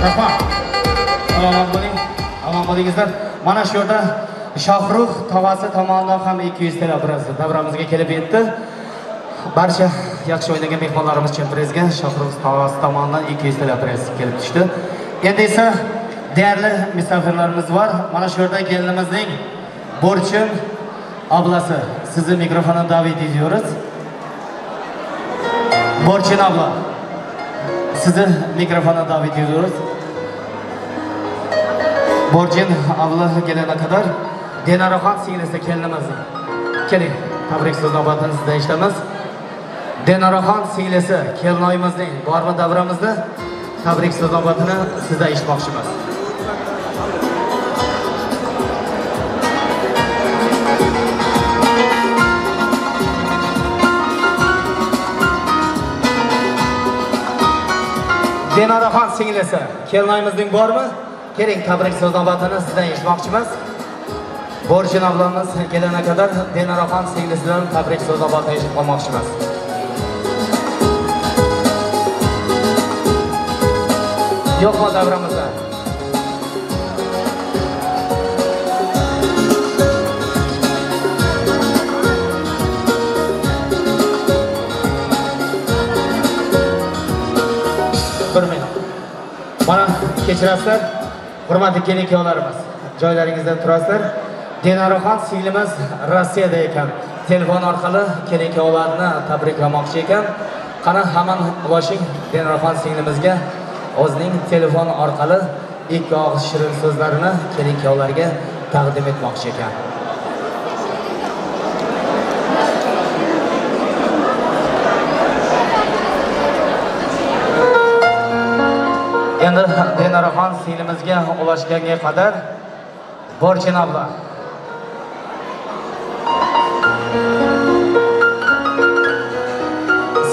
S20: Rahmat. Aman bo'lingizlar. Mana shu yerda Shohrux tog'asi tomonidan ham 200 TL davramizga kelib yetdi. Barcha yaxshi o'ynagan mehmonlarimiz chempionizga Shohrux tog'asi tomonidan 200 TL kelib tushdi. Endi esa değerli misafirlarimiz var. Mana shu yerda kelinimizning Borchin ablasi. Sizni mikrofona davet ediyoruz. Borchin abla. Sizni mikrofona davet ediyoruz. Borchin abla gelene kadar Denaraxon singlisi kelinimiz. Keling, tabrik so'z navbatini sizdan eshitamiz. Denaraxon singlisi kelinoyimizning bormi davramizda tabrik so'z navbatini sizdan eshitmoqchimiz. Denaraxon singlisi kelinoyimizning bormi? Keling, tabrik so'z navbatini sizdan eshitmoqchimiz. Borchin ablamiz kelana kadar Denaraxon singlisidan tabrik so'z navbatini eshitib qolmoqchimiz. Yo'qmi davramizda? Bir minut. Mana kechirasizlar, hurmatli kelin-kuyovlarimiz. Joylaringizdan turasizlar. Denaraxon singlimiz Rossiyada ekan. Telefon orqali kelin-kuyovlarni tabriklamoqchi ekan. Qani hamon ulashing Denaraxon singlimizga o'zining telefon orqali ikki og'iz shirin so'zlarini kelin-kuyovlarga taqdim etmoqchi ekan. Endi Denaraxon singlimizga ulashganga qadar Borchin abla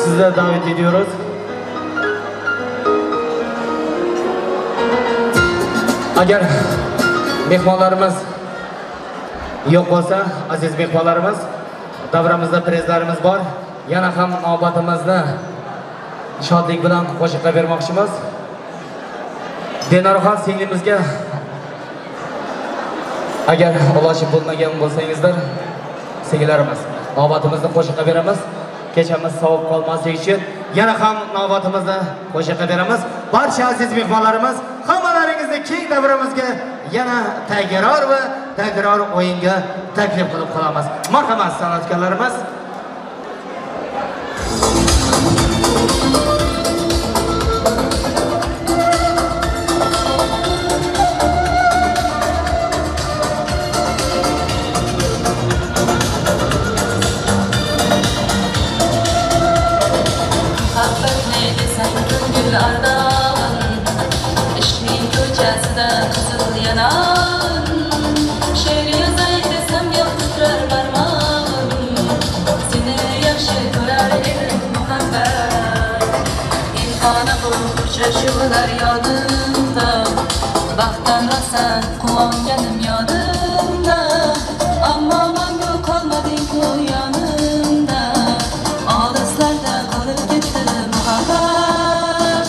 S20: sizleri davet ediyoruz. Agar mehmonlarimiz yo'q bo'lsa, aziz mehmonlarimiz, davramizda prezlarimiz bor. Yana ham navbatimizni shodlik bilan qo'shiqqa bermoqchimiz. Denaraxon singlimizga agar ulashib bo'lmagan bo'lsangizlar, singillarimiz, navbatimizni qo'shiqqa beramiz. Kechamiz sovuq qolmasligi uchun yana ham navbatimizni qo'shiqqa beramiz. Barcha aziz mehmonlarimiz, hammalaringizni keng davramizga yana takror o'yinga taklif qilib qolamiz. Marhamat san'atkorlarimiz.
S3: Şular yodimda, baxtdan rosa quvonganim yodimda, ammo mangu qolmading yonimda. Olislarda qolib ketdi muhabbat.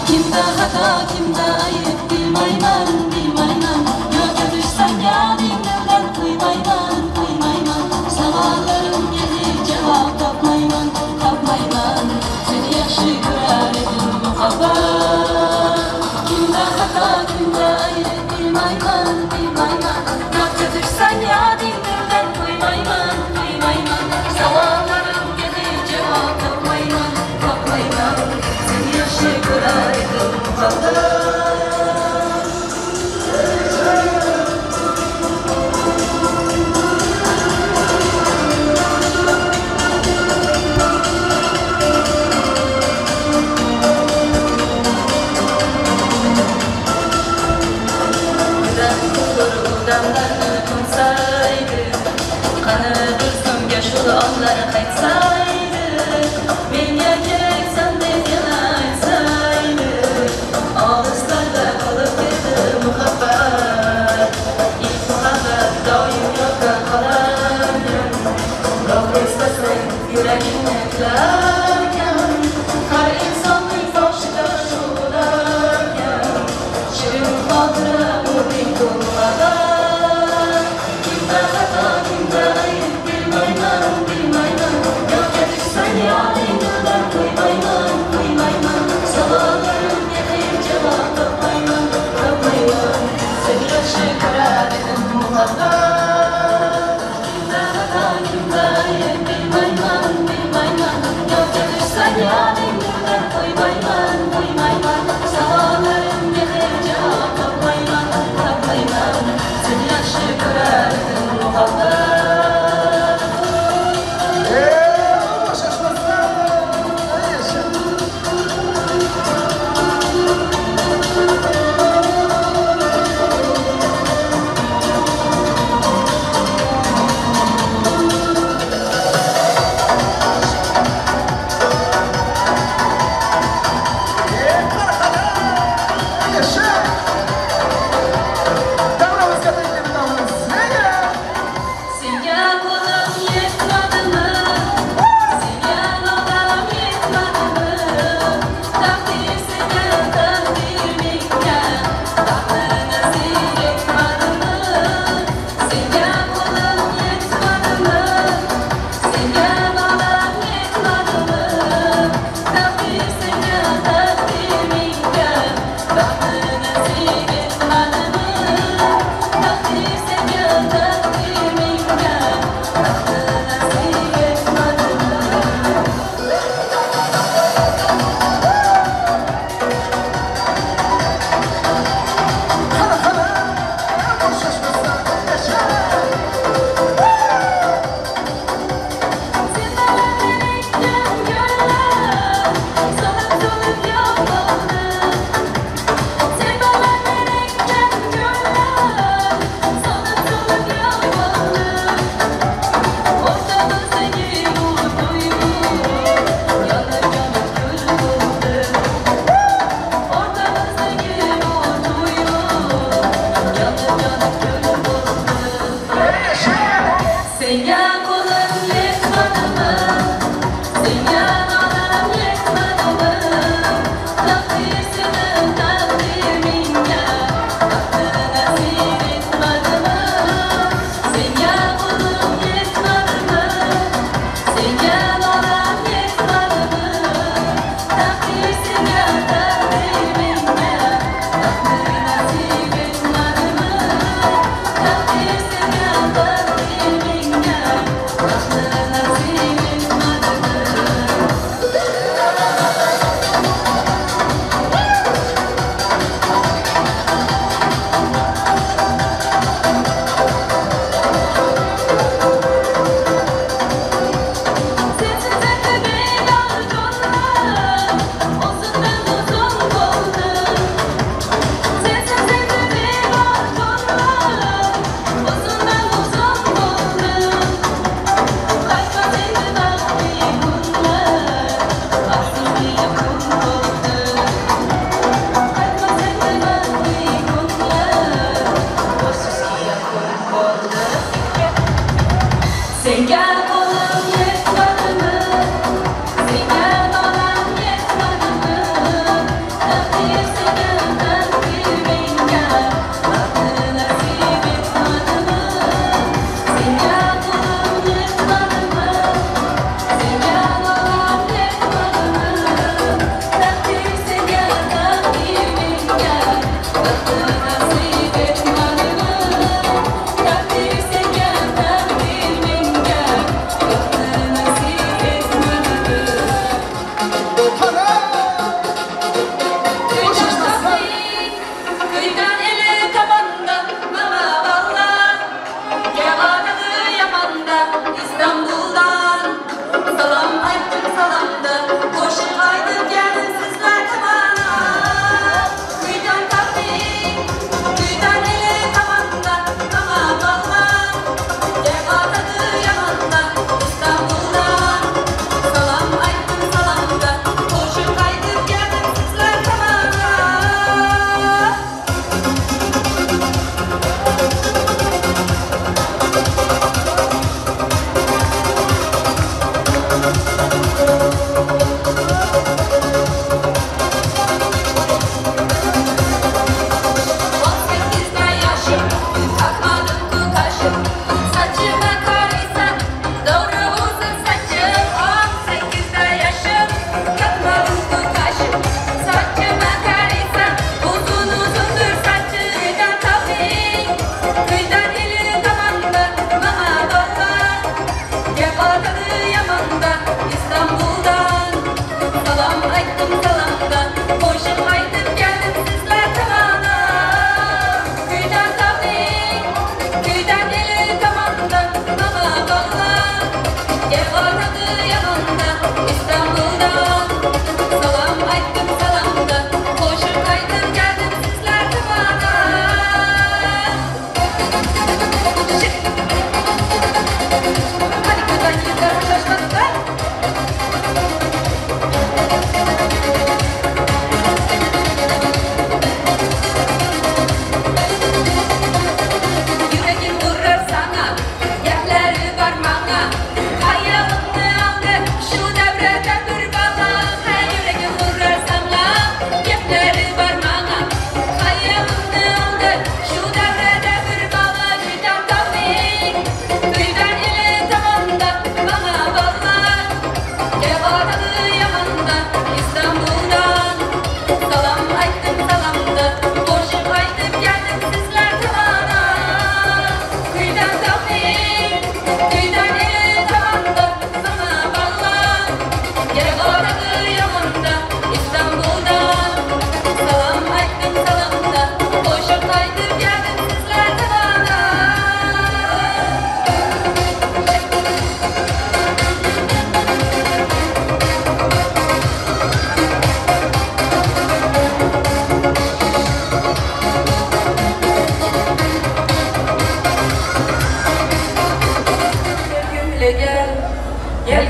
S3: Kimda xato, kimda ayb bilmayman. Yo'lga tushsam yodingdan qo'ymayman. Savollarimga hech javob topmayman. Seni yaxshi ko'rar edim muhabbat. Kimda xato, kimda ayb bilmayman. Yo'lga tushsam yodingdan qo'ymayman. Savollarimga hech javob topmayman. Seni yaxshi ko'rar edim muhabbat. Onlar qaytsaydı, menga keraksan deb yana aytsaydı. Olislarda qolib ketdi muhabbat. İlk muhabbat doim yodda qolarkan. Biroq eslasang yuragingni tilarkan. Har insonning boshida shu bo'larkan.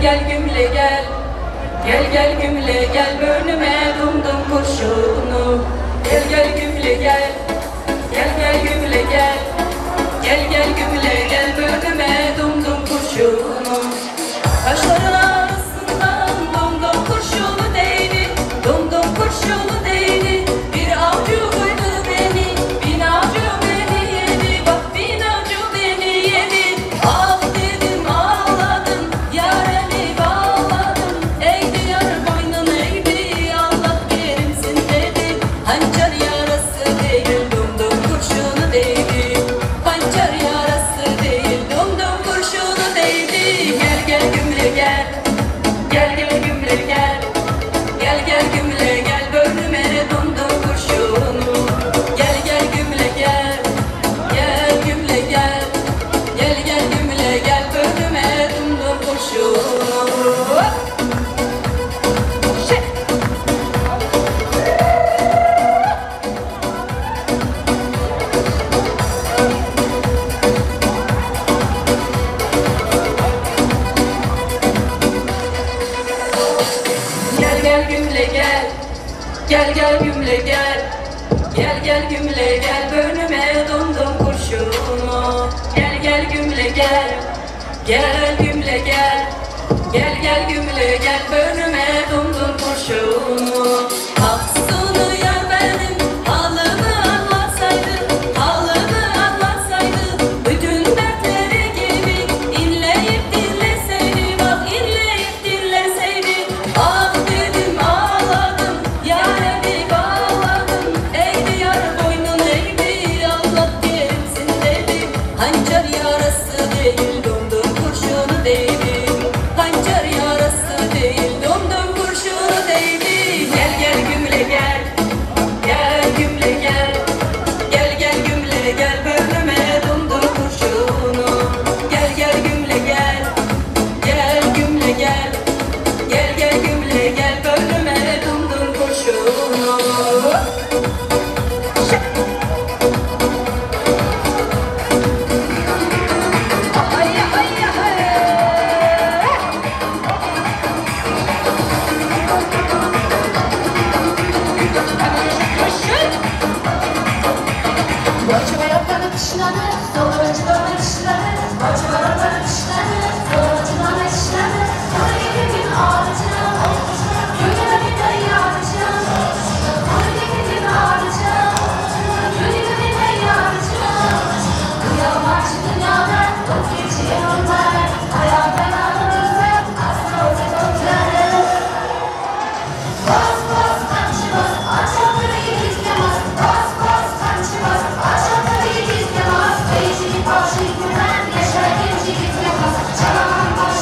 S3: gel gümle gel. Gel gümle gel bölüme dumdum kurşunu. Gel gümle gel. Gel gümle gel. Gel gümle gel bölüme dumdum kurşunu. Taşların arasından dumdum kurşunu değdi. Dumdum kurşunu değdi. Bir avcı koydu beni. Bin avcı beni yedi. Bak bin avcı beni yedi. Ah dedim ağladım. Yaremi bağladım. Eğdi yar boynun eğdi. Allah kerimsin dedi. Hançer yarası değil dumdum kurşunu değdi. Hançer yarası değil dumdum kurşunu değdi. Gel gümle gel. Gel gümle gel. Gel gümle gel bölüme dumdum kurşunu. Gel gümle gel. Gel gümle gel. Gel gümle gel bölüme dumdum kurşunu. Gel gümle gel. Gel gümle gel. Gel gümle gel bölüme dumdum kurşunu. Gel gümle gel. Gel gümle gel. Gel gümle gel bölüme dumdum kurşunu. Aksunu yar benim halımı anlatsaydı. Halımı anlatsaydı. Bütün dertleri gibi inleyip dinleseydi. Bak inleyip dinleseydi. Ah dedim ağladım. Yaremi bağladım. Eğdi yar boynun eğdi. Allah kerimsin dedi. Hançer yarası değil dumdum kurşunu değdi. Hançer yarası değil dumdum kurşunu değdi. Gel gümle gel. Gel gümle gel. Gel gümle gel bölüme dumdum kurşunu. Gel gümle gel. Gel gümle gel. Gel gümle gel bölüme dumdum kurşunu.
S9: Yaşar genci gitmez, çalan baş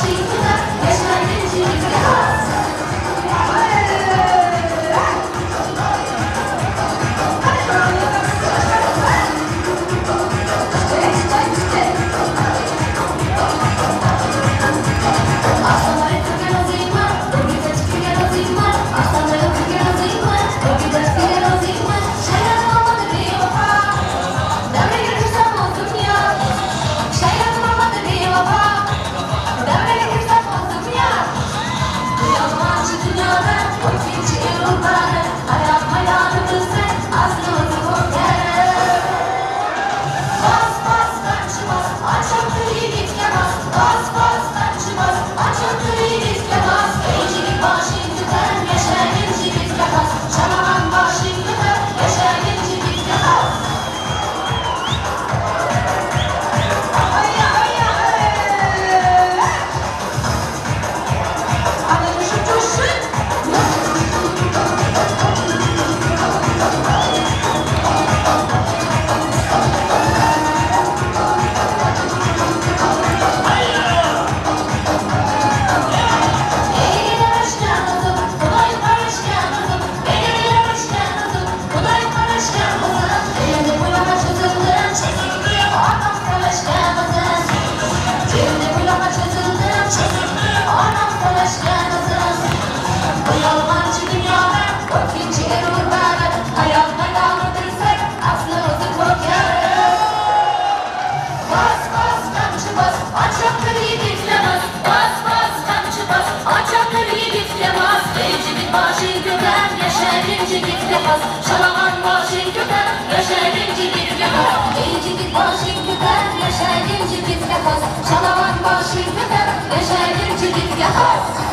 S3: has. Şalaman başın köter, yaşayın cigitke has. Ey cigit başın köter, yaşayın cigitke has. Şalaman başın köter, yaşayın cigitke has.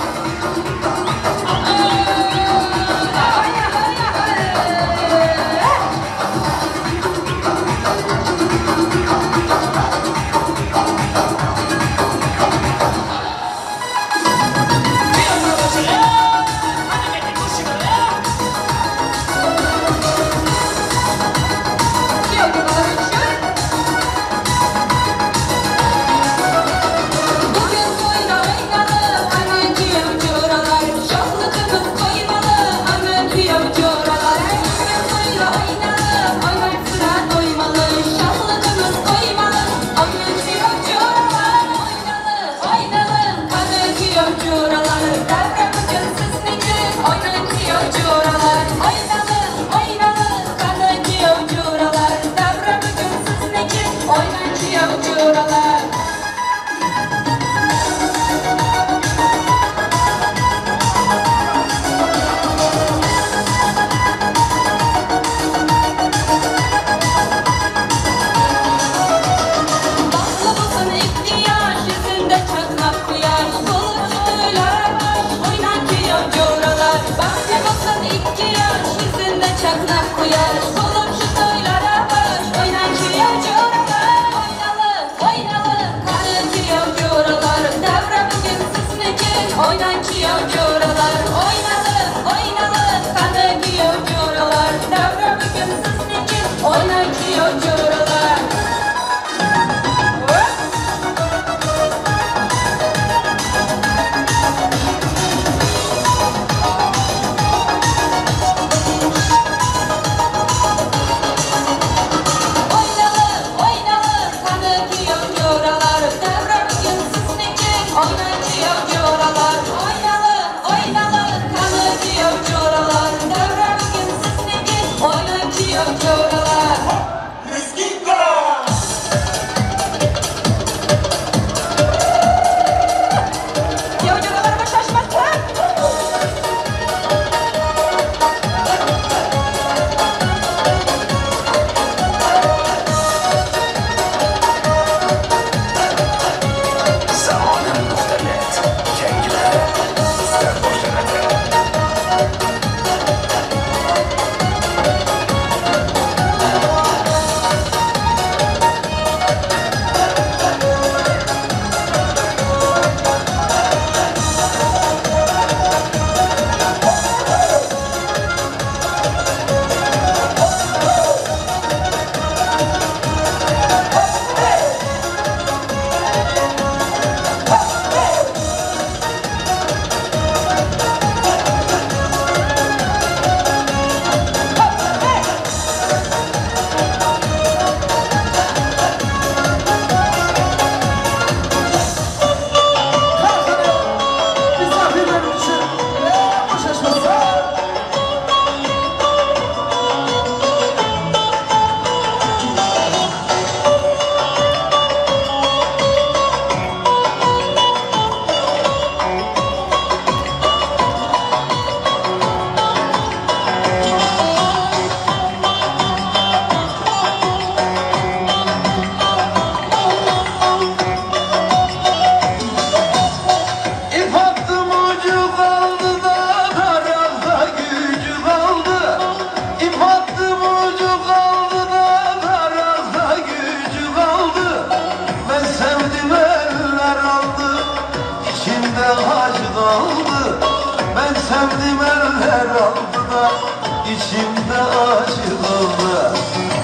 S10: İçimde acılı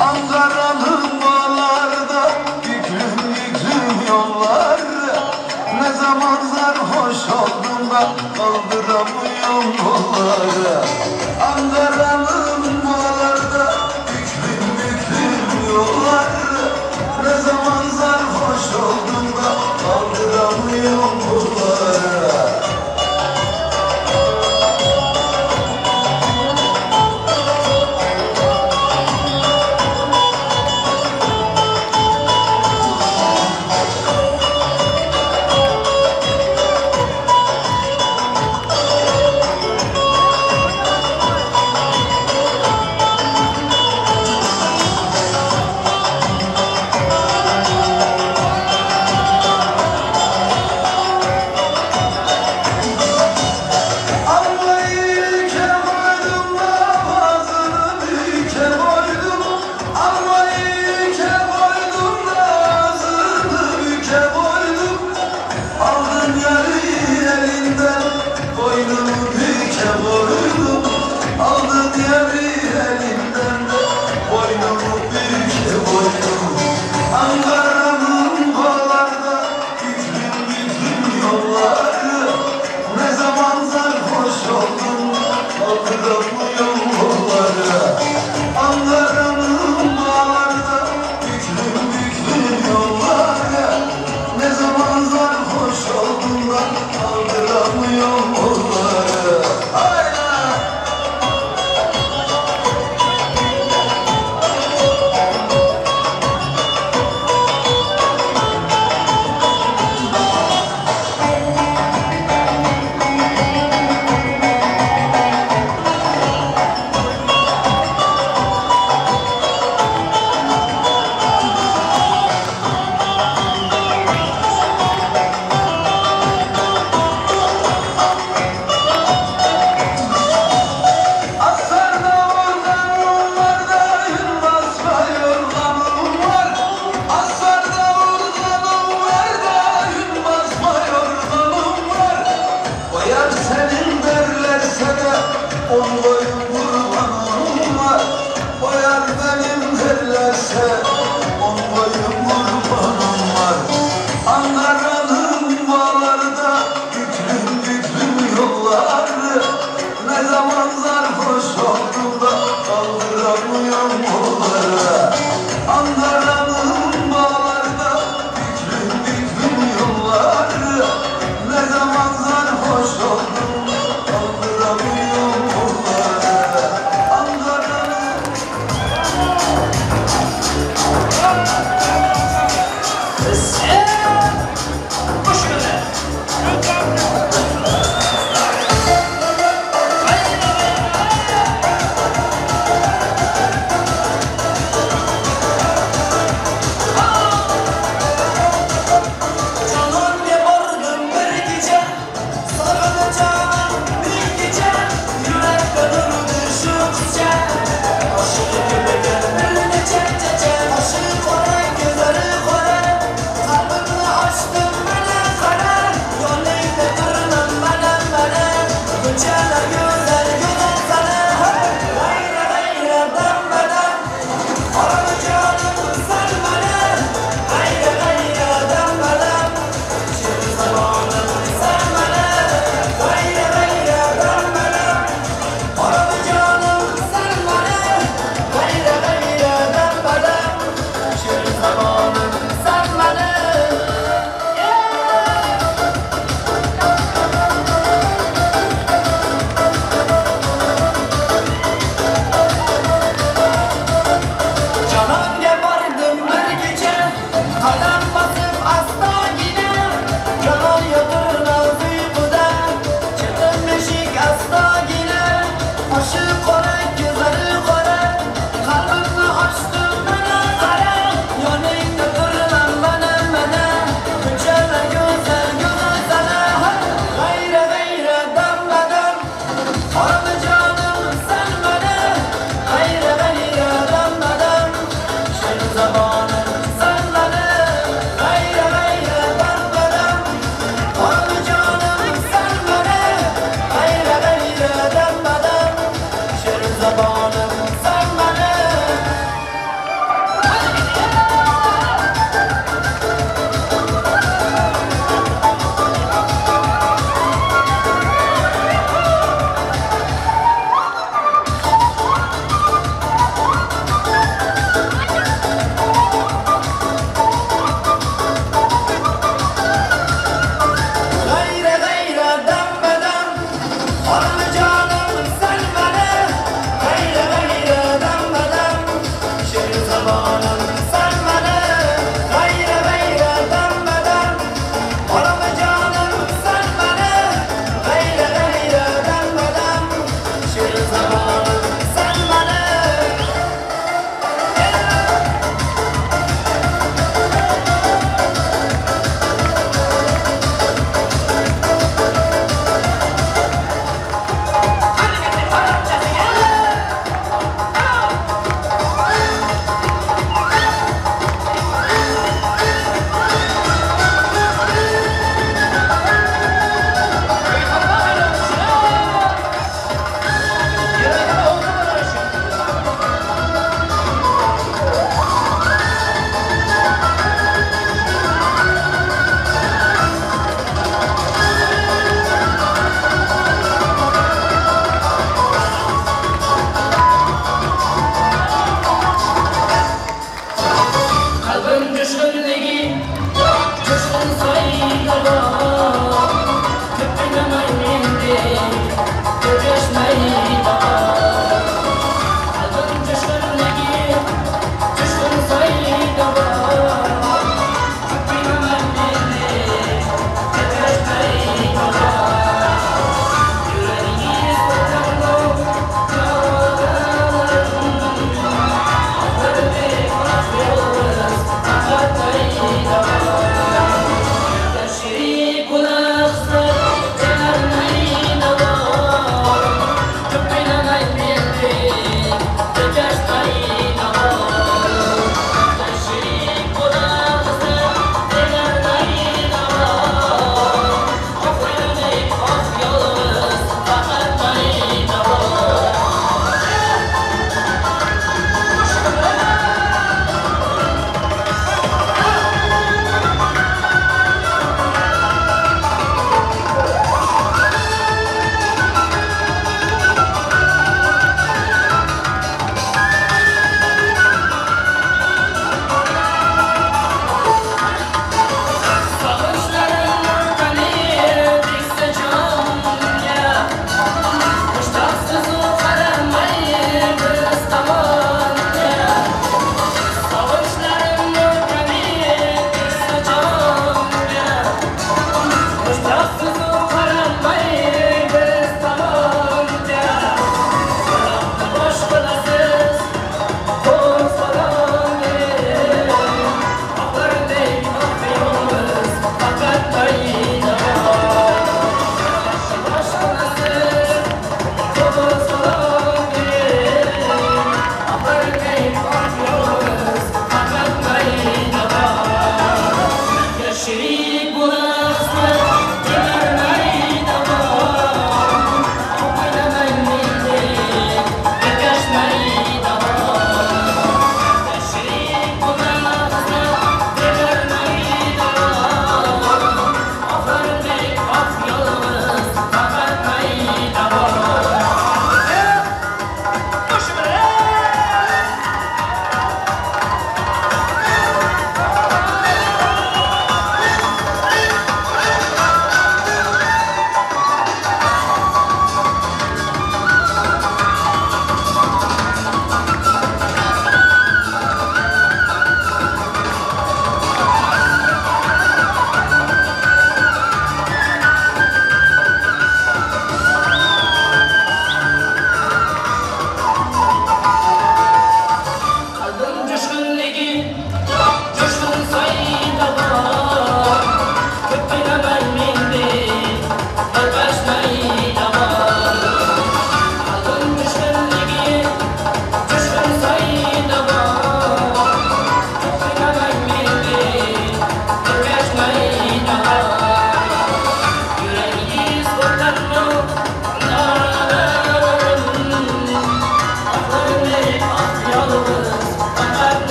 S10: Ankara'nın bağlarda Büklüm büklüm yollar Ne zaman sarhoş oldum da Kaldıramıyorum kolları Ankara'nın bağlarda Büklüm büklüm yollar Ne zaman sarhoş oldum da Kaldıramıyorum kolları yeri elinden boynumu bükle boynum Ankara'nın bağlarda büklüm yolları Ne zaman sarhoş oldum kaldıramıyorum yolları Ankara'nın bağlarda büklüm yolları Ne zaman sarhoş oldum da kaldıramıyorum yolları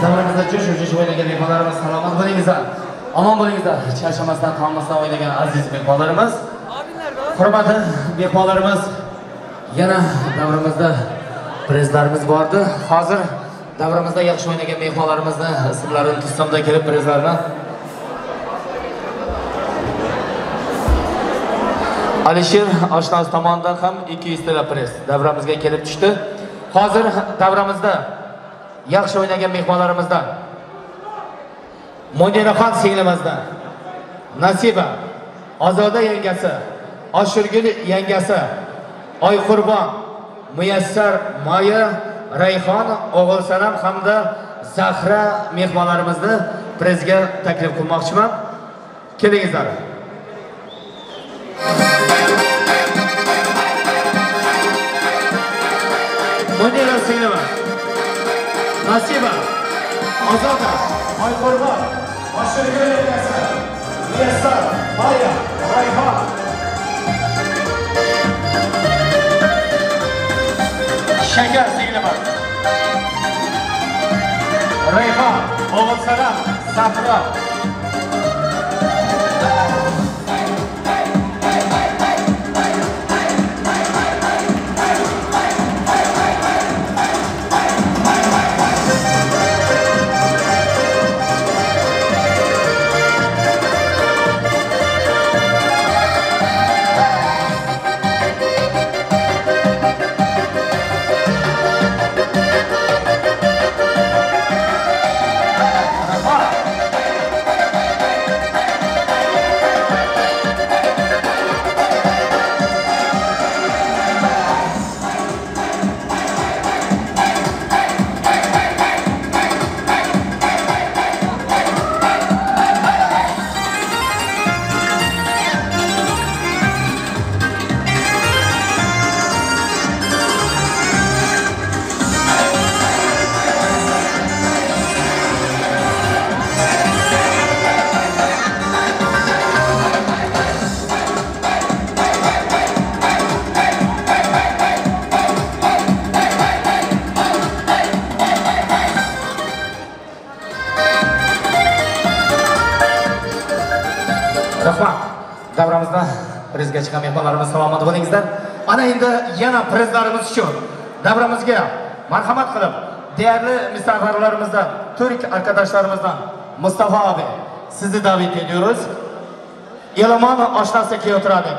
S20: davramizda jo'sh o'ynagan mehmonlarimiz salomat bo'lingizlar. Omon bo'lingizlar. Charchamasdan, qolmasdan o'ynagan aziz mehmonlarimiz. Hurmatli mehmonlarimiz, yana davramizda prizlarimiz bordi. Hozir davramizda yaxshi o'ynagan mehmonlarimizni ismlarini tuzsamda kelib prizlarni. Alisher Oshnoz tomonidan ham 200 ta priz davramizga kelib tushdi. Hozir davramizda yaxshi o'ynagan mehmonlarimizdan Muniraxon singlimizdan Nasiba, Ozoda yangasi, Oshirgul yangasi, Oyqurbon, Muyassar Moya, Rayhon, O'g'ilsanam hamda Zahra mehmonlarimizni prizga taklif qilmoqchiman. Kelingizlar. Munira singlima, Nasiba, Ozoda, Oyqurbon, Oshirgul yangasi, Muyassar Moya, Rayhon. Shakar singlima, Rayhon, O'g'ilsanam, Zahra. Davramizda prizga chiqqan mehmonlarimiz salomat bo'lingizlar. Ana endi yana prizlarimiz uchun davramizga marhamat qilib, değerli misafirlerimizden, Türk arkadaşlarımızdan Mustafa abi sizi davet ediyoruz. Yalaman oshnosi keltiradi.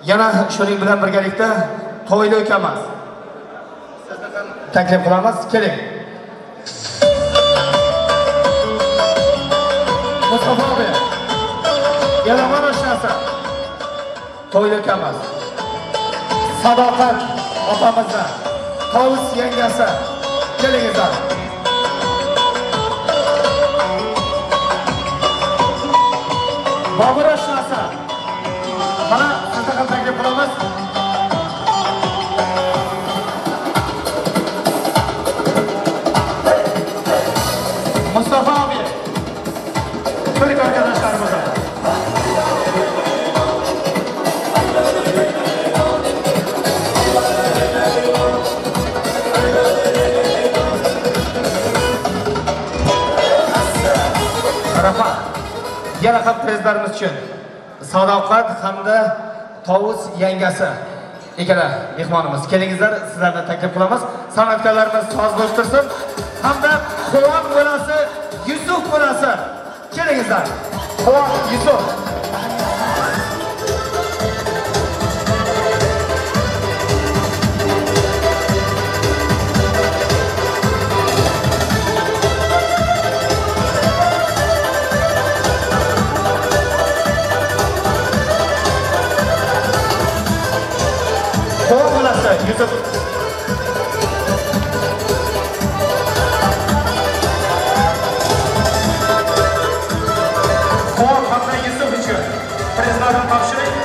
S20: Yana shuning bilan birgalikda to'yli ukamiz. Sizni ham taklif qilamiz, keling. Mustafa abi, Yalaman oshnosi, to'yli ukamiz. Sadoqat opamizdan, Tovus yengasi, kelingizlar. Bobur oshnosi, mana sizni ham taklif qilamiz. Mustafa abi, Türk arkadaşlarımıza. Rafa, yana ham prezlarimiz uchun Sadoqat hamda Tovus yangasi ikkala mehmonimiz. Kelingizlar, sizlarni taklif qilamiz. San'atkorlarimiz soz bo'shtirsin hamda Quvon bolasi Yusuf bolasi. Kelingizlar. Quvon Yusuf. Yusuf. Quvon hamda Yusuf uchun prezlarni topshiring.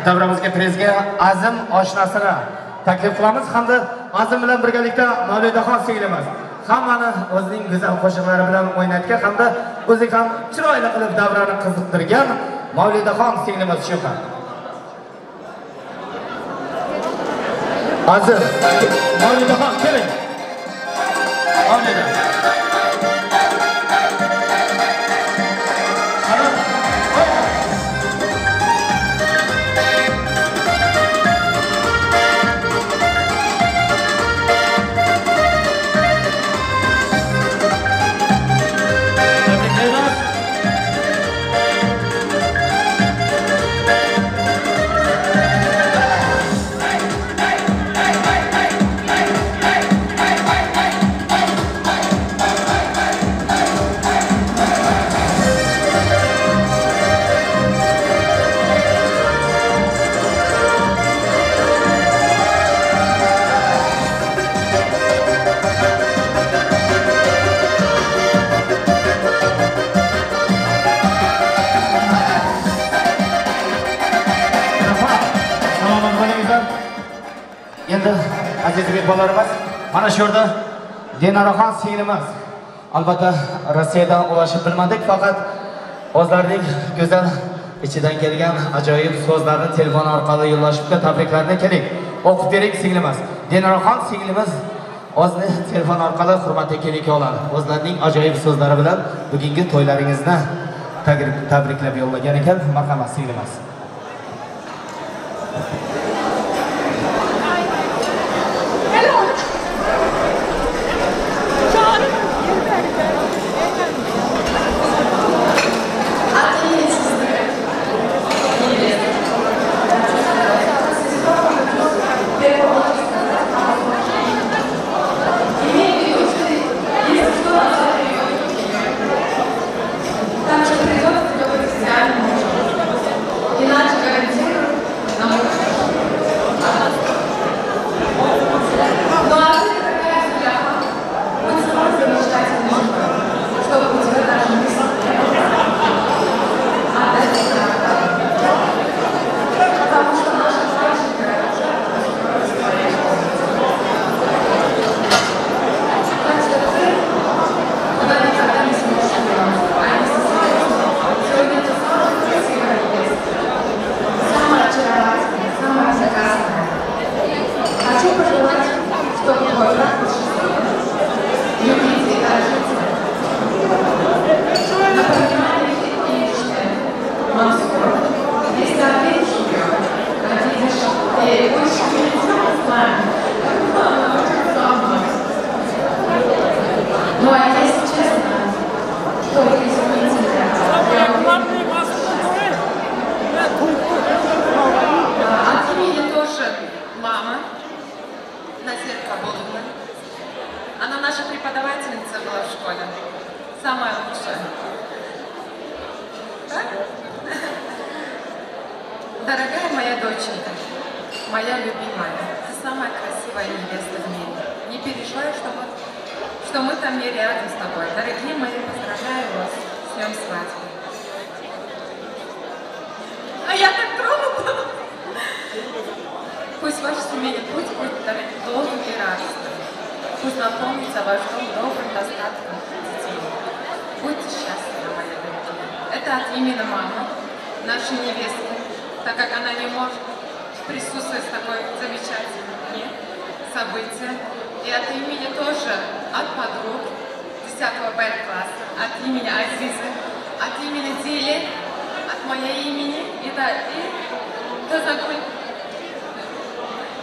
S20: davramizga prezga Azim oshnasini taklif qilamiz hamda Azim bilan birgalikda Mavlidaxon singlimiz hammani o'zining go'zal qo'shiqlari bilan o'ynatgan hamda o'zi ham chiroyli qilib davrani qiziqtirgan Mavlidaxon singlimiz shu ham. Azim, Mavlidaxon keling. Mavlida. Endi aziz mehmonlarimiz, mana shu yerda Dinoraxon singlimiz. Albatta Rossiyadan ulashib bilmadik, faqat o'zlarining go'zal ichidan kelgan ajoyib so'zlarni telefon orqali yo'llashibdi. Tabriklarni keling. O'qib bering singlimiz. Dinoraxon singlimiz o'zini telefon orqali hurmatga kelik oladi. O'zlarining ajoyib so'zlari bilan bugungi to'ylaringizni tabriklab yo'llagan ekan. Marhamat singlimiz.
S5: Дорогая моя доченька, моя любимая, ты самая красивая невеста в мире. Не переживай, что мы там не рядом с тобой. Дорогие мои, поздравляю вас с днем свадьбы. А я так тронута. Пусть ваш семейный путь будет долгим и радостным. Пусть наполнится ваш дом добрым достатком детей. Будьте счастливы, мои дорогие. Это от имени мамы, нашей невестки, так как она не может присутствовать в такой замечательном дне, события. И от имени тоже от подруг 10 Б-класса, от имени Азизы, от имени Дили, от моей имени и до закон.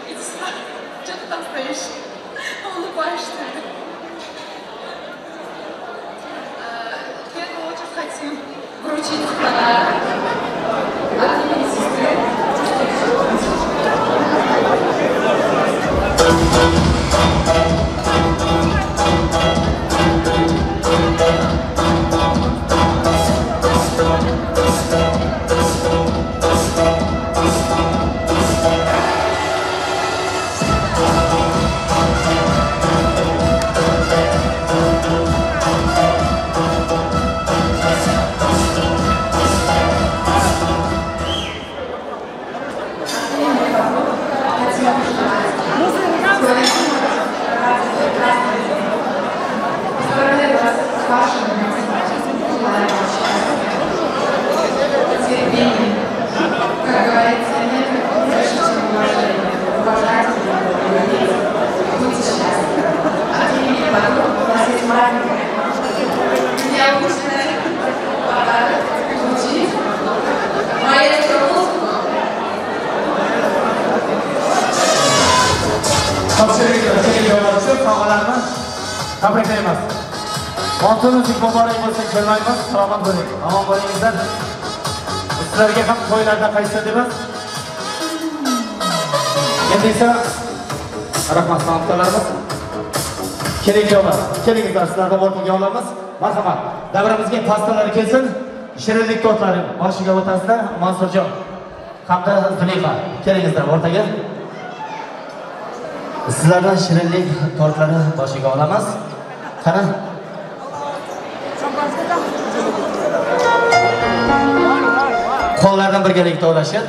S5: Иди сюда. Что ты там стоишь? Улыбаешься. В первую очередь хотим вручить подарок от имени сестры.
S20: Tabriklaymiz. Oltin müzik muborak bo'lsin, kelmaymiz. Salomat bo'ling. Omon bo'lingizlar. Sizlarga ham to'ylarda qaysi deymiz. Endi esa rahmat sanatlarimiz. Keling javob. Kelingizlar, sizlarga o'rtaga olamiz. Marhamat. Davramizga pastalar kelsin. Shirinlik tortlari boshiga o'tasizlar. Mansurjon hamda Zulifa. Kelingizlar o'rtaga. Sizlardan shirinlik tortlari boshiga olamiz. Qani? Qo'llardan birgalikda o'lashib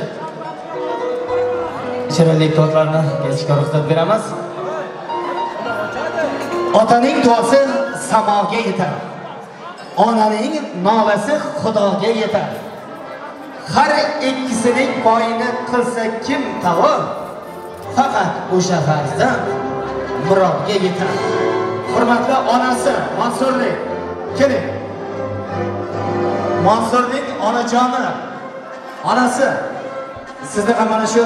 S20: shirinlik tortlarini kesishga ruxsat beramiz. Otaning duosi samoga yetar. Onaning nolasi Xudoga yetar. Har ikkisining poyini qilsa kim tavor? Faqat o'sha farzand murodga yetar. Hurmatli onasi Mansurlik, keling. Mansurning onajoni, onasi, sizni ham mana shu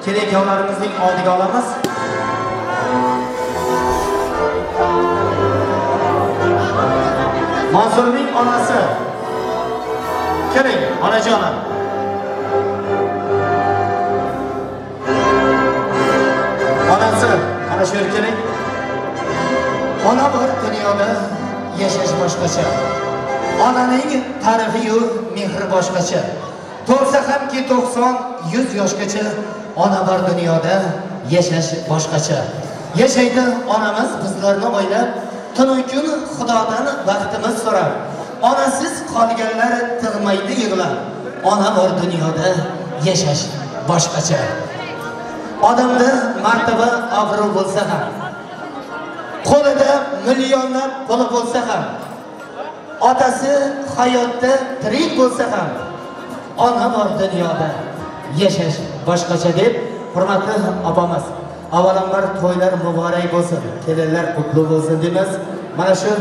S20: kelin-kuyovlarimizning oldiga olamiz. Mansurning onasi, keling, onajoni. Onasi, mana shu yerga keling. Ona bor dunyoda yashash boshqacha. Onaning tarifi-yu mehri boshqacha. To'lsa hamki 90-100 yoshgacha, ona bor dunyoda yashash boshqacha. Yashaydi onamiz bizlarni o'ylab, tun kun Xudodan baxtimiz so'rab. Onasiz qolganlar tig'maydi yig'lab. Ona bor dunyoda yashash boshqacha. Odamda martaba obro' bo'lsa ham, qo'lida millionlab puli bo'lsa ham, otasi hayotda tirik bo'lsa ham, ona bor dunyoda yashash boshqacha deb hurmatli opamiz, avvalambor to'ylar muborak bo'lsin, kelinlar qutlug' bo'lsin deymiz. Mana shu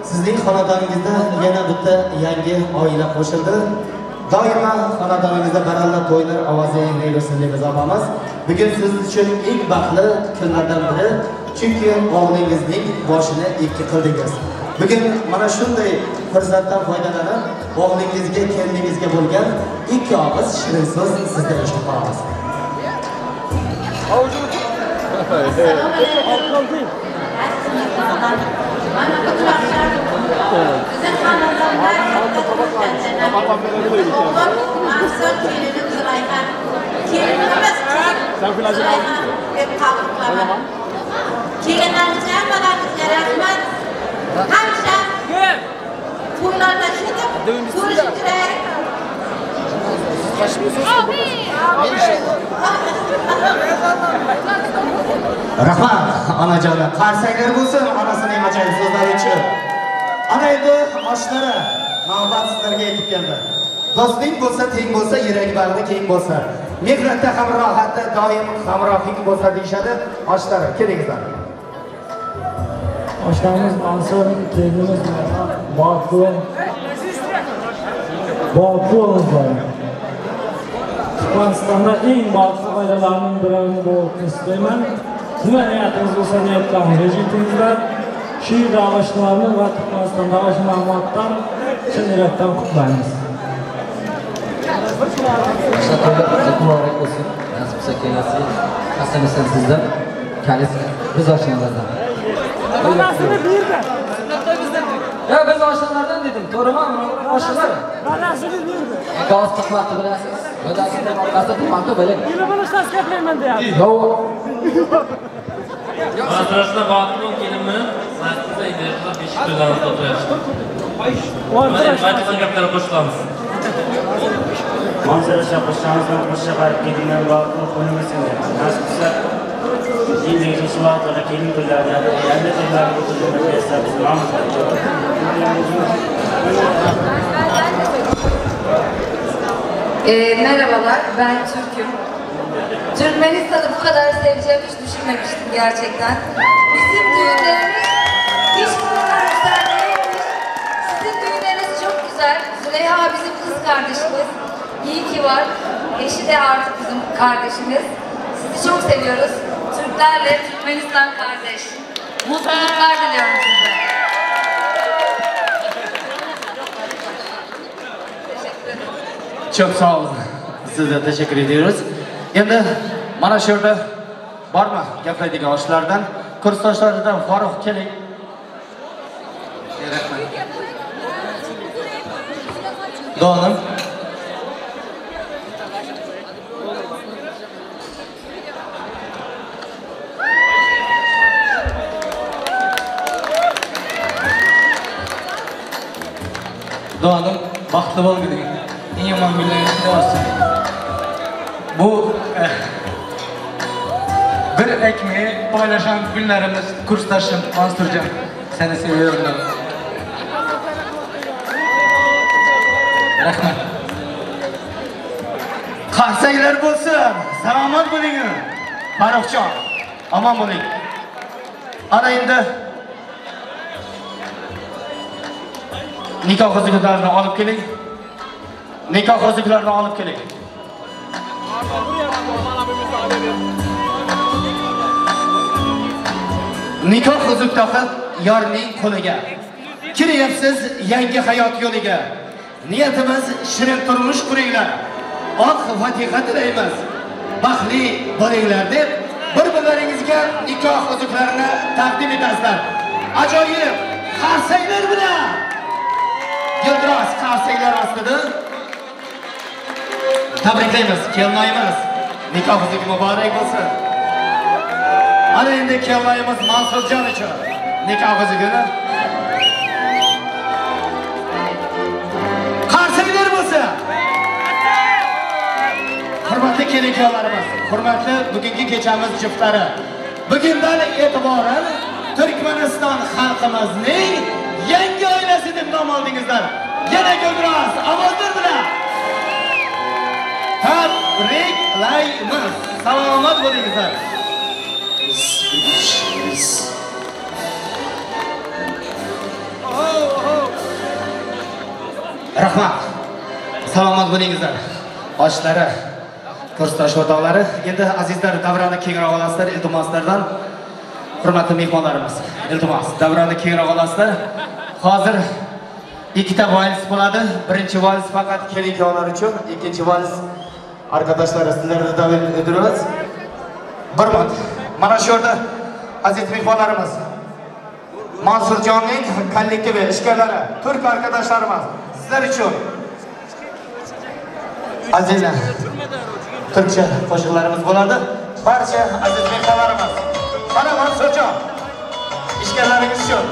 S20: sizning xonadoningizda yana bitta yangi oila qo'shildi. Doimo xonadoningizda baralla to'ylar ovozi yangrayversin deymiz opamiz. Bugun siz uchun eng baxtli kunlardan biri, chunki o'g'lingizning boshini ikki qildingiz. Bugun mana shunday fursatdan foydalanib, o'g'lingizga, keliningizga bo'lgan ikki og'iz shirin so'z sizdan eshitib qolamiz.
S19: Kelinlarga balanizga rahmat. Hamsha to'ylarda shidib ko'rish kerak.
S20: Rahmat onajonim, qarsaklar bo'lsin onasining ajoyib so'zlari uchun. Ana endi oshlari navbat sizlarga yetib keldi. Do'sting bo'lsa, teng bo'lsa, yurak bag'ri keng bo'lsa, mehnatda ham rohatda doim hamrohing bo'lsa deyshadi. Oshlari, kelingizlar.
S4: Oshlarimiz Mansur, kelinimiz Botu. Botu'mizlar. Turkmanistonda eng baxtli oilalarning birini bo'lishni istayman. Nima niyatingiz bo'lsa niyatdan rejitingizlar. Shu davlatlarni va Turkmanistondagi shu ma'lumotdan chin yurakdan qutlaymiz.
S1: Muborak bo'lsin. Nasib bo'lsa kelasi qasamsan sizdan. Kalis biz oshnalardan.
S4: Onasini berdi.
S1: Ya biz oshnalardan dedim. To'g'rimi? Oshnalar.
S4: Onasini berdi.
S1: Gaz qilmoqni bilasiz. O'zasiz orqasida turmoqni biling.
S4: Yine bunu tasgaplayman deyapti.
S1: Yo'q.
S6: Atrasida batmon kelinmi? Nasibda idarada 5 kundan o'tayapti. Mana barcha gaplarga qo'shilamiz.
S11: Manzara shaqashamizdan qo'shib qarab kelgan vaqtni qo'ymasin. Nasibsa yillik shu vaqtda kelin to'ylarda yangi to'ylarga o'tishni bersangiz ma'lum.
S13: Merhabalar, ben Türk'üm. Türkmenistan'ı bu kadar seveceğimi hiç düşünmemiştim gerçekten. Bizim düğünlerimiz hiç bu kadar güzel değilmiş. Sizin düğünleriniz çok güzel. Züleyha bizim kız kardeşimiz. İyi ki var. Eşi de artık bizim kardeşimiz. Sizi çok seviyoruz. Türklerle Türkmenistan kardeş. Mutluluklar diliyorum size.
S20: Çok sağ olun. Size teşekkür ediyoruz. Endi mana shu yerda bormi gaplaydigan yoshlardan, kursdoshlardan Farruh keling. Donim. Donim, baxtli bo'lgin. Eng yomon kunlaringizda olsin. Bu bir ekmeği paylaşan günlerimiz kursdaşım Mansurcan. Seni seviyorum. Rahmet. Qarsaylar bo'lsin. Salomat bo'ling. Farruhjon, aman bo'ling. Ana endi nikoh hozirlarini olib keling. Nikoh hozirlarini olib keling. Nikoh huzur taqib yorning qo'liga. Kiryapsiz yangi hayot yo'liga. Niyatimiz shirin turmush quringlar. Oq fatiha tilaymiz. Baxtli bo'linglar deb bir-birlaringizga nikoh huzurlarini taqdim etasizlar. Ajoyib qarsaylar bilan. Yildiroz qarsaylar ostida tabriklaymiz, kelmaymiz. Nikoh huzuri muborak bo'lsin. Ana endi kelmaymiz Mansurjon uchun nikoh huzuri. Qarsaylar bo'lsin. Hurmatli kelin-kuyovlarimiz, hurmatli bugungi kechamiz juftlari. Bugundan e'tiboran Turkmaniston xalqimizning yangi oilasi deb nom oldingizlar. Yana Yildiroz ovozlar bilan tabriklaymiz. Salomat bo'lingizlar. Rahmat. Salomat bo'lingizlar. Oshlari, kursdosh o'rtoqlari, endi azizlar davrani kengroq olasizlar, iltimoslardan hurmatli mehmonlarimiz. Iltimos, davrani kengroq olasizlar. Hozir ikkita vals bo'ladi. Birinchi vals faqat kelin-kuyovlar uchun, ikkinchi vals arkadaşlar sizlerle davet ediyoruz. Barmat. Mana shu yerda aziz mehmonlarimiz Mansurjonning kollektivi ishqalari, Türk arkadaşlarimiz sizlar uchun azizlar Türkçe qo'shiqlarimiz bo'ladi. Barcha aziz mehmonlarimiz mana Mansurjon ishqalaringiz uchun.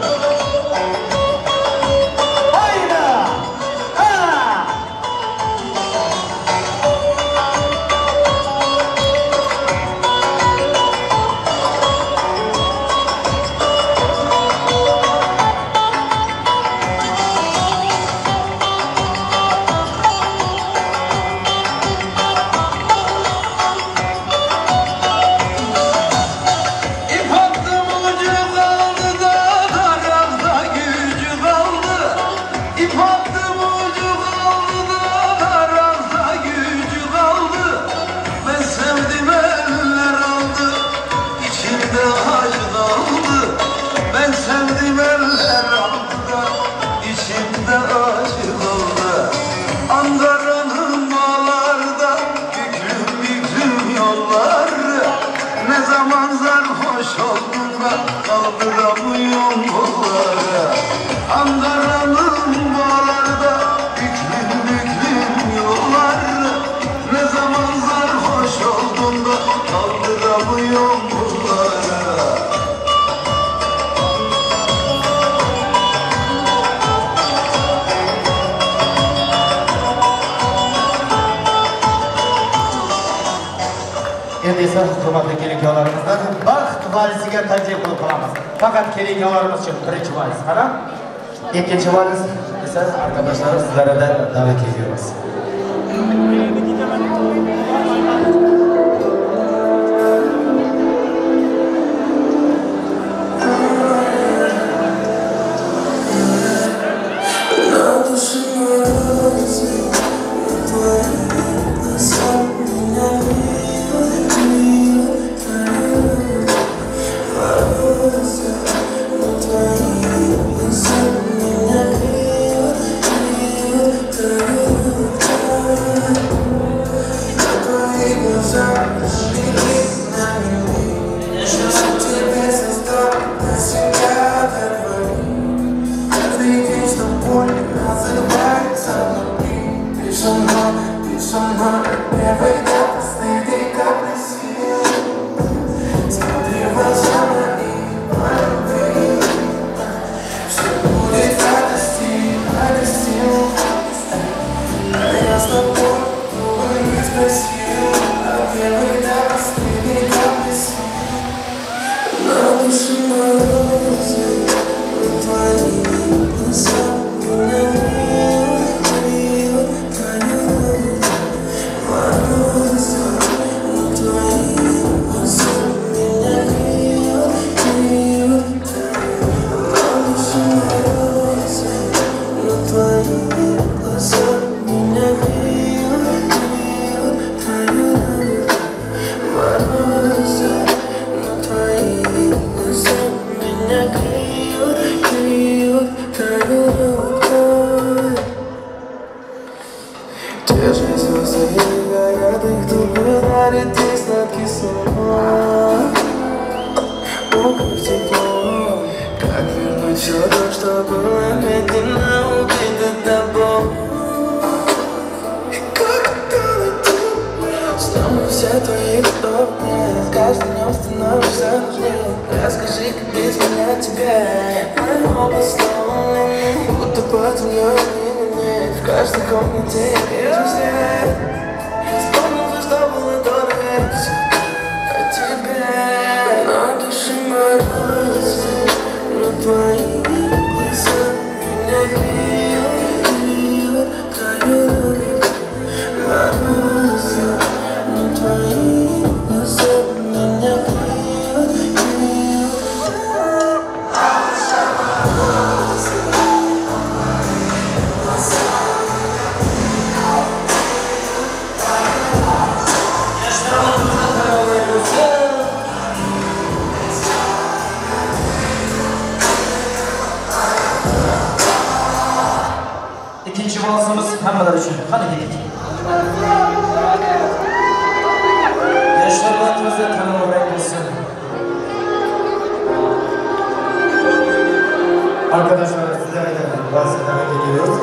S10: Kaldıramıyorum kolları Ankara'nın bağlarda büklüm büklüm yolları Ne zaman sarhoş oldum da kaldıramıyorum kolları
S20: Endi esa hurmatli kelin-kuyovlarimizdan baxt valsiga taklif qilib qolamiz. Faqat kelin-kuyovlarimiz uchun birinchi vals qarab, ikkinchi vals esa arkadaşlar sizlardan davet ediyoruz.
S10: тобой разрывается внутри. Ты со мной, первый до последней капли сил. Смотри в глаза мои, мои. Все будет радости. А я с тобой, не спросил, а первый до последней капли сил. На душе морозы, твои глаза меня греют, греют. Морозы, твои глаза меня греют, греют. На душе морозы, твои глаза меня греют, греют. Морозы, твои глаза меня греют, греют, греют. Те же звезды горят, их тупо дарит и сладкий сон. О, как тепло, как вернуть все то, что было медленно убито тобой. И как это снова все твои удобные, с каждым днем становишься нужнее. Расскажи, как без меня тебе. Мы оба сломлены, будто под землей мне. В каждой комнате я вижу свет. Я вспомнил все, что было до версии о тебе. На душе морозы, но твои глаза меня греют, греют. Морозы, но твои глаза меня греют, греют.
S1: İkinci valsımız hammalar için. Hadi gidelim. Yaşlarımızı tanımamak olsun.
S20: Arkadaşlar sizlere de bahsetmeye geliyoruz.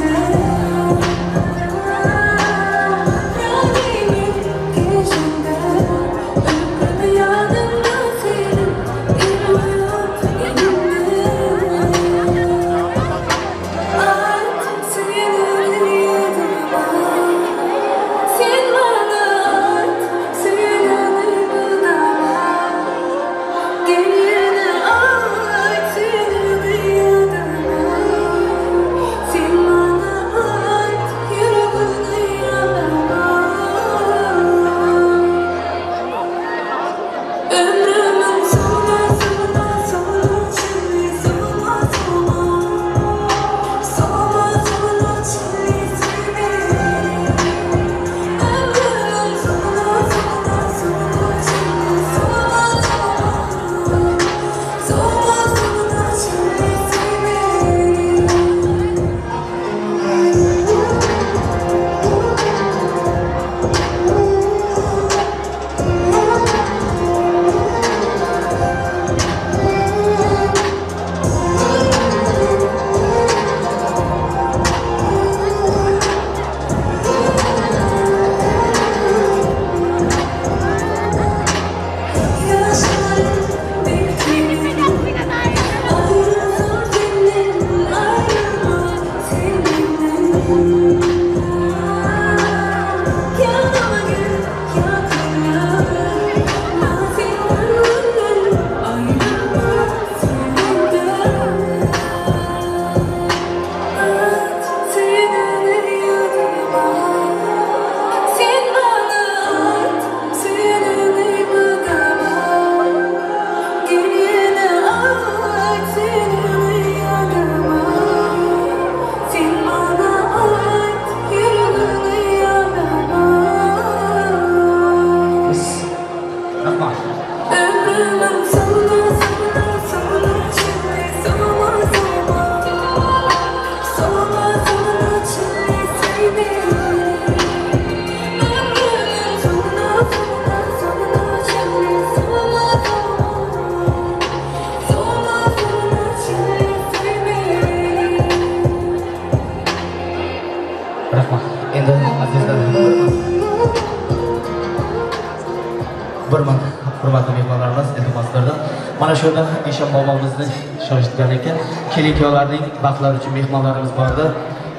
S10: Yeah.
S20: hurmatli mehmonlarimiz, iltimoslardan. Mana shu yerda Eshon bobomizni shoshitgan ekan. Kelinkalarning baxtlari uchun mehmonlarimiz bordi.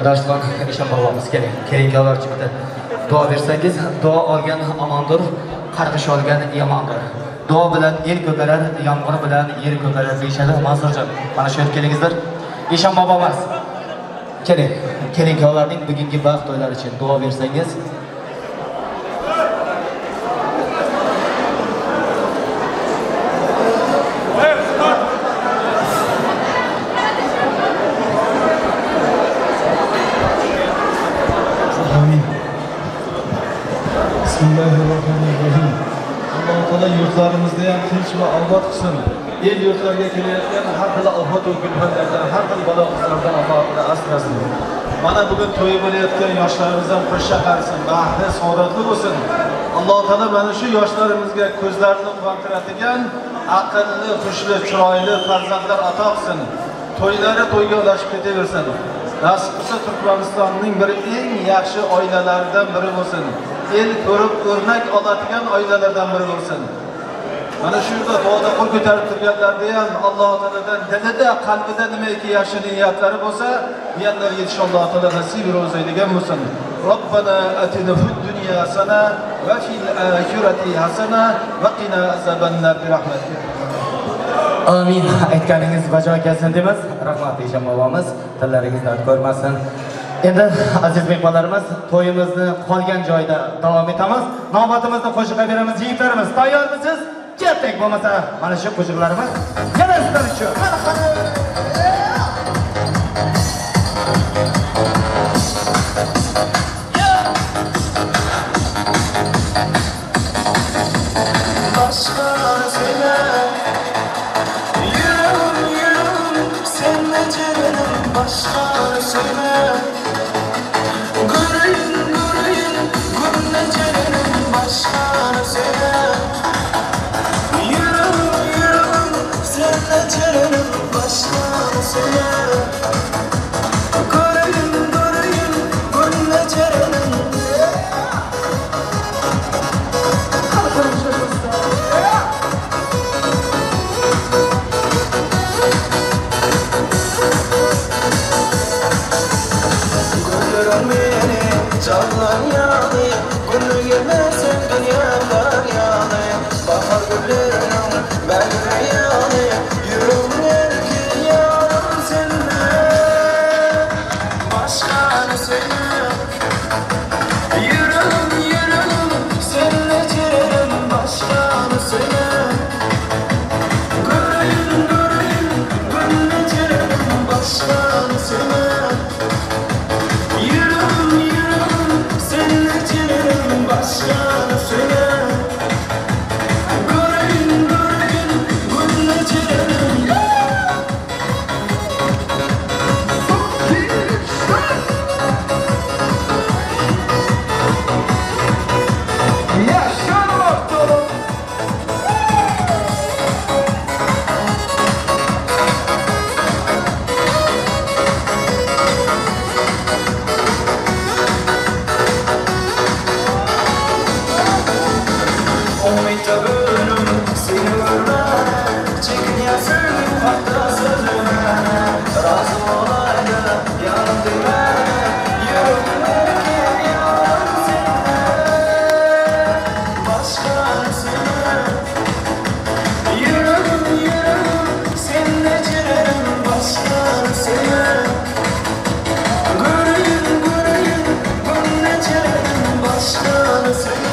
S20: Rashidjon Eshon bobomiz kelinkalar uchun bitta duo bersangiz, duo olgan omondir, qarg'ish olgan yomondir. Duo bilan el ko'karar, yomg'ir bilan yer ko'karar deyishadi. Mansurjon, mana shu yerga kelingizlar. Eshon bobomiz. Kelinkalarning bugungi baxt to'ylari uchun duo bersangiz.
S21: Bismillahirrahmanirrahim. Allah Teala yurtlarimizda ham tinch va obod qilsin. El yurtlarga kelayotgan har xil ofat va kulfatlardan, har xil balo-qazolardan Alloh asrasin. Mana bugun to'y bo'layotgan yoshlarimizdan qo'shsha qarsin, baxtli, saodatli bo'lsin. Alloh Teala mana shu yoshlarimizga ko'zlarini quvontiradigan, aqlli, xushli, chiroyli farzandlar ato qilsin. To'ylari to'yga ulashib ketaversin. Nasib qilsa Turkmanistonning bir eng yaxshi oilalaridan biri bo'lsin. El ko'rib o'rnak oladigan oilalardan biri bo'lsin. Mana shu yerda duoda qo'l ko'tarib turganlarda ham Alloh taoladan dilida, qalbida nimaiki yaxshi niyatlari bo'lsa, niyatlariga inshaalloh taolo nasib ro'zaydigan bo'lsin. Robbana atina fid dunya hasana va fil akhirati hasana va qina azabannar bi rahmatik.
S20: Amin. Aytganingiz bajo kelsin deymiz. Rahmatli Eshon bobomiz, tillaringizdan ko'rmasin. Endi aziz mehmonlarimiz, to'yimizni qolgan joyda davom etamiz. Navbatimizni qo'shiqqa beramiz. Yigitlarimiz, tayyormisiz? Ketdik bo'lmasa, mana shu qo'shiqlarimiz yana sizlar uchun.
S10: Başka söyle Gurayın Gurne cerenim başka söyle Yürüm Senle cerenim başka söyle Gurayın Gurne cerenim Canlar yanı, gönlü gelmezsen dünyalar yanı Bahar güllerim, ben yanı Yürümler ki yarım seninle Başkanı söyle Yürüm, seninle ciğerim Başkanı söyle Gönlü ciğerim Başkanı söyle Başkanı söyle Gurayın Gurne ciğerim Yaşar bakalım Başkanı söyle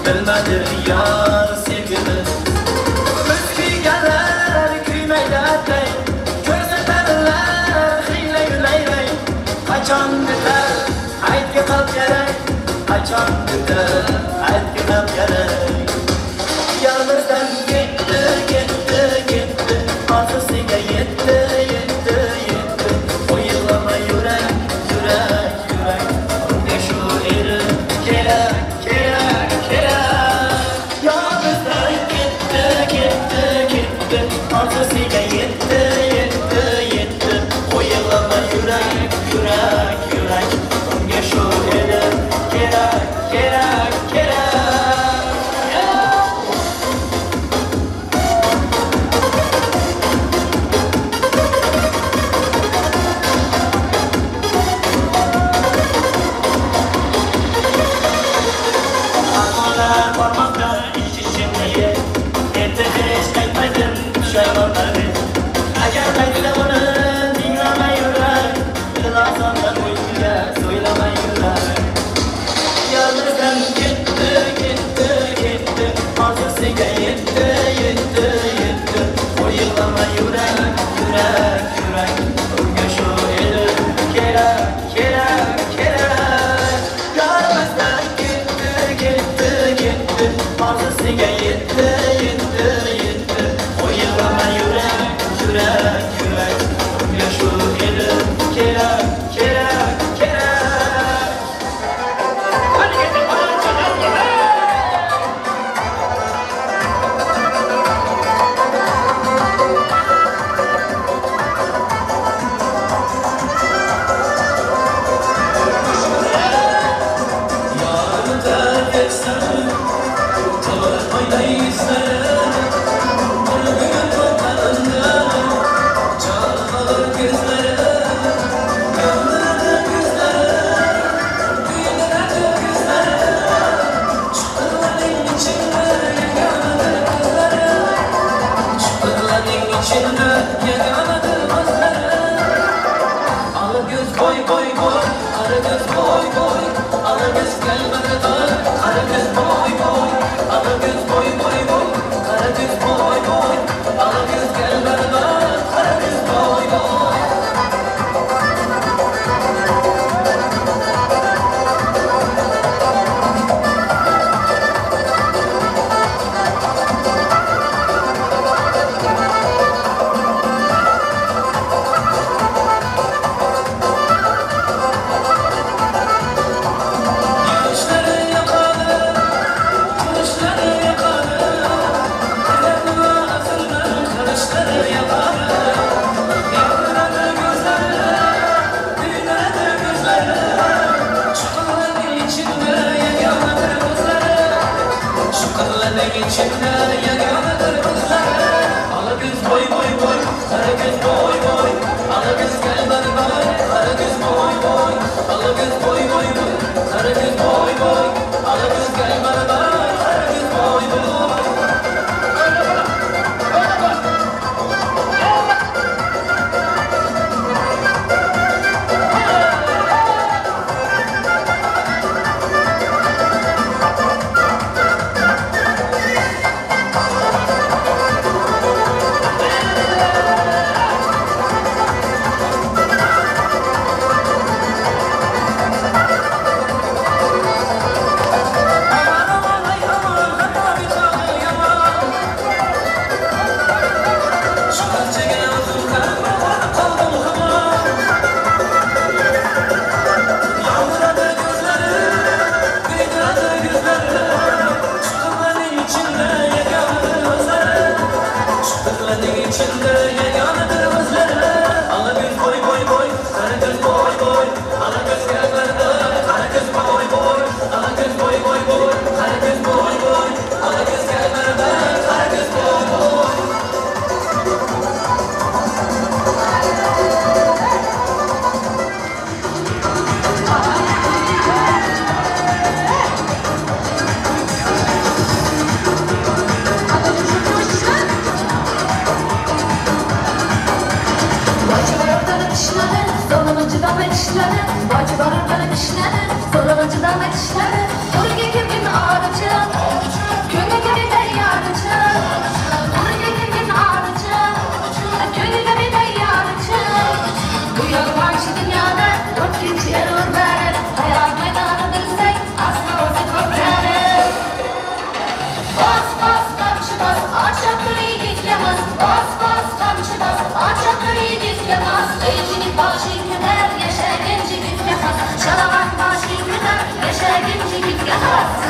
S10: bilmedi yar sevgimi. Kuyganlar kuymeylerdi, ko'rsatarlar hiyla-yulayray. Qachon bitar aytga qalb kerak, qachon bitar aytga qalb kerak. Yalnızdan gitti, gitti, gitti, orzusiga yetti, yetti, yetti. O'ylama yurak, yurak, yurak, unga shu eri kerak, kerak, kerak. Yalnızdan gitti, gitti, gitti, orzusiga yetti, yetti, yetti. O'ylama yurak, yurak, yurak, unga shu eri kerak, kerak, kerak.
S3: Acı barından işledi, sonra acıdan işledi. Sonra kim ağrıcı, yigitga xos.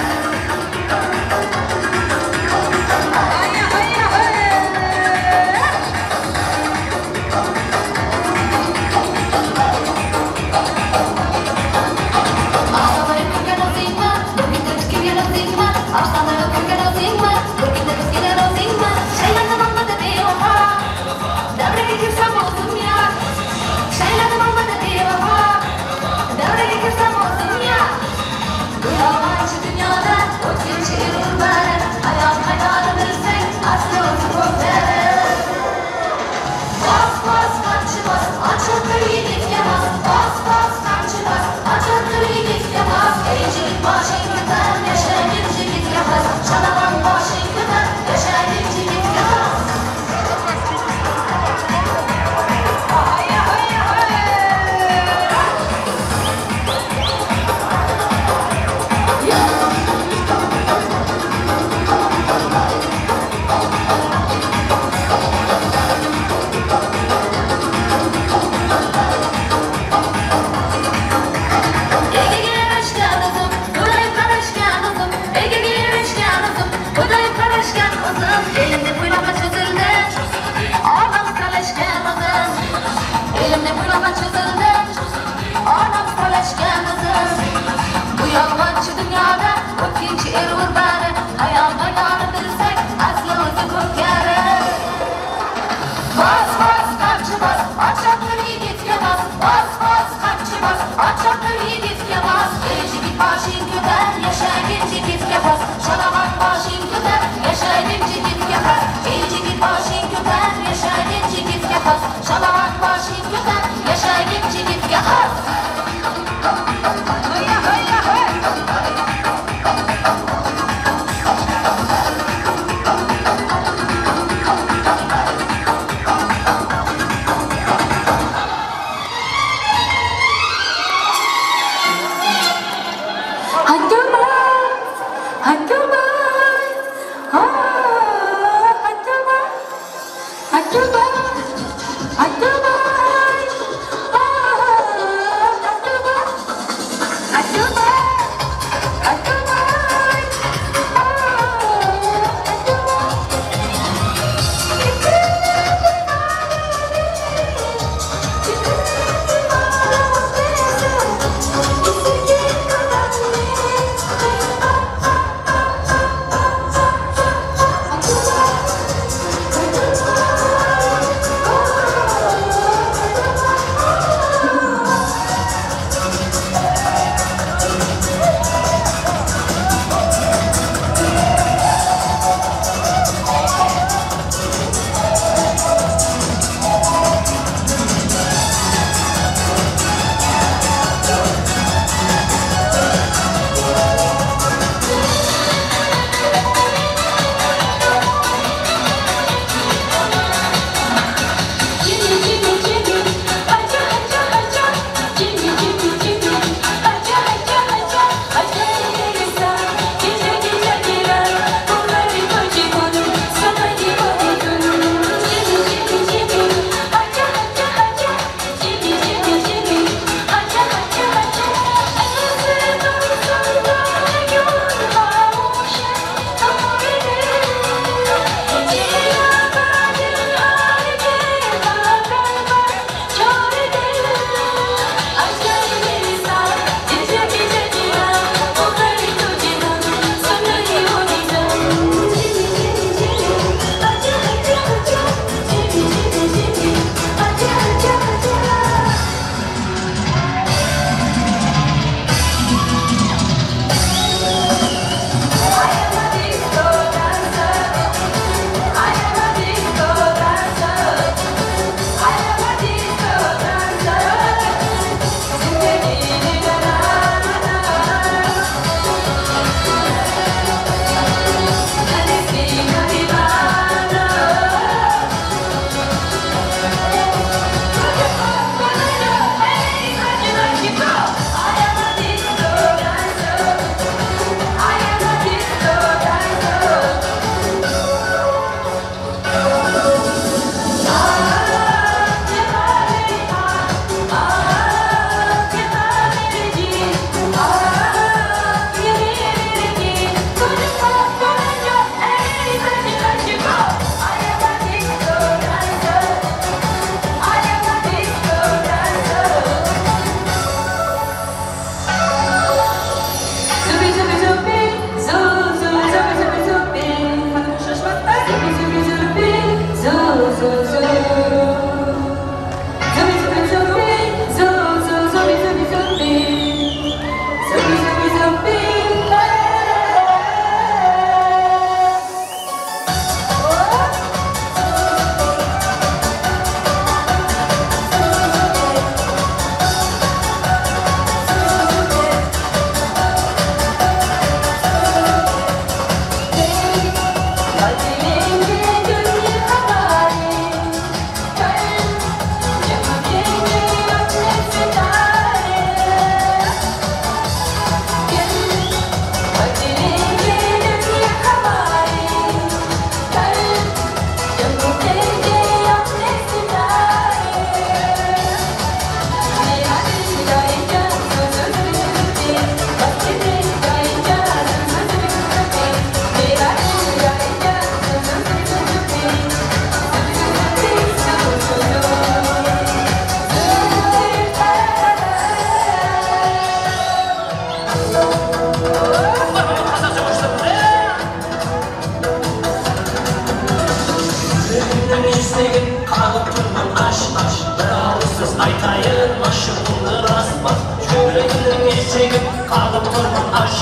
S10: aytayın aşığımdı rasmat Yüreğimden geçecek kalıp durman aş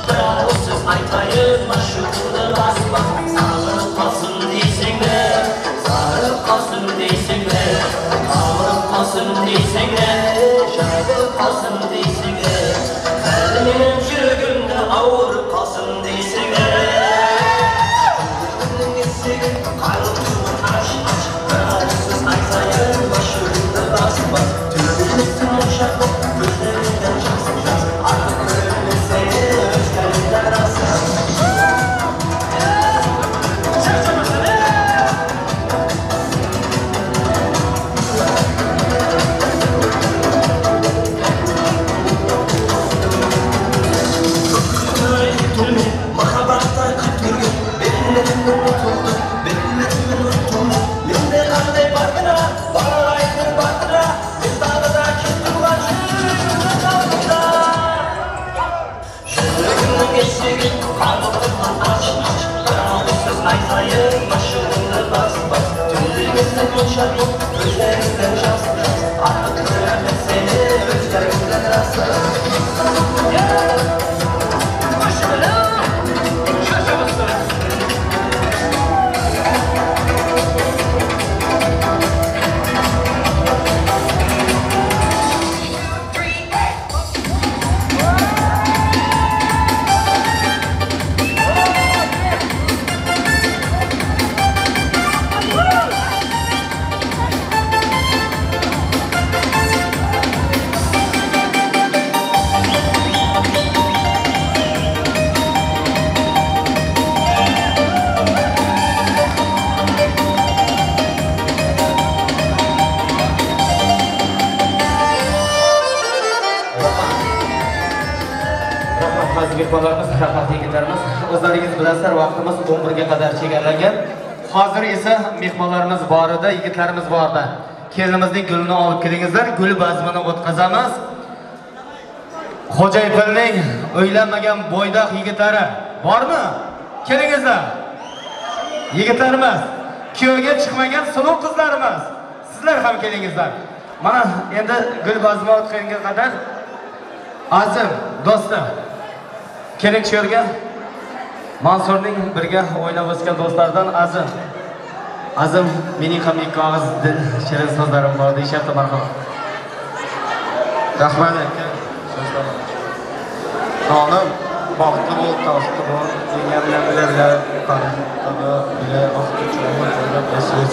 S10: Bir söz aytayın aşığımdı rasmat Sarılıp kalsın deysen de Sarılıp kalsın deysen de Ağırıp kalsın deysen de Şarılıp kalsın deysen de Benim yüreğimde ağırıp kalsın deysen de Yüreğimden geçecek kalıp durman aş Bir söz aytayın aşığımdı rasmat Tüylerimizden yaşamak gözlerinden şansın Artık görevli seni özlerinden rasmat Gözlerinden şansın Artık görevli seni özlerinden rasmat
S20: mehmonlarimiz, rahmat yigitlarimiz, o'zlaringiz bilasizlar, vaqtimiz 11 ga qadar chegaralangan. Hozir esa mehmonlarimiz bor edi, yigitlarimiz bor edi. Kelinimizning gulini olib kelingizlar, gul bazmini o'tkazamiz. Xo'jaypilning o'ylanmagan bo'ydoq yigitlari bormi? Kelingizlar. Yigitlarimiz, kuyovga chiqmagan suluv qizlarimiz, sizlar ham kelingizlar. Mana endi gul bazmi o'tkazganga qadar azim do'stlar keling shu yerga Mansurning birga o'ynab o'sgan do'stlardan Azim mening ham ikki og'iz shirin so'zlarim bor deyapti. Marhamat. Rahmat aka. Xonim, baxtli bo'l, tavfiq bo'l, deganlar bilan qara. Bile oxirgi o'ynab o'ssin.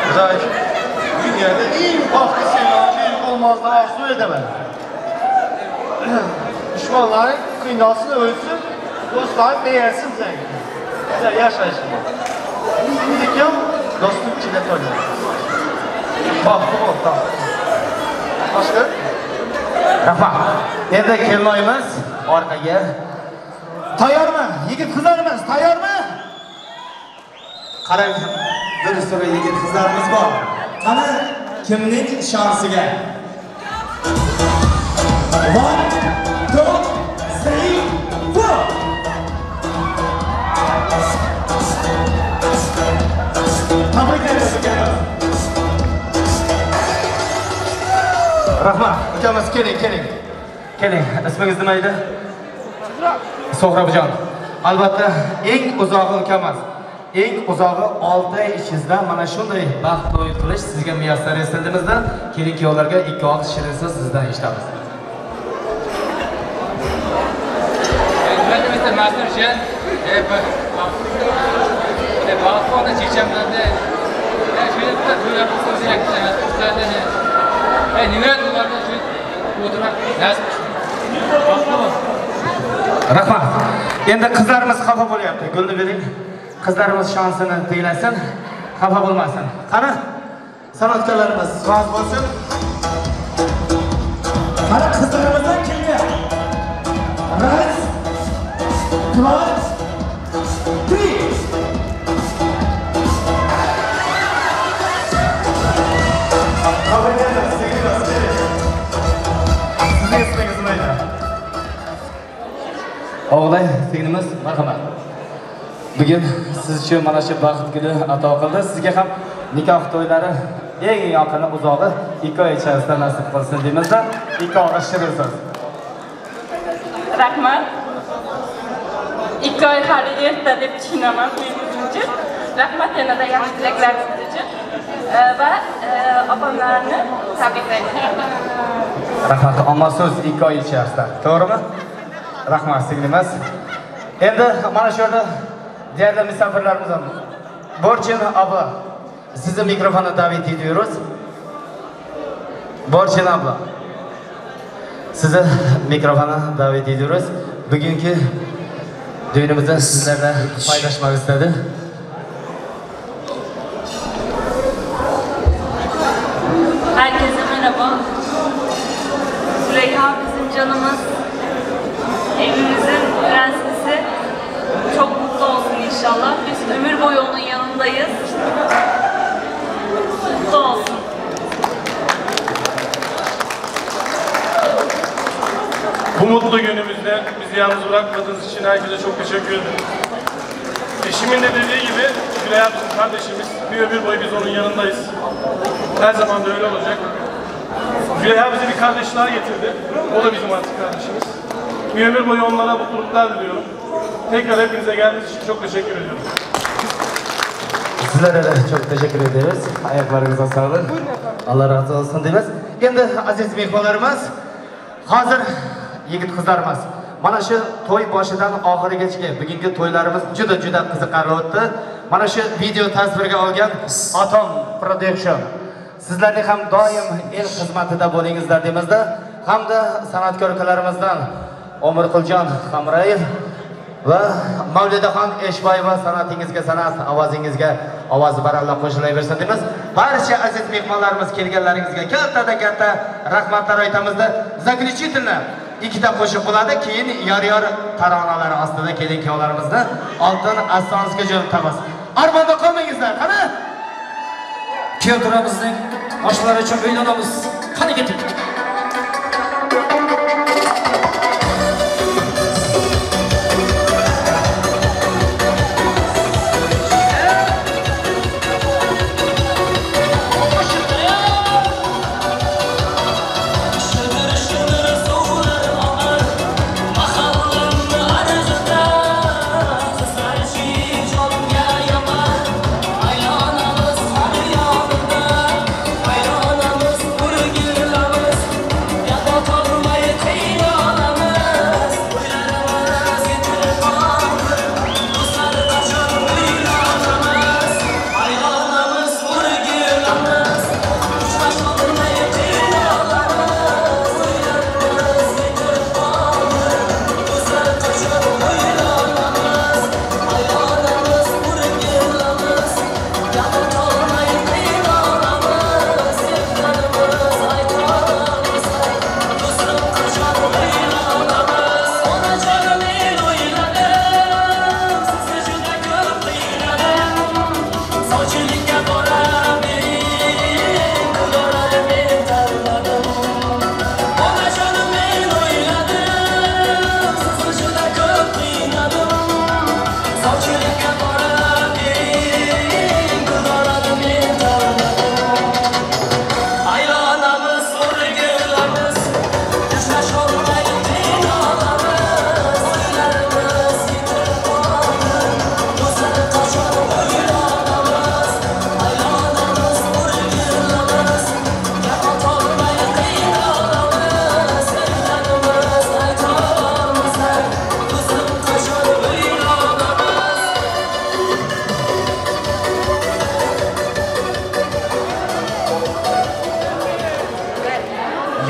S20: Xudoy, dunyoda eng baxtli senlar olmazdan arzu edaman. Düşmanların kıynasını ölsün, dostlar beğensin seni. Güzel yaşayışın. Şimdiki dostluk içinde tanıyor. Baktım orta. Başka? Rafa. Nerede kelinoyimiz? Orqaga. Tayyormi? Yigit qizlarimiz tayyormi? Qarang, bir sura yigit qizlarimiz bor. Qani kimning shansiga? Rahmat, ukamiz keling. Ismingiz nima edi? So'hrabjon. Albatta, eng uzog'i ukamiz. Eng uzog'i 6 oy ichingizda mana shunday baxt to'y qilish sizga muyassar etildimizda, keling kuyovlarga ikki og'iz shirin so'z sizdan eshitamiz.
S2: Hürmetli Mazlum Şen, balkonda çiçeklerinde, şöyle bir böyle sözüyle kızlardan, nimet olanlar şu oturak nasıl?
S20: Rahmat. Endi qizlarimiz xafa bo'lyapti. Gulni bering. Qizlarimiz shansini tinglasin, xafa bo'lmasin. Qani? San'atkorlarimiz rozi bo'lsin. Qani qizlarimizdan keldi. Raz. Class 3. O'g'lay, singlimiz, marhamat. Bugun siz uchun mana shu baxt guli ato qildi. Sizga ham nikoh to'ylari eng yaqini uzog'i
S7: 2 oy ichasida nasib qilsin deymizda. 2 og'iz shirin so'z.
S15: Rahmat. 2 oy hali erta deb tushunaman men o'zimcha. Rahmat yanada yaxshi tilaklaringiz uchun va opamlarni tabriklayman.
S7: Rahmat, omma so'z 2 oy ichasida. To'g'rimi? Rahmat singlimiz. Endi mana shu yerda değerli misafirlarimiz ham. Borchin abla, sizni mikrofonni davet ediyoruz. Borchin abla. Sizni mikrofonni davet ediyoruz. Bugungi düğünümüzde sizlerle paylaşmak istedi.
S15: Herkese merhaba. Züleyha bizim canımız, evimizin prensesi. Çok mutlu olsun inşallah. Biz ömür boyu onun yanındayız. Mutlu olsun.
S17: Bu mutlu günümüzde bizi yalnız bırakmadığınız için herkese çok teşekkür ederim. Eşimin de dediği gibi Züleyha bizim kardeşimiz. Bir ömür boyu biz onun yanındayız. Her zaman da öyle olacak. Züleyha bize bir kardeş daha getirdi. O da bizim artık kardeşimiz. Bir ömür boyu onlara mutluluklar diliyorum. Tekrar hepinize geldiğiniz için çok teşekkür ediyorum.
S7: Sizlere de çok teşekkür ederiz. Ayaklarınıza sağlık. Allah razı olsun deymiz. Endi aziz mehmonlarimiz, hazır yigit qizlarimiz. Mana shu to'y boshidan oxirigacha bugungi to'ylarimiz juda qiziqarli o'tdi. Mana shu video tasvirga olgan Atom Production. Sizlarni ham doim el xizmatida bo'lingizlar deymizda, hamda san'atkor ukalarimizdan Omirquljon Hamrayev va Mavlidaxon Eshboyeva sanatingizga san'at, ovozingizga ovozi baralla qo'shilaversin deymiz. Barcha aziz mehmonlarimiz kelganlaringizga katta rahmatlar aytamizda. Zakljuchительно ikkita qo'shiq bo'ladi, keyin yor taronalar ostida kelin-kuyovlarimizni oltin astonsiga jo'natamiz. Armonda qolmangizlar, qani?
S1: Kuyovlarimizning oshlari uchun uylanamiz. Qani keting.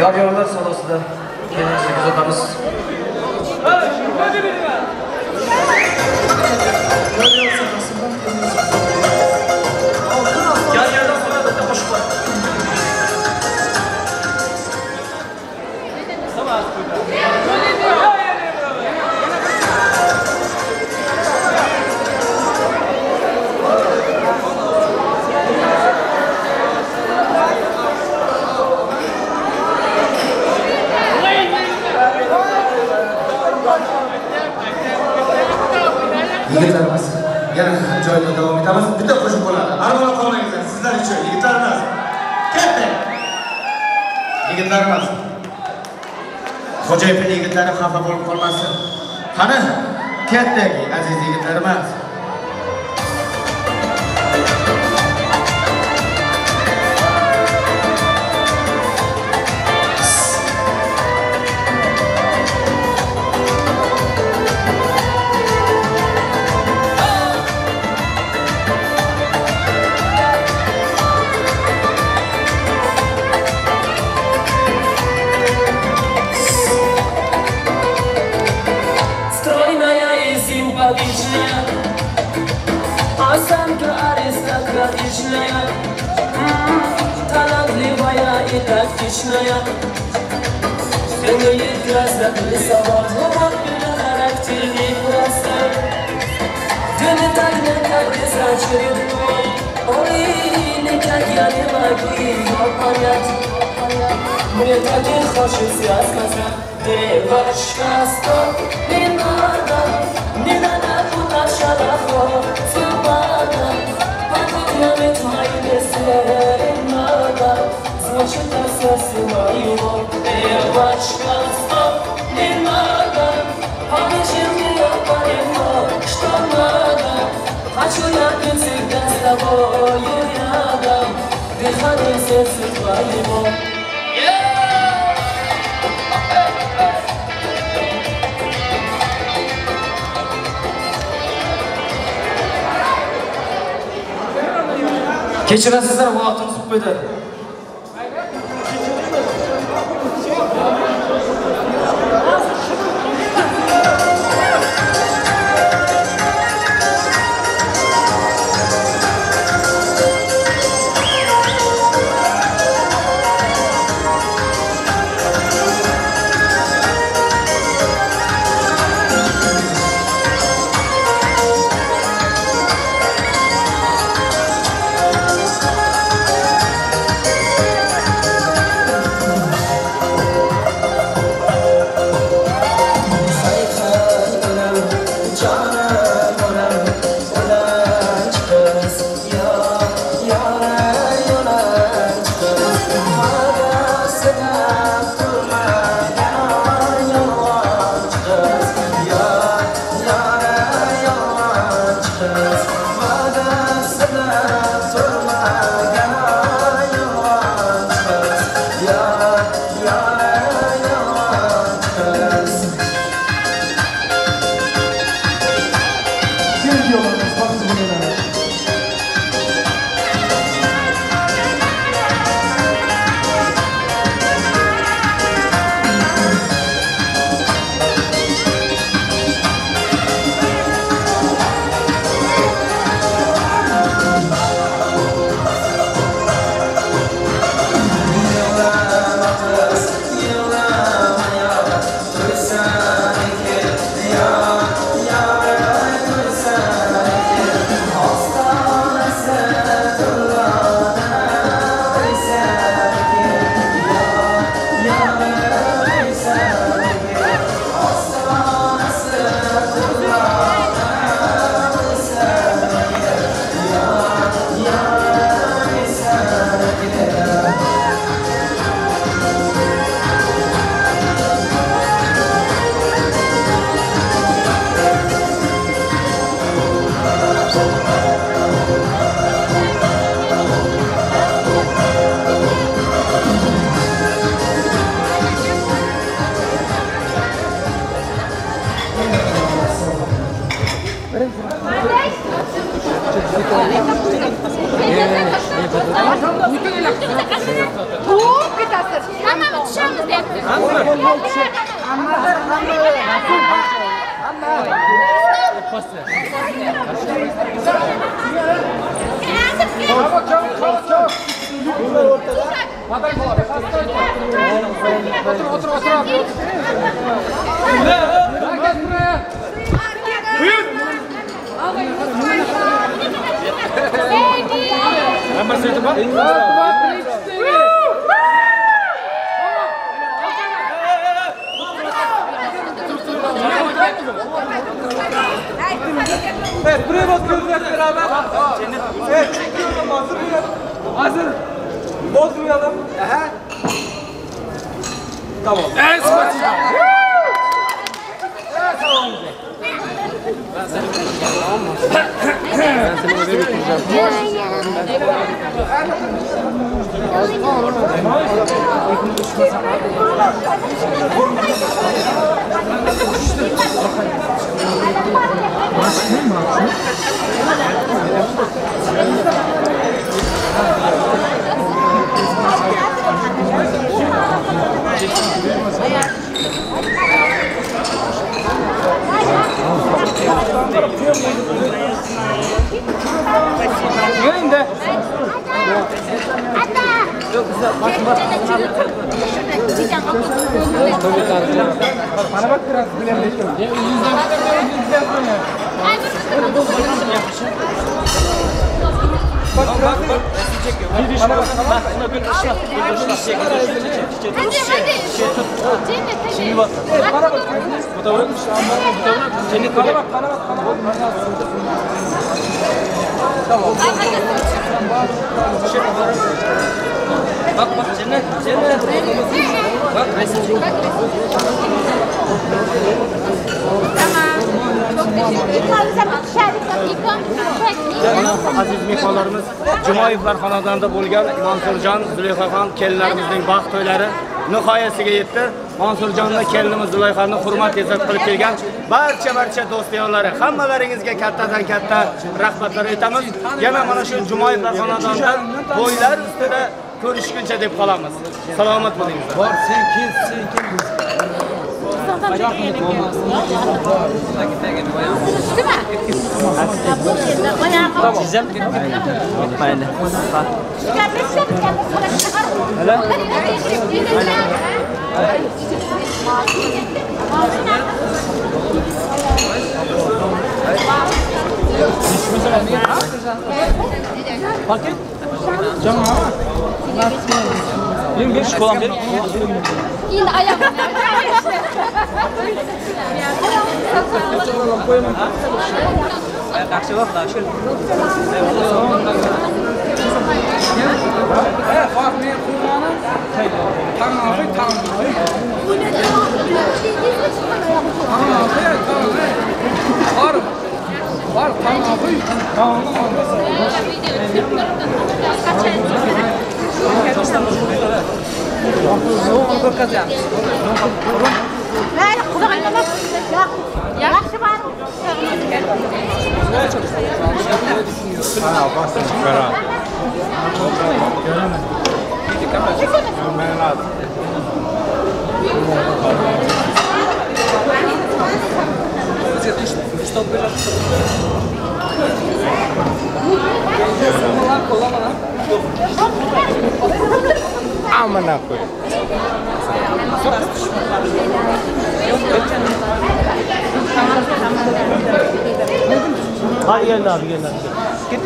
S1: Yor-yorlar salosida kendimizni kuzatamiz. Yor-yorlar salosida qo'shiqlar. Yigitlarimiz yana joyda davom etamiz. Bitta qo'shiq bo'ladi. Armon qolmangizlar sizlar uchun yigitlarimiz. Katta
S20: yigitlarimiz. Xo'jayevning yigitlari xafa bo'lib qolmasin. Qani, ketdik aziz yigitlarimiz.
S10: Аристократичная, талантливая и тактичная. Умеет красок рисовать, характерный простой. Дни так не как безочередной. Ой, никак я не могу ее понять. Мне так и хочется сказать: девочка, стоп, не надо путать шалахов с любовью. Подумай твоими словами надо, звучит на сердце моего. Девочка, стоп, не надо, обещай мне паренька, что надо. Хочу я быть всегда с тобою рядом, дыхание сердца твоего.
S1: Kechirasizlar, vaqtimiz qo'ydi.
S12: Evet, buraya bakıyoruz hep beraber. Evet, çekiyorum. Hazır mıyız? Hazır. Bozmayalım. Tamam. Yerinde. Bana bak biraz Bak. Bir diş bak. Buna bir ışla. Şimdi bak. Bana bak. Bu da bırak. Seni bana bak. Tamam. Bak cennet. Bak resim çek.
S7: Aziz mehmonlarimiz Jumayevlar xonadonida bo'lgan Mansurjon, Zuleyxaxon kelinlarimizning baxt to'ylari nihoyasiga yetdi. Mansurjonni kelinimiz Zuleyxani hurmat izzat qilib kelgan barcha do'stiyonlari hammalaringizga kattadan katta rahmatlar aytamiz. Yana mana shu Jumayevlar xonadonida to'ylar ustida ko'rishguncha deb qolamiz. Salomat bo'linglar. Bor, sen kel.
S12: Paket? Canım ama. Benim bir şokolam benim.
S9: Yine ayak.
S12: Var tamam abi. Tamam.
S9: Yaxshi bor.
S12: Aman akı. Hadi gelin abi gelin. Git.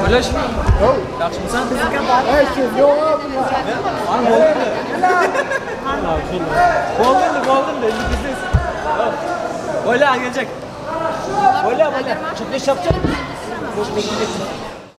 S12: Birleş. Yaxshi mısın? Golden. Ola gelecek. Ola. Çıkış yapacak.